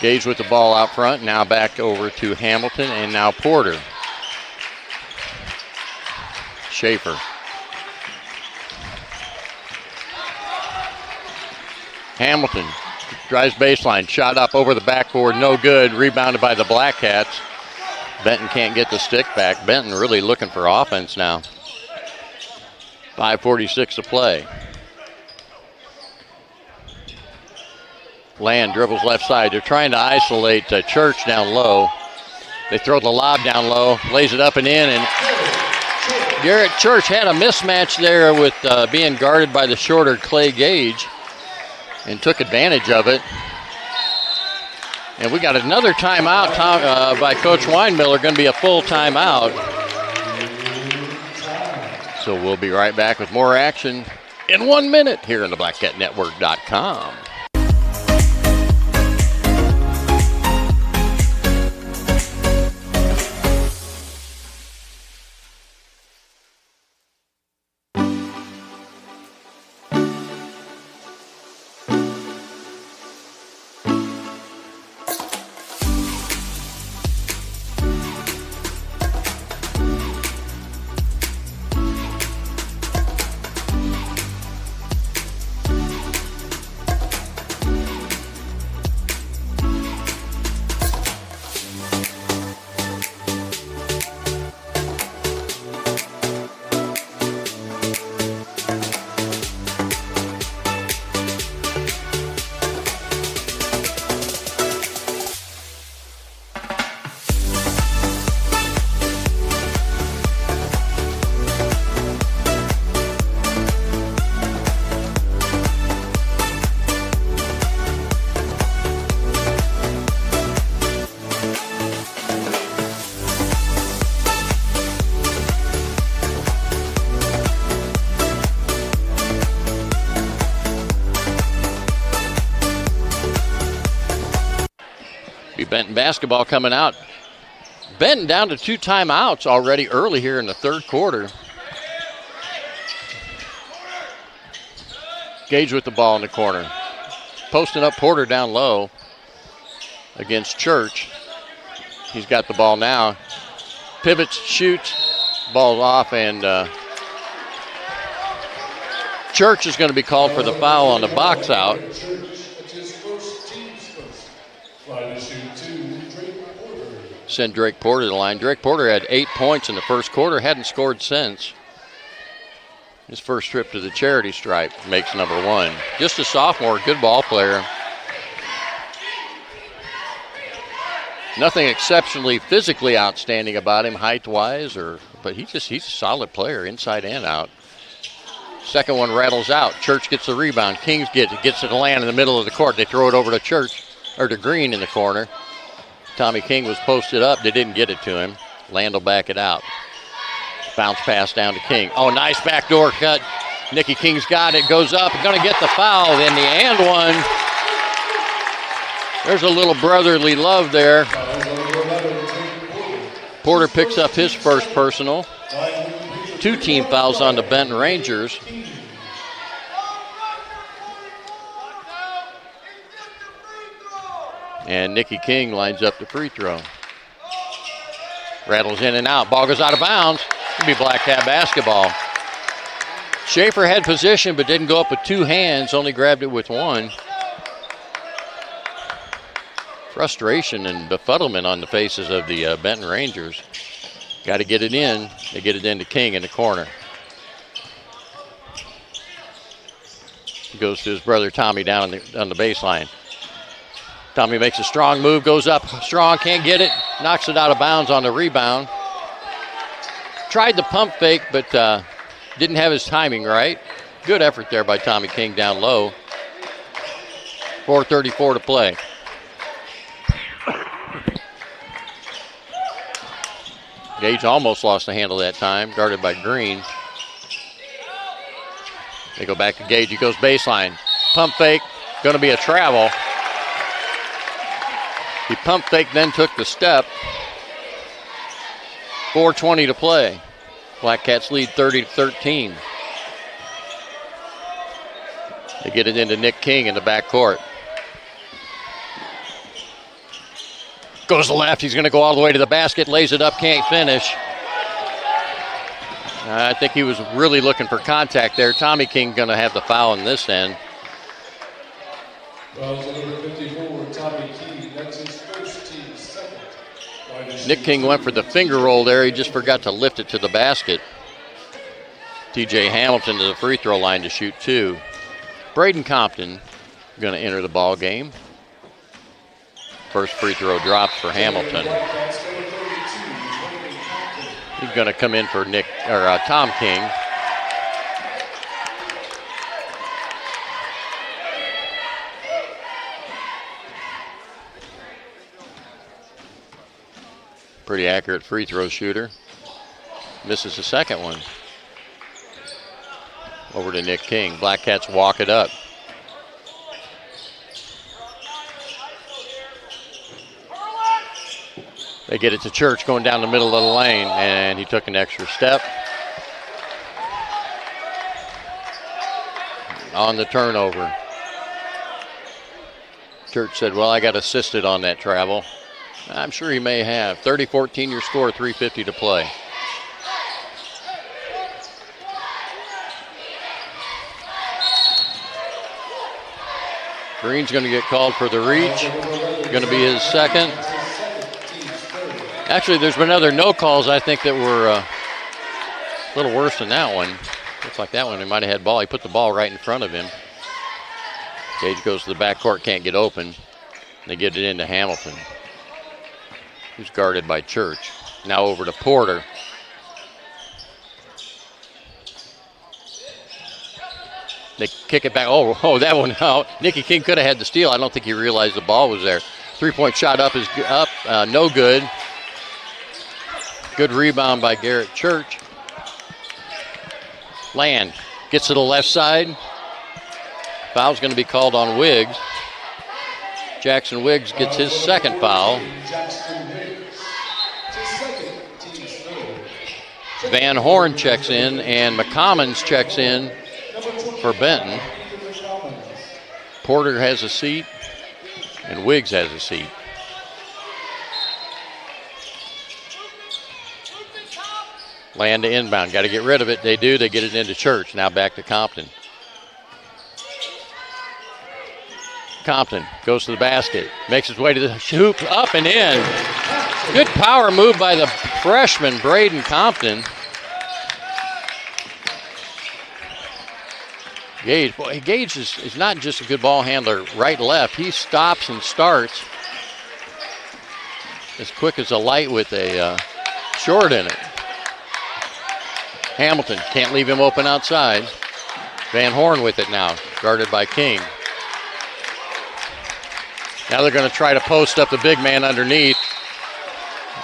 B: Gage with the ball out front. Now back over to Hamilton and now Porter. Schaefer. Hamilton drives baseline. Shot up over the backboard. No good. Rebounded by the Black Cats. Benton can't get the stick back. Benton really looking for offense now. 5:46 to play. Land dribbles left side. They're trying to isolate Church down low. They throw the lob down low, lays it up and in, and Garrett Church had a mismatch there with being guarded by the shorter Clay Gage and took advantage of it. And we got another timeout by Coach Weinmiller, going to be a full timeout. So we'll be right back with more action in 1 minute here on the BlackCatNetwork.com. Benton basketball coming out. Benton down to 2 timeouts already early here in the third quarter. Gage with the ball in the corner. Posting up Porter down low against Church. He's got the ball now. Pivots, shoots, ball's off, and Church is going to be called for the foul on the box out. Send Drake Porter to the line. Drake Porter had 8 points in the first quarter, hadn't scored since. His first trip to the charity stripe makes number 1. Just a sophomore, good ball player. Nothing exceptionally physically outstanding about him height-wise, but he's a solid player inside and out. Second one rattles out. Church gets the rebound. Kings gets it to Land in the middle of the court. They throw it over to Church, or to Green in the corner. Tommy King was posted up. They didn't get it to him. Land will back it out. Bounce pass down to King. Oh, nice backdoor cut. Nicky King's got it. Goes up. Going to get the foul. Then the and one. There's a little brotherly love there. Porter picks up his first personal. 2 team fouls on the Benton Rangers. And Nicky King lines up the free throw. Rattles in and out. Ball goes out of bounds. It'll be Black Cat basketball. Schaefer had position but didn't go up with 2 hands, only grabbed it with 1. Frustration and befuddlement on the faces of the Benton Rangers. Got to get it in. They get it into King in the corner. He goes to his brother Tommy down on the baseline. Tommy makes a strong move, goes up strong, can't get it, knocks it out of bounds on the rebound. Tried the pump fake, but didn't have his timing right. Good effort there by Tommy King down low. 4:34 to play. Gage almost lost the handle that time, guarded by Green. They go back to Gage, he goes baseline. Pump fake, gonna be a travel. He pump faked, then took the step. 4:20 to play. Black Cats lead 30-13. They get it into Nick King in the backcourt. Goes to left, he's going to go all the way to the basket, lays it up, can't finish. I think he was really looking for contact there. Tommy King going to have the foul in this end.
D: Foul to number 54, Tommy King. That's his first team's second.
B: Nick King went for the finger roll there. He just forgot to lift it to the basket. TJ Hamilton to the free throw line to shoot two. Braden Compton going to enter the ball game. First free throw drops for Hamilton. He's going to come in for Tom King. Pretty accurate free throw shooter. Misses the second one. Over to Nick King. Black Cats walk it up. They get it to Church going down the middle of the lane, and he took an extra step. On the turnover. Church said, well, I got assisted on that travel. I'm sure he may have. 30-14 your score, 3:50 to play. Green's going to get called for the reach. Going to be his second. Actually, there's been other no calls, I think, that were a little worse than that one. Looks like that one, he might have had ball. He put the ball right in front of him. Gage goes to the backcourt, can't get open. They get it into Hamilton, who's guarded by Church. Now over to Porter. They kick it back. Oh, that one out. Nicky King could have had the steal. I don't think he realized the ball was there. Three-point shot up is up. No good. Good rebound by Garrett Church. Land gets to the left side. Foul's going to be called on Wiggs. Jackson Wiggs gets his second foul. Van Horn checks in, and McCommons checks in for Benton. Porter has a seat, and Wiggs has a seat. Land to inbound. Got to get rid of it. They do. They get it into Church. Now back to Compton. Compton goes to the basket. Makes his way to the hoop. Up and in. Good power move by the freshman, Braden Compton. Gage. Boy, Gage is not just a good ball handler right, left. He stops and starts as quick as a light with a short in it. Hamilton can't leave him open outside. Van Horn with it now, guarded by King. Now they're going to try to post up the big man underneath.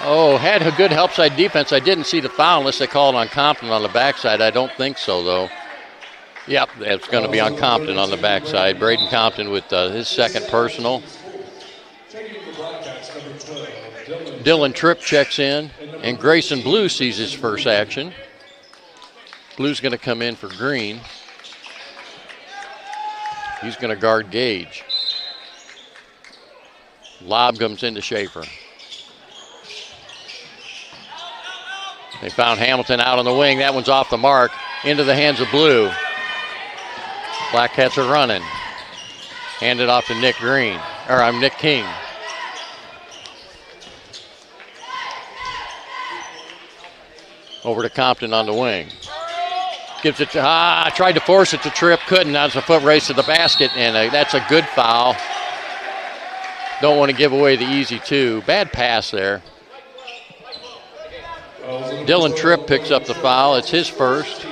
B: Oh, had a good help side defense. I didn't see the foul unless they called on Compton on the backside. I don't think so, though. Yep, it's going to be on Compton on the backside. Braden Compton with his second personal. Dylan Tripp checks in, and Grayson Blue sees his first action. Blue's going to come in for Green. He's going to guard Gage. Lob comes into Schaefer. They found Hamilton out on the wing. That one's off the mark. Into the hands of Blue. Black Cats are running. Handed off to Nick King. Over to Compton on the wing. Gives it to, tried to force it to Tripp, couldn't. That was a foot race to the basket, and that's a good foul. Don't want to give away the easy two. Bad pass there. Dylan Tripp picks up the foul. It's his first.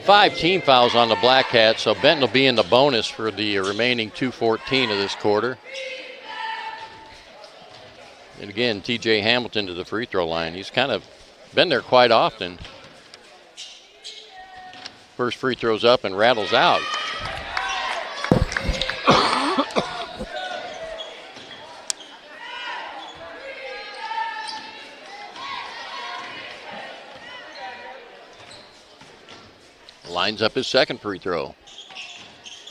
B: 5 team fouls on the Black Cats, so Benton will be in the bonus for the remaining 2:14 of this quarter. And again, TJ Hamilton to the free throw line. He's kind of been there quite often. First free throw's up and rattles out. Lines up his second free throw.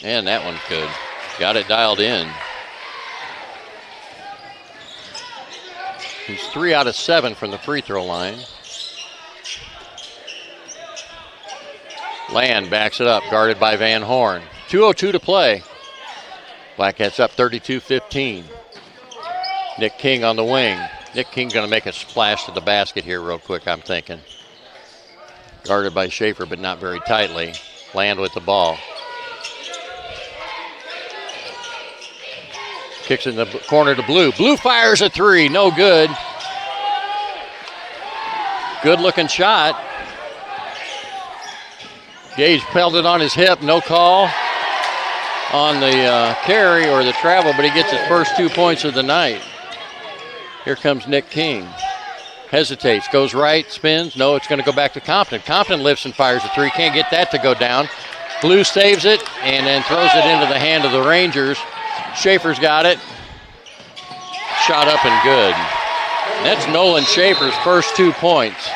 B: And that one's good. Got it dialed in. He's 3 out of 7 from the free throw line. Land backs it up, guarded by Van Horn. 2:02 to play. Black Cats up 32-15. Nick King on the wing. Nick King going to make a splash to the basket here real quick, I'm thinking. Guarded by Schaefer, but not very tightly. Land with the ball. Kicks in the corner to Blue. Blue fires a three, no good. Good looking shot. Gage pelted on his hip, no call on the carry or the travel, but he gets his first 2 points of the night. Here comes Nick King. Hesitates, goes right, spins. No, it's going to go back to Compton. Compton lifts and fires a three. Can't get that to go down. Blue saves it and then throws it into the hand of the Rangers. Schaefer's got it. Shot up and good. And that's Nolan Schaefer's first 2 points.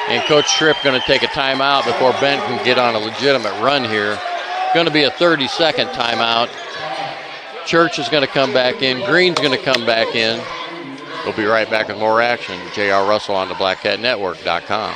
B: And Coach Tripp going to take a timeout before Benton can get on a legitimate run here. Going to be a 30-second timeout. Church is going to come back in. Green's going to come back in. We'll be right back with more action. J.R. Russell on the BlackCatNetwork.com.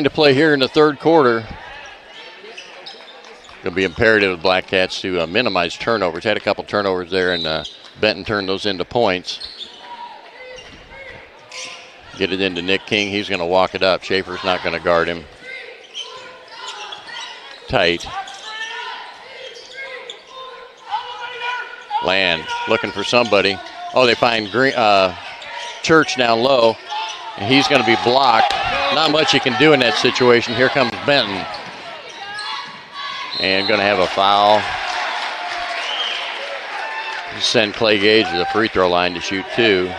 B: To play here in the third quarter. Going to be imperative of the Black Cats to minimize turnovers. Had a couple turnovers there, and Benton turned those into points. Get it into Nick King. He's going to walk it up. Schaefer's not going to guard him. Tight. Land looking for somebody. Oh, they find Church down low, and he's going to be blocked. Not much you can do in that situation. Here comes Benton. And going to have a foul. Send Clay Gage to the free throw line to shoot 2.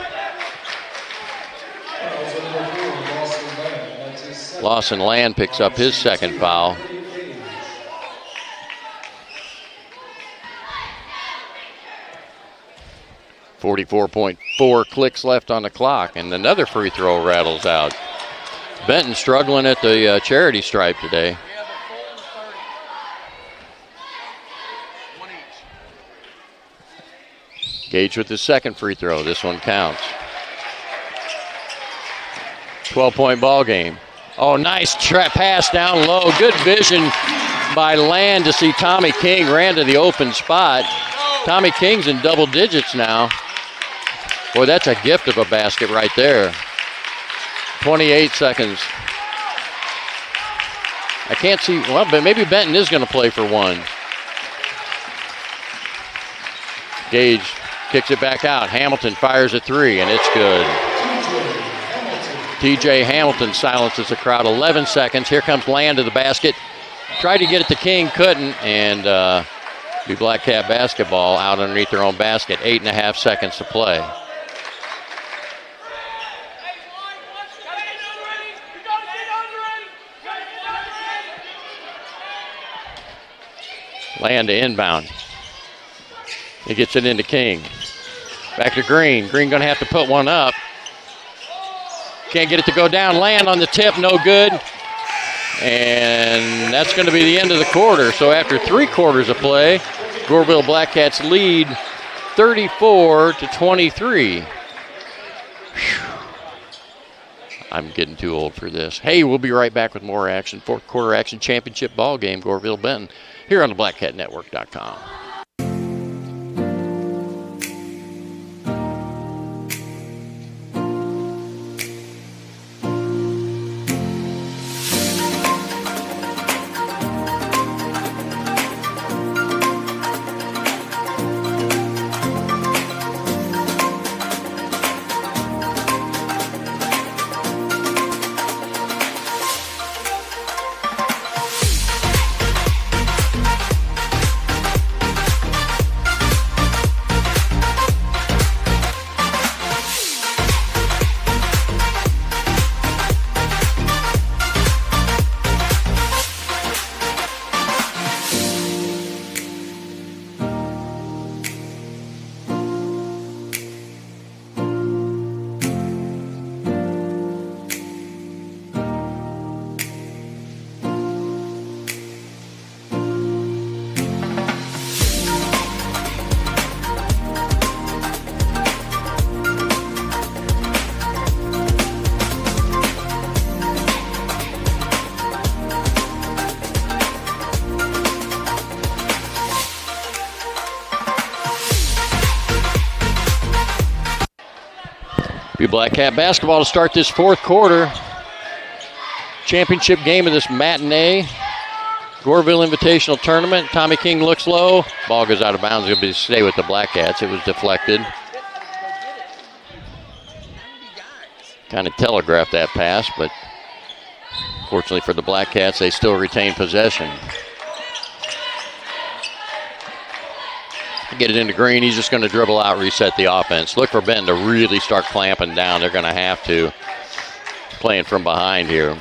B: Lawson Land picks up his second foul. .4 clicks left on the clock, and another free throw rattles out. Benton struggling at the charity stripe today. Gage with his second free throw. This one counts. 12-point ball game. Oh, nice pass down low. Good vision by Land to see Tommy King ran to the open spot. Tommy King's in double digits now. Boy, that's a gift of a basket right there. 28 seconds. I can't see, well, but maybe Benton is going to play for one. Gage kicks it back out. Hamilton fires a three, and it's good. TJ Hamilton silences the crowd. 11 seconds. Here comes Land to the basket. Tried to get it to King, couldn't, and be Black Cat basketball out underneath their own basket. 8.5 seconds to play. Land to inbound. He gets it into King. Back to Green. Green going to have to put one up. Can't get it to go down. Land on the tip, no good. And that's going to be the end of the quarter. So after 3 quarters of play, Goreville Black Cats lead 34-23. I'm getting too old for this. Hey, we'll be right back with more action. 4th quarter action, championship ball game, Goreville Benton, here on the BlackCatNetwork.com. Black Cat basketball to start this 4th quarter. Championship game of this matinee Goreville Invitational Tournament. Tommy King looks low. Ball goes out of bounds. It'll be stay with the Black Cats. It was deflected. Kind of telegraphed that pass, but fortunately for the Black Cats, they still retain possession. Get it into Green. He's just going to dribble out, reset the offense. Look for Benton to really start clamping down. They're going to have to. Playing from behind here.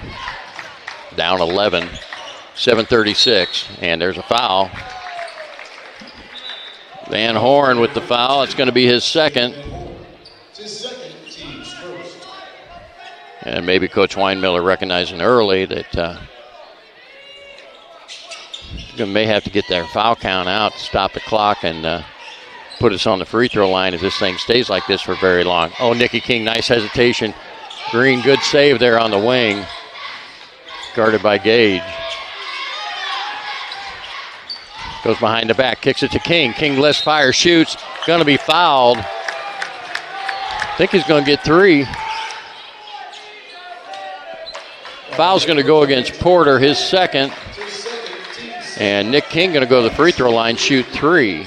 B: Down 11, 7:36, and there's a foul. Van Horn with the foul. It's going to be his second. And maybe Coach Weinmiller recognizing early that may have to get their foul count out to stop the clock and put us on the free throw line if this thing stays like this for very long. Oh, Nikki King, nice hesitation. Green, good save there on the wing. Guarded by Gage. Goes behind the back, kicks it to King. King lifts, fire, shoots. Going to be fouled. I think he's going to get 3. Foul's going to go against Porter, his second. And Nick King going to go to the free throw line, shoot 3.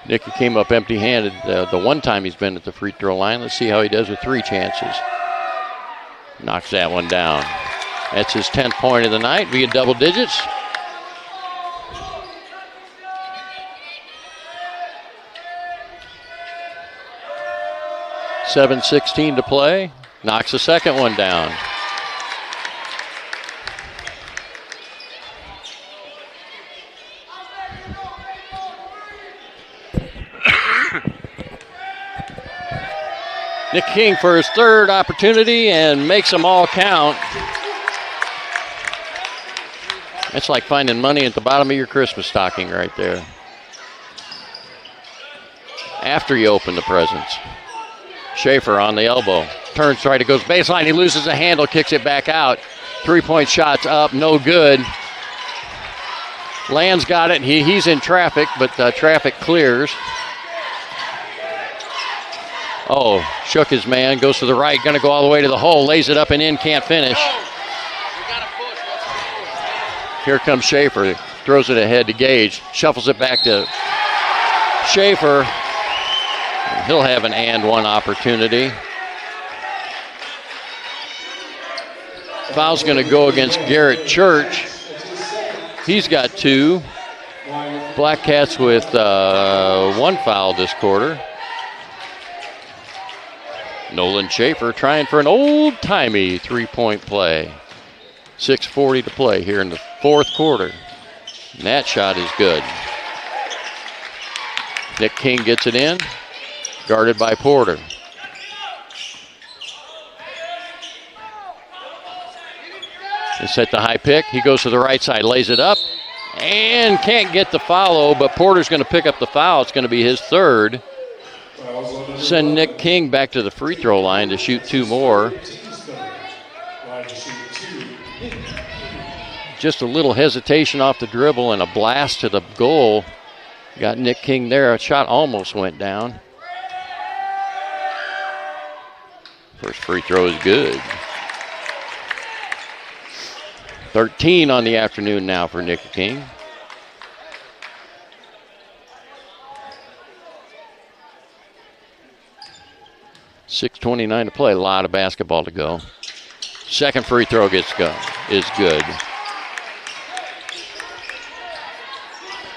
B: Nick came up empty-handed the one time he's been at the free throw line. Let's see how he does with 3 chances. Knocks that one down. That's his 10th point of the night, via double digits. .7:16 to play. Knocks the second one down. Nick King for his 3rd opportunity and makes them all count. It's like finding money at the bottom of your Christmas stocking right there. After you open the presents. Schaefer on the elbow. Turns right, it goes baseline. He loses a handle, kicks it back out. 3-point shots up, no good. Land's got it. He's in traffic, but traffic clears. Oh, shook his man, goes to the right, going to go all the way to the hole, lays it up and in, can't finish. Here comes Schaefer, throws it ahead to Gage, shuffles it back to Schaefer. He'll have an and one opportunity. Foul's going to go against Garrett Church. He's got 2. Black Cats with 1 foul this quarter. Nolan Schaefer trying for an old-timey 3-point play. 6:40 to play here in the 4th quarter. And that shot is good. Nick King gets it in, guarded by Porter. They set the high pick. He goes to the right side, lays it up, and can't get the follow, but Porter's going to pick up the foul. It's going to be his third. Send Nick King back to the free throw line to shoot 2 more. Just a little hesitation off the dribble and a blast to the goal. Got Nick King there. A shot almost went down. First free throw is good. 13 on the afternoon now for Nick King. .6:29 to play. A lot of basketball to go. Second free throw is good.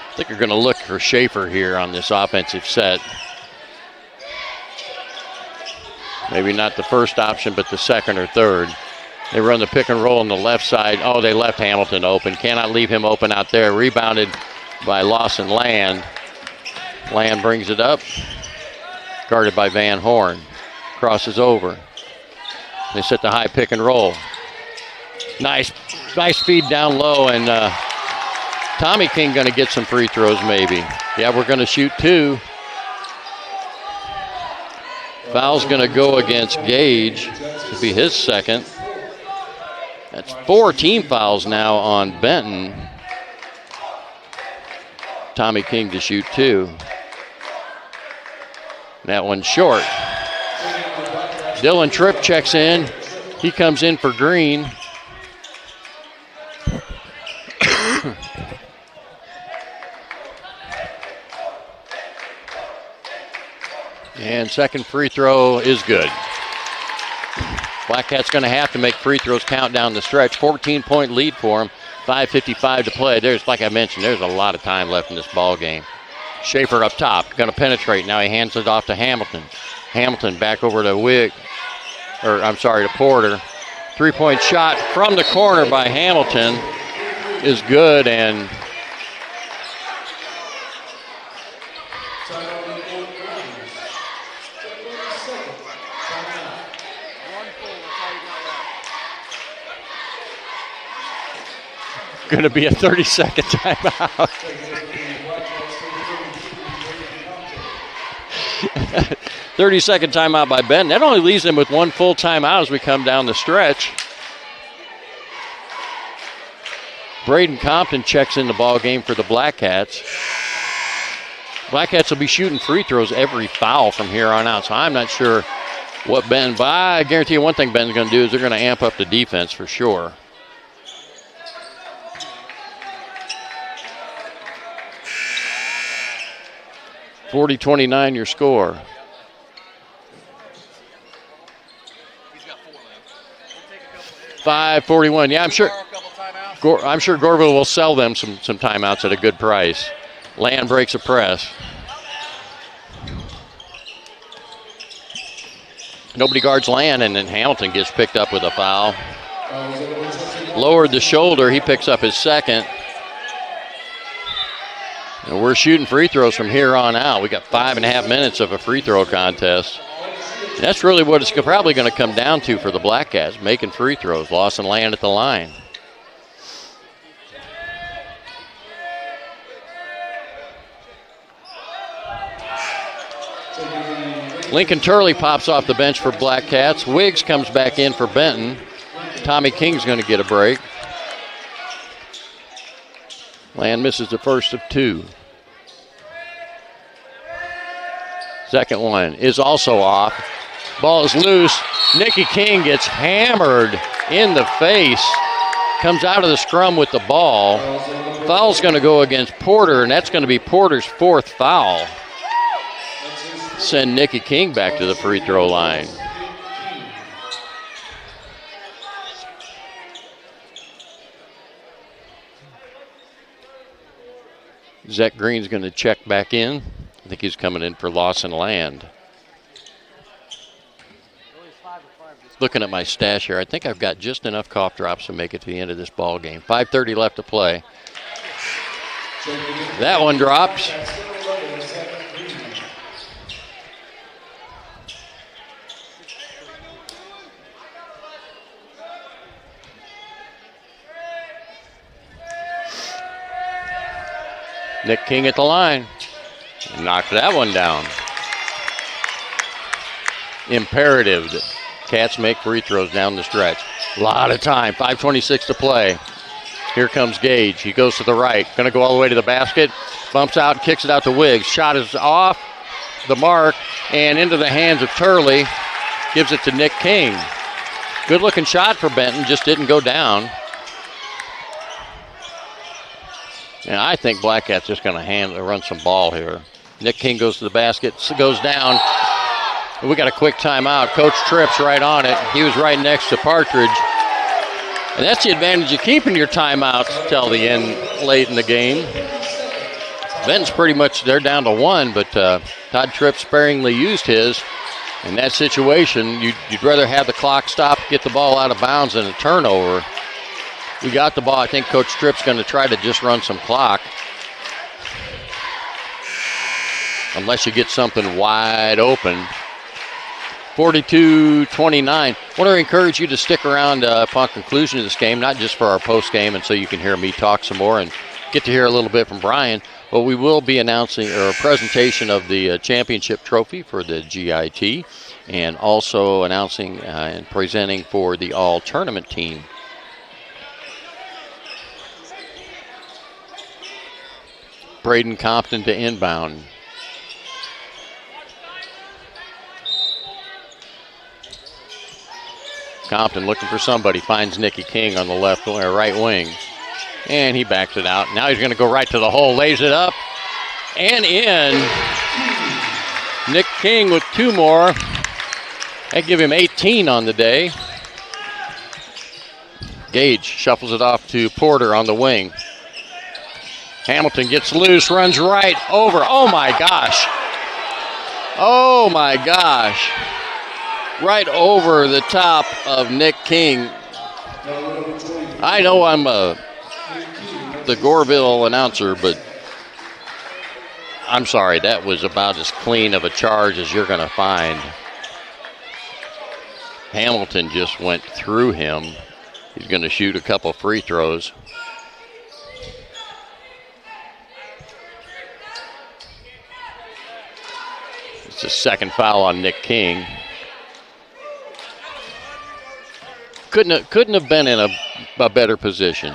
B: I think you're going to look for Schaefer here on this offensive set. Maybe not the first option, but the second or third. They run the pick and roll on the left side. Oh, they left Hamilton open. Cannot leave him open out there. Rebounded by Lawson Land. Land brings it up. Guarded by Van Horn. Crosses over. They set the high pick and roll. Nice feed down low, and Tommy King going to get some free throws maybe. Yeah, we're going to shoot 2. Foul's going to go against Gage. This will be his second. That's 4 team fouls now on Benton. Tommy King to shoot 2. That one's short. Dylan Tripp checks in. He comes in for Green. And second free throw is good. Black Cat's going to have to make free throws count down the stretch. 14-point lead for him. 5:55 to play. Like I mentioned, there's a lot of time left in this ball game. Schaefer up top, going to penetrate. Now he hands it off to Hamilton. Hamilton back over to to Porter. 3-point shot from the corner by Hamilton is good, and going to be a 30-second timeout. 30-second timeout by Benton. That only leaves them with 1 full timeout as we come down the stretch. Braden Compton checks in the ball game for the Black Cats. Black Cats will be shooting free throws every foul from here on out, so I'm not sure what Benton, but I guarantee you one thing Benton's going to do is they're going to amp up the defense for sure. .29 your score. .541. Yeah, I'm sure Goreville will sell them some timeouts at a good price. Land breaks a press. Nobody guards Land, and then Hamilton gets picked up with a foul. Lowered the shoulder. He picks up his second. And we're shooting free throws from here on out. We got 5.5 minutes of a free throw contest. And that's really what it's probably going to come down to for the Black Cats, making free throws. Lawson Land at the line. Lincoln Turley pops off the bench for Black Cats. Wiggs comes back in for Benton. Tommy King's going to get a break. Land misses the first of 2. Second one is also off. Ball is loose. Nicky King gets hammered in the face. Comes out of the scrum with the ball. Foul's going to go against Porter, and that's going to be Porter's 4th foul. Send Nicky King back to the free throw line. Zach Green's going to check back in. I think he's coming in for Lawson Land. Looking at my stash here, I think I've got just enough cough drops to make it to the end of this ball game. 5:30 left to play. That one drops. Nick King at the line. Knocked that one down. Imperative that Cats make free throws down the stretch. A lot of time. 5:26 to play. Here comes Gage. He goes to the right. Going to go all the way to the basket. Bumps out and kicks it out to Wiggs. Shot is off the mark and into the hands of Turley. Gives it to Nick King. Good looking shot for Benton. Just didn't go down. And I think Black Cat's just going to run some ball here. Nick King goes to the basket, goes down. We got a quick timeout. Coach Tripp's right on it. He was right next to Partridge. And that's the advantage of keeping your timeouts till the end late in the game. Benton's pretty much, they're down to one, but Todd Tripp sparingly used his. In that situation, you'd rather have the clock stop, get the ball out of bounds than a turnover. We got the ball. I think Coach Tripp's going to try to just run some clock. Unless you get something wide open. 42-29. I want to encourage you to stick around upon conclusion of this game, not just for our post game and so you can hear me talk some more and get to hear a little bit from Brian, but we will be announcing a presentation of the championship trophy for the GIT and also announcing and presenting for the all-tournament team. Braden Compton to inbound. Compton looking for somebody, finds Nicky King on the left or right wing. And he backs it out. Now he's going to go right to the hole, lays it up and in. Nick King with two more. That give him 18 on the day. Gage shuffles it off to Porter on the wing. Hamilton gets loose, runs right over. Oh my gosh. Oh my gosh. Right over the top of Nick King. I know I'm the Goreville announcer, but I'm sorry, that was about as clean of a charge as you're going to find. Hamilton just went through him. He's going to shoot a couple free throws. It's the second foul on Nick King. Couldn't have been in a better position.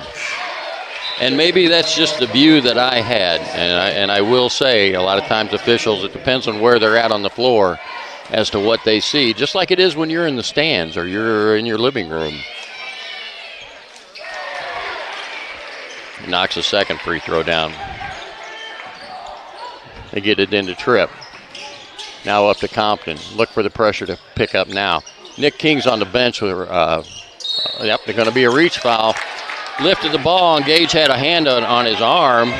B: And maybe that's just the view that I had. And I will say, a lot of times officials, it depends on where they're at on the floor as to what they see, just like it is when you're in the stands or you're in your living room. Knocks a second free throw down. They get it into Tripp. Now up to Compton. Look for the pressure to pick up now. Nick King's on the bench with they're going to be a reach foul. Lifted the ball, and Gage had a hand on his arm.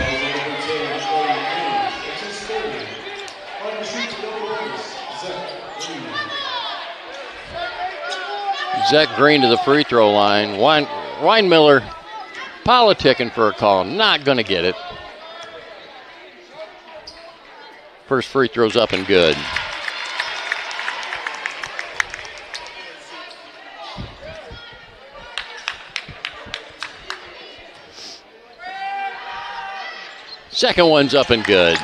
B: Zach Green to the free throw line. Weinmiller politicking for a call. Not going to get it. First free throw's up and good. Second one's up and good.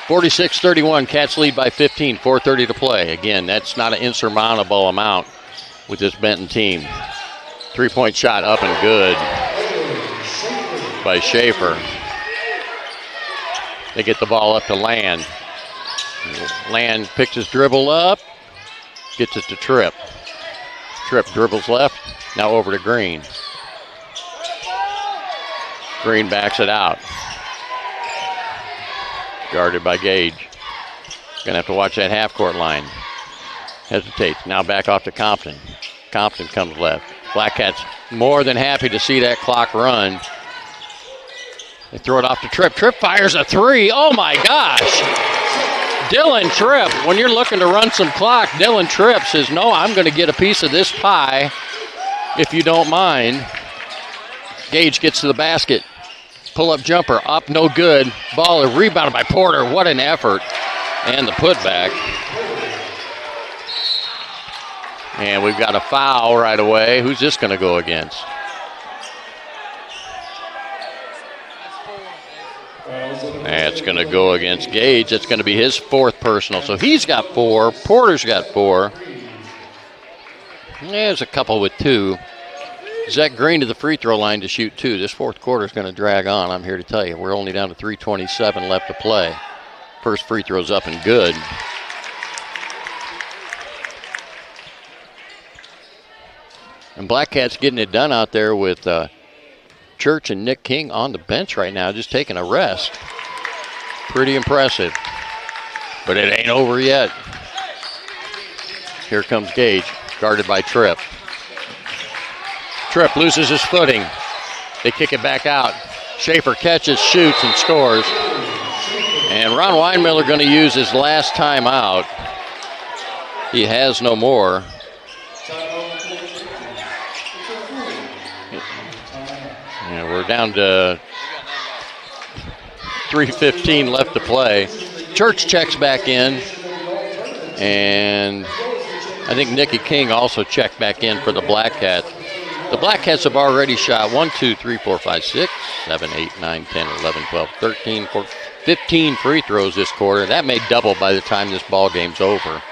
B: 46-31, Cats lead by 15, 4:30 to play. Again, that's not an insurmountable amount with this Benton team. Three-point shot up and good by Schaefer. They get the ball up to Land. Land picks his dribble up, gets it to Tripp. Tripp dribbles left, now over to Green. Green backs it out. Guarded by Gage. Gonna have to watch that half-court line. Hesitates, now back off to Compton. Compton comes left. Black Cats more than happy to see that clock run. They throw it off to Tripp. Tripp fires a three. Oh my gosh. Dylan Tripp, when you're looking to run some clock, Dylan Tripp says, no, I'm going to get a piece of this pie if you don't mind. Gage gets to the basket. Pull-up jumper up, no good. Ball rebounded by Porter. What an effort. And the putback. And we've got a foul right away. Who's this going to go against? That's going to go against Gage. That's going to be his 4th personal. So he's got 4. Porter's got 4. There's a couple with 2. Zach Green to the free throw line to shoot 2. This 4th quarter is going to drag on, I'm here to tell you. We're only down to 3:27 left to play. First free throw's up and good. And Black Cats getting it done out there with Church and Nick King on the bench right now, just taking a rest. Pretty impressive. But it ain't over yet. Here comes Gage, guarded by Tripp. Tripp loses his footing. They kick it back out. Schaefer catches, shoots, and scores. And Ron Weinmiller going to use his last timeout. He has no more. And we're down to 3:15 left to play. Church checks back in. And I think Nikki King also checked back in for the Black Cats. The Black Cats have already shot 1, 2, 3, 4, 5, 6, 7, 8, 9, 10, 11, 12, 13, 14, 15 free throws this quarter. That may double by the time this ball game's over.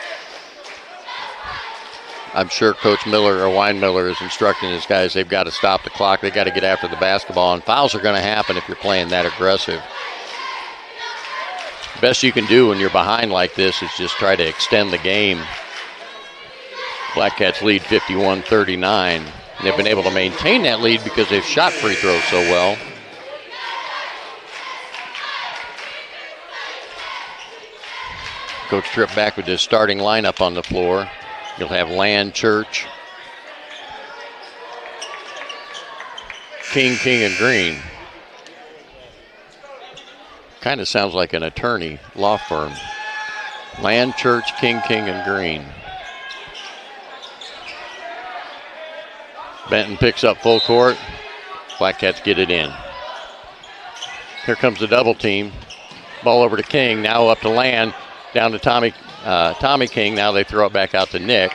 B: I'm sure Coach Miller or Weinmiller is instructing his guys they've got to stop the clock. They've got to get after the basketball, and fouls are going to happen if you're playing that aggressive. Best you can do when you're behind like this is just try to extend the game. Black Cats lead 51-39. They've been able to maintain that lead because they've shot free throws so well. Coach Tripp back with his starting lineup on the floor. You'll have Land, Church, King, and Green. Kind of sounds like an attorney law firm. Land, Church, King, and Green. Benton picks up full court. Black Cats get it in. Here comes the double team. Ball over to King. Now up to Land. Down to Tommy King. Now they throw it back out to Nick.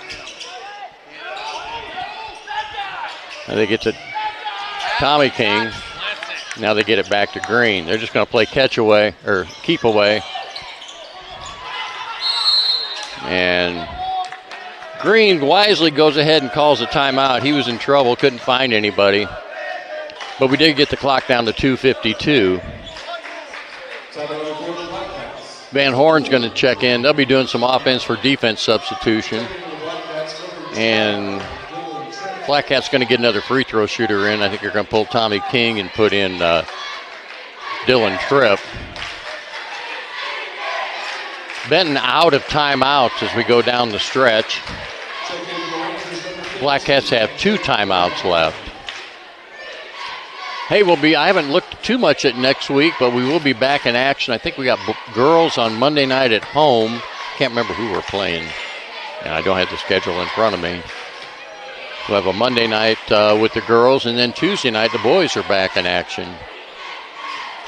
B: Now they get to Tommy King. Now they get it back to Green. They're just going to play catch away or keep away. And Green wisely goes ahead and calls a timeout. He was in trouble, couldn't find anybody. But we did get the clock down to 2:52. Van Horn's going to check in. They'll be doing some offense for defense substitution. And Black Cat's going to get another free throw shooter in. I think they're going to pull Tommy King and put in Dylan Tripp. Benton out of timeouts as we go down the stretch. Black Cats have 2 timeouts left. Hey, I haven't looked too much at next week, but we will be back in action. I think we got girls on Monday night at home. Can't remember who we're playing, and I don't have the schedule in front of me. We'll have a Monday night with the girls, and then Tuesday night the boys are back in action.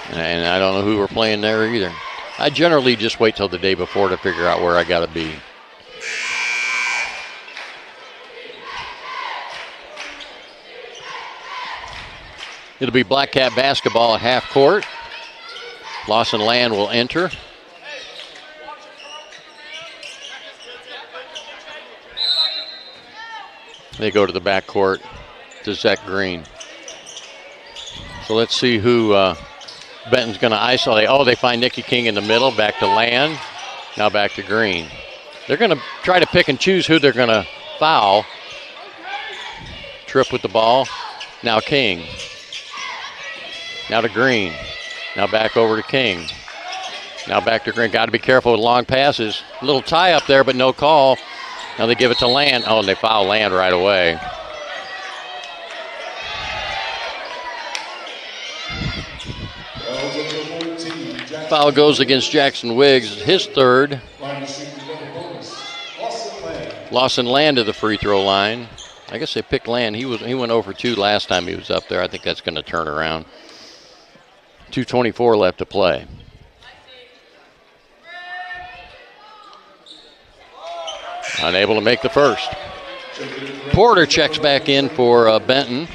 B: And I don't know who we're playing there either. I generally just wait till the day before to figure out where I got to be. It'll be Black Cat basketball at half court. Lawson Land will enter. They go to the back court to Zach Green. So let's see who Benton's going to isolate. Oh, they find Nikki King in the middle. Back to Land. Now back to Green. They're going to try to pick and choose who they're going to foul. Tripp with the ball. Now King. Now to Green. Now back over to King. Now back to Green. Got to be careful with long passes. A little tie up there, but no call. Now they give it to Land. Oh, and they foul Land right away. Foul goes against Jackson Wiggs. His third. Lawson Land to the free throw line. I guess they picked Land. He went over 2 last time he was up there. I think that's going to turn around. 2:24 left to play. Unable to make the first. Porter checks back in for Benton.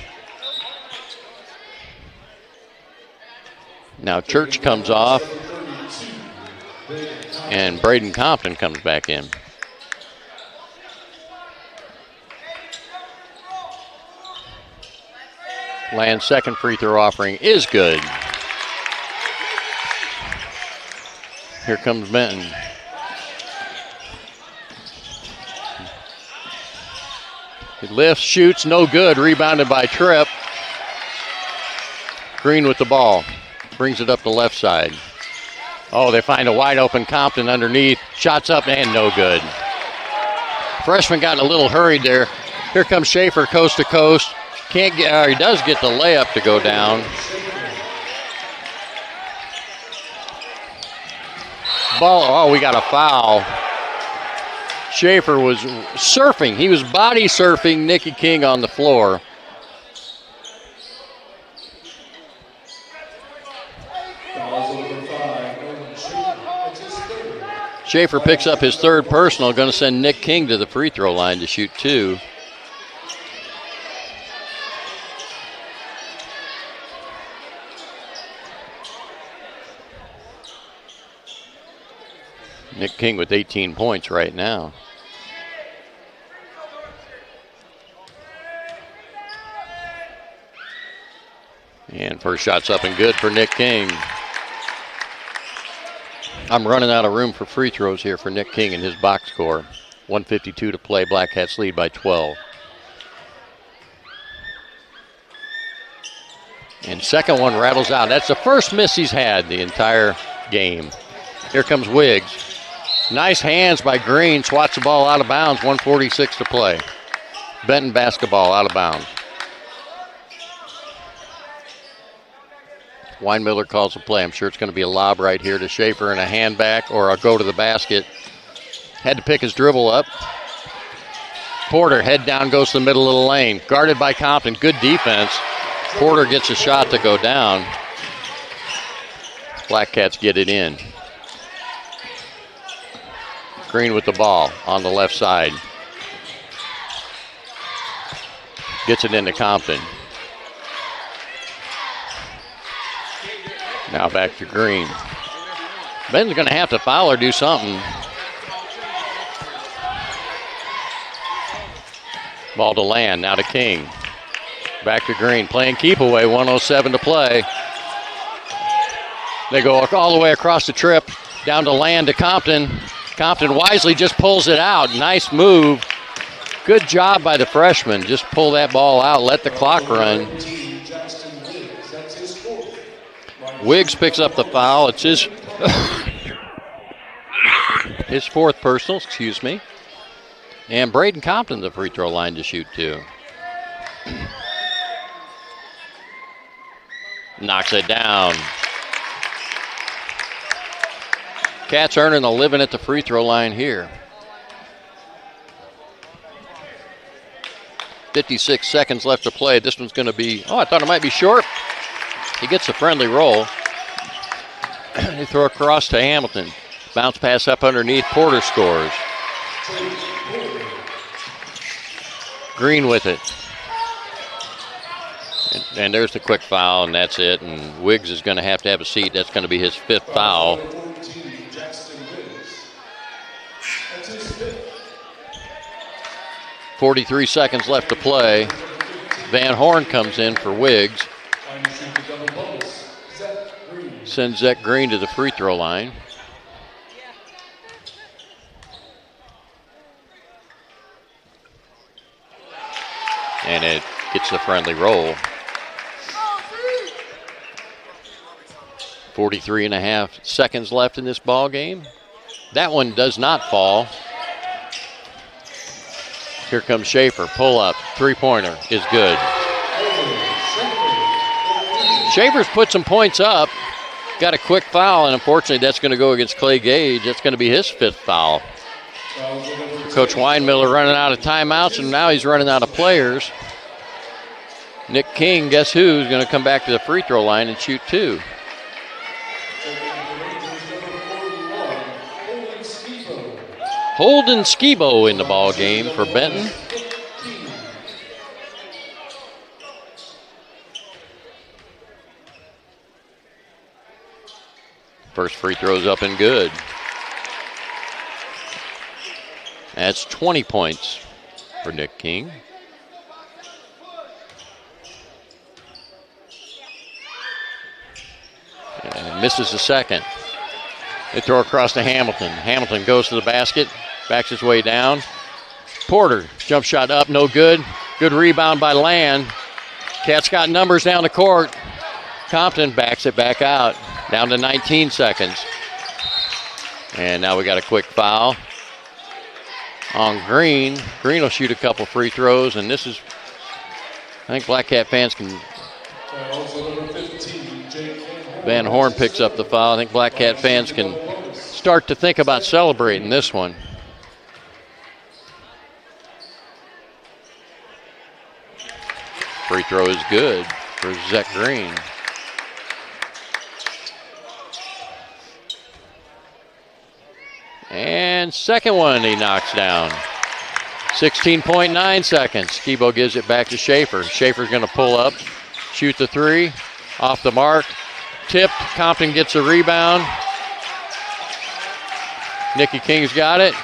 B: Now Church comes off, and Braden Compton comes back in. Land's second free throw offering is good. Here comes Benton. He lifts, shoots, no good. Rebounded by Tripp. Green with the ball. Brings it up the left side. Oh, they find a wide open Compton underneath. Shots up and no good. Freshman got a little hurried there. Here comes Schaefer coast to coast. Can't get, he does get the layup to go down. Ball, oh, we got a foul. Schaefer was surfing. He was body surfing Nicky King on the floor. Schaefer picks up his third personal, going to send Nick King to the free throw line to shoot two. Nick King with 18 points right now. And first shot's up and good for Nick King. I'm running out of room for free throws here for Nick King in his box score. 1:52 to play. Black Cats lead by 12. And second one rattles out. That's the first miss he's had the entire game. Here comes Wiggs. Nice hands by Green. Swats the ball out of bounds. 1:46 to play. Benton basketball out of bounds. Weinmiller calls the play. I'm sure it's going to be a lob right here to Schaefer and a hand back or a go to the basket. Had to pick his dribble up. Porter, head down, goes to the middle of the lane. Guarded by Compton. Good defense. Porter gets a shot to go down. Black Cats get it in. Green with the ball on the left side. Gets it into Compton. Now back to Green. Ben's going to have to foul or do something. Ball to Land, now to King. Back to Green, playing keep away, 1:07 to play. They go all the way across the trip, down to Land to Compton. Compton wisely just pulls it out. Nice move. Good job by the freshman. Just pull that ball out, let the clock run. Wiggs picks up the foul. It's his fourth personal, excuse me. And Braden Compton the free throw line to shoot two. Knocks it down. Cats earning a living at the free throw line here. 56 seconds left to play. This one's going to be, I thought it might be short. He gets a friendly roll. They throw across to Hamilton. Bounce pass up underneath. Porter scores. Green with it. And there's the quick foul, and that's it. And Wiggs is going to have a seat. That's going to be his fifth foul. .43 seconds left to play. Van Horn comes in for Wiggs. Sends Zach Green to the free throw line. And it gets a friendly roll. 43 and a half seconds left in this ball game. That one does not fall. Here comes Schaefer. Pull up. Three-pointer is good. Schaefer's put some points up. Got a quick foul, and unfortunately that's going to go against Clay Gage. That's going to be his fifth foul. Coach Weinmiller running out of timeouts, and now he's running out of players. Nick King, guess who's going to come back to the free throw line and shoot two. Holden Skibo in the ball game for Benton. First free throw's up and good. That's 20 points for Nick King. And misses the second. They throw across to Hamilton. Hamilton goes to the basket, backs his way down. Porter, jump shot up, no good. Good rebound by Land. Cats got numbers down the court. Compton backs it back out, down to 19 seconds. And now we got a quick foul on Green. Green will shoot a couple free throws, and this is, I think Black Cat fans can. Van Horn picks up the foul. I think Black Cat fans can start to think about celebrating this one. Free throw is good for Zach Green. And second one he knocks down. 16.9 seconds. Skibo gives it back to Schaefer. Schaefer's going to pull up, shoot the three, off the mark. Tipped. Compton gets a rebound. Nicky King's got it.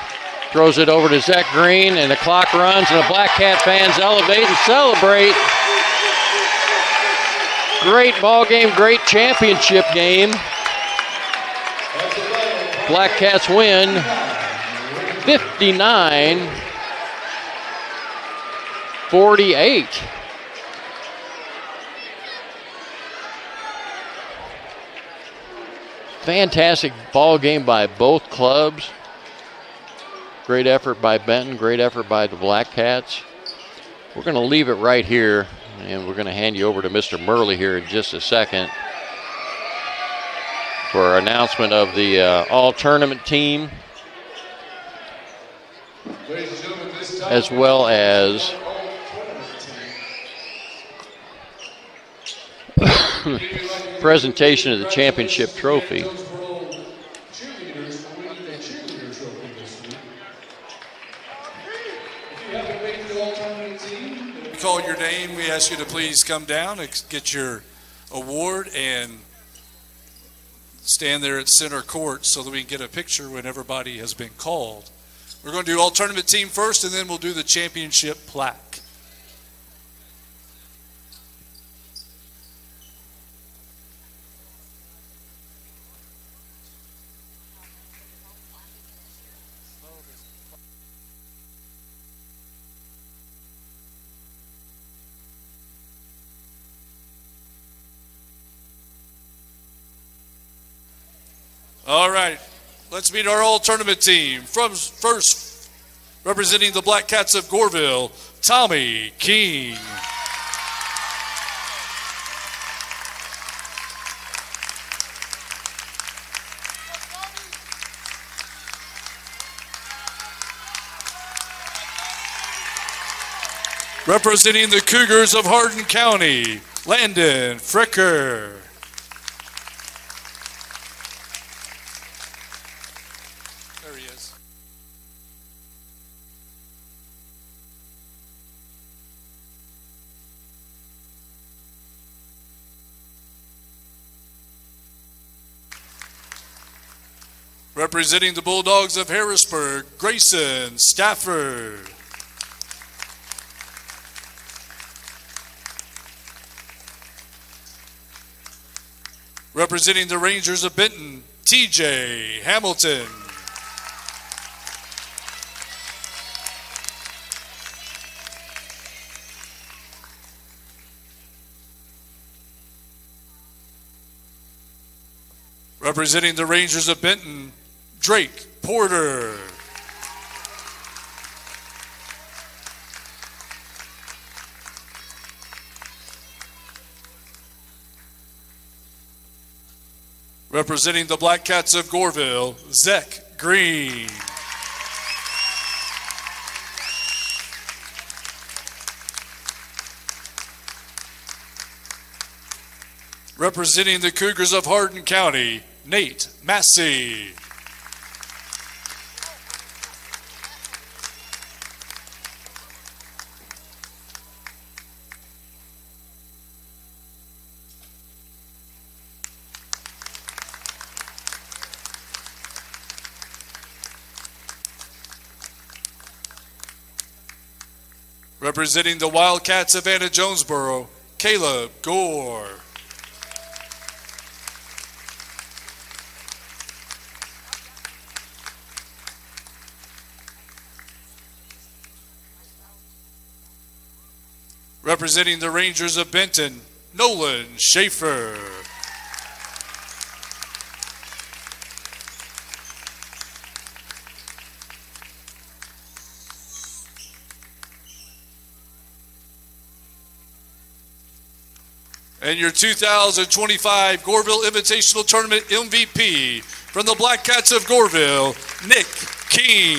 B: Throws it over to Zach Green, and the clock runs, and the Black Cat fans elevate and celebrate. Great ball game, great championship game. Black Cats win 59-48. Fantastic ball game by both clubs. Great effort by Benton, great effort by the Black Cats. We're going to leave it right here, and we're going to hand you over to Mr. Murley here in just a second for our announcement of the all-tournament team, as well as presentation of the championship trophy.
D: We call your name. We ask you to please come down and get your award and stand there at center court so that we can get a picture when everybody has been called. We're going to do all tournament team first, and then we'll do the championship plaque. All right, let's meet our all-tournament team. From first, representing the Black Cats of Goreville, Tommy King. Representing the Cougars of Hardin County, Landon Fricker. Representing the Bulldogs of Harrisburg, Grayson Stafford. Representing the Rangers of Benton, TJ Hamilton. Representing the Rangers of Benton, Drake Porter. Representing the Black Cats of Goreville, Zach Green. Representing the Cougars of Hardin County, Nate Massey. Representing the Wildcats of Anna-Jonesboro, Caleb Gore. Representing the Rangers of Benton, Nolan Schaefer. And your 2025 Goreville Invitational Tournament MVP from the Black Cats of Goreville, Nick King.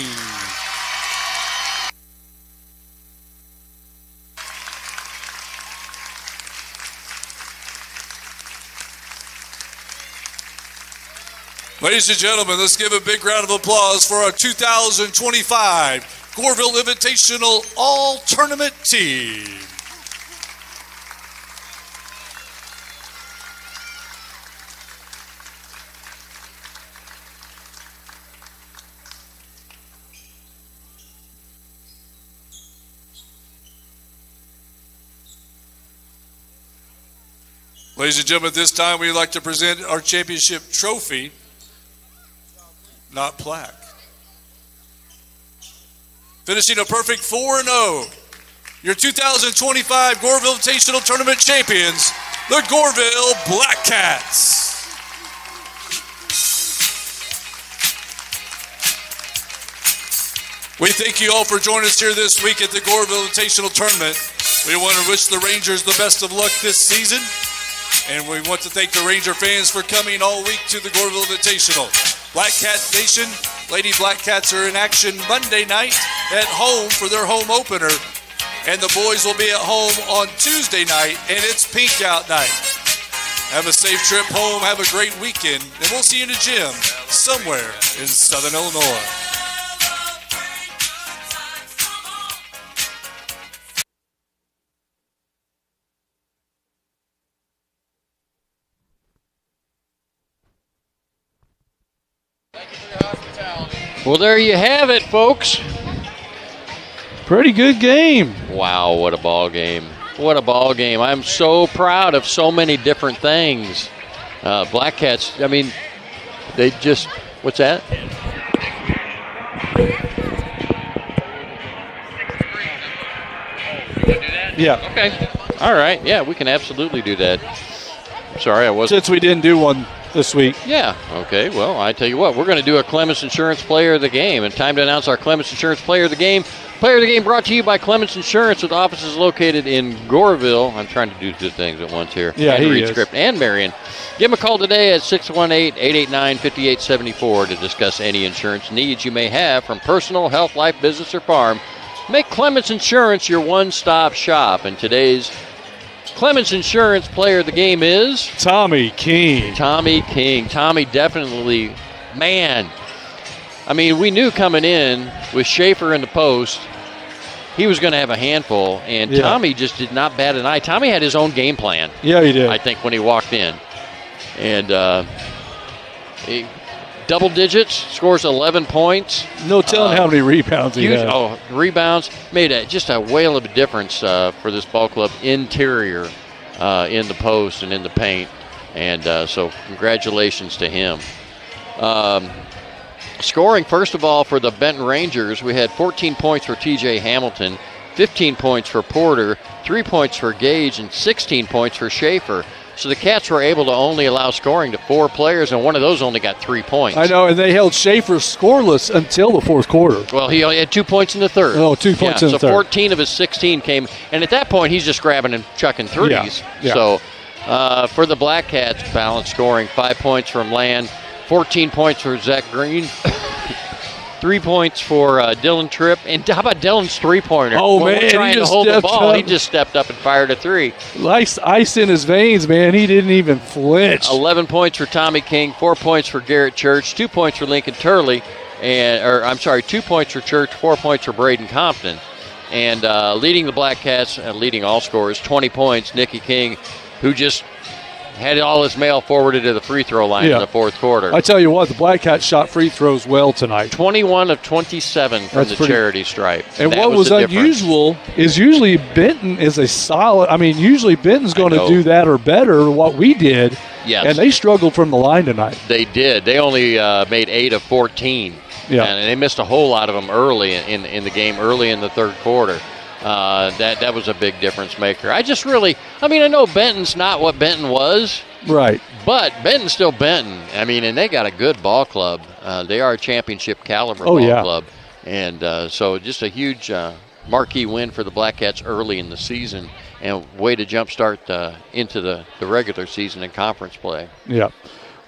D: Ladies and gentlemen, let's give a big round of applause for our 2025 Goreville Invitational All-Tournament team. Ladies and gentlemen, this time we'd like to present our championship trophy, not plaque. Finishing a perfect 4-0, your 2025 Goreville Invitational Tournament champions, the Goreville Black Cats. We thank you all for joining us here this week at the Goreville Invitational Tournament. We want to wish the Rangers the best of luck this season. And we want to thank the Ranger fans for coming all week to the Goreville Invitational. Black Cat Nation, Lady Black Cats are in action Monday night at home for their home opener. And the boys will be at home on Tuesday night, and it's Pink Out night. Have a safe trip home, have a great weekend, and we'll see you in the gym somewhere in Southern Illinois.
B: Well, there you have it, folks.
A: Pretty good game.
B: Wow, what a ball game. What a ball game. I'm so proud of so many different things. Black Cats, I mean, they just, what's that?
A: Yeah.
B: Okay. All right. Yeah, we can absolutely do that. Sorry, I wasn't.
A: Since we didn't do one this week.
B: Yeah, okay. Well, I tell you what, we're going to do a Clements Insurance Player of the Game. And time to announce our Clements Insurance Player of the Game. Player of the Game brought to you by Clements Insurance with offices located in Goreville. I'm trying to do two things at once here.
A: Yeah,
B: and
A: he
B: read
A: is.
B: script and Marion. Give them a call today at 618-889-5874 to discuss any insurance needs you may have from personal, health, life, business, or farm. Make Clements Insurance your one-stop shop. And today's Clements Insurance Player of the Game is
A: Tommy King.
B: Tommy King. Tommy definitely, man. I mean, we knew coming in with Schaefer in the post, he was going to have a handful, and
A: Yeah.
B: Tommy just did not bat an eye. Tommy had his own game plan,
A: Yeah, he did.
B: I think, when he walked in. And he, double digits, scores 11 points.
A: No telling how many rebounds he had.
B: Rebounds. Made just a whale of a difference for this ball club interior in the post and in the paint. And so congratulations to him. Scoring, first of all, for the Benton Rangers, we had 14 points for T.J. Hamilton, 15 points for Porter, 3 points for Gage, and 16 points for Schaefer. So the Cats were able to only allow scoring to 4 players, and one of those only got 3 points.
A: I know, and they held Schaefer scoreless until the fourth quarter.
B: Well, he only had 2 points in the third.
A: Oh, 2 points in the third.
B: So 14 of his 16 came, and at that point, he's just grabbing and chucking threes.
A: Yeah.
B: So for the Black Cats, balanced scoring, 5 points from Land, 14 points for Zach Green, 3 points for Dylan Tripp. And how about Dylan's three-pointer?
A: Oh,
B: when
A: man,
B: we're trying
A: he
B: to
A: just
B: hold the
A: stepped
B: ball,
A: up.
B: he just stepped up and fired a three.
A: Ice in his veins, man. He didn't even flinch.
B: 11 points for Tommy King, 4 points for Garrett Church, 2 points for Lincoln Turley, 2 points for Church, 4 points for Braden Compton. And leading the Black Cats, leading all scorers, 20 points, Nicky King, who just had all his mail forwarded to the free throw line in the fourth quarter.
A: I tell you what, the Black Cats shot free throws well tonight.
B: 21 of 27 from the charity stripe.
A: And what was unusual is usually Benton is a solid. I mean, usually Benton's going to do that or better than what we did.
B: Yes.
A: And they struggled from the line tonight.
B: They did. They only made 8 of 14.
A: Yeah.
B: And they missed a whole lot of them early in the game, early in the third quarter. That was a big difference maker. I know Benton's not what Benton was.
A: Right.
B: But Benton's still Benton. I mean, and they got a good ball club. They are a championship caliber ball club. And so just a huge marquee win for the Black Cats early in the season and way to jumpstart into the regular season and conference play.
A: Yeah.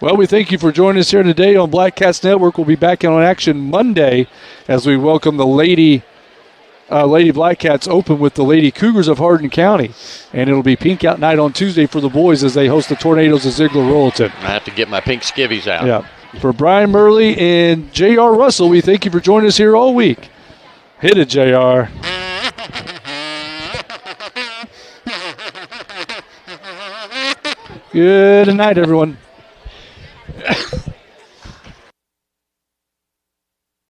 A: Well, we thank you for joining us here today on Black Cats Network. We'll be back on action Monday as we welcome the Lady Black Cats open with the Lady Cougars of Hardin County. And it'll be pink out night on Tuesday for the boys as they host the Tornadoes of Ziegler-Royalton.
B: I have to get my pink skivvies out.
A: Yeah. For Brian Murley and J.R. Russell, we thank you for joining us here all week. Hit it, J.R. Good night, everyone.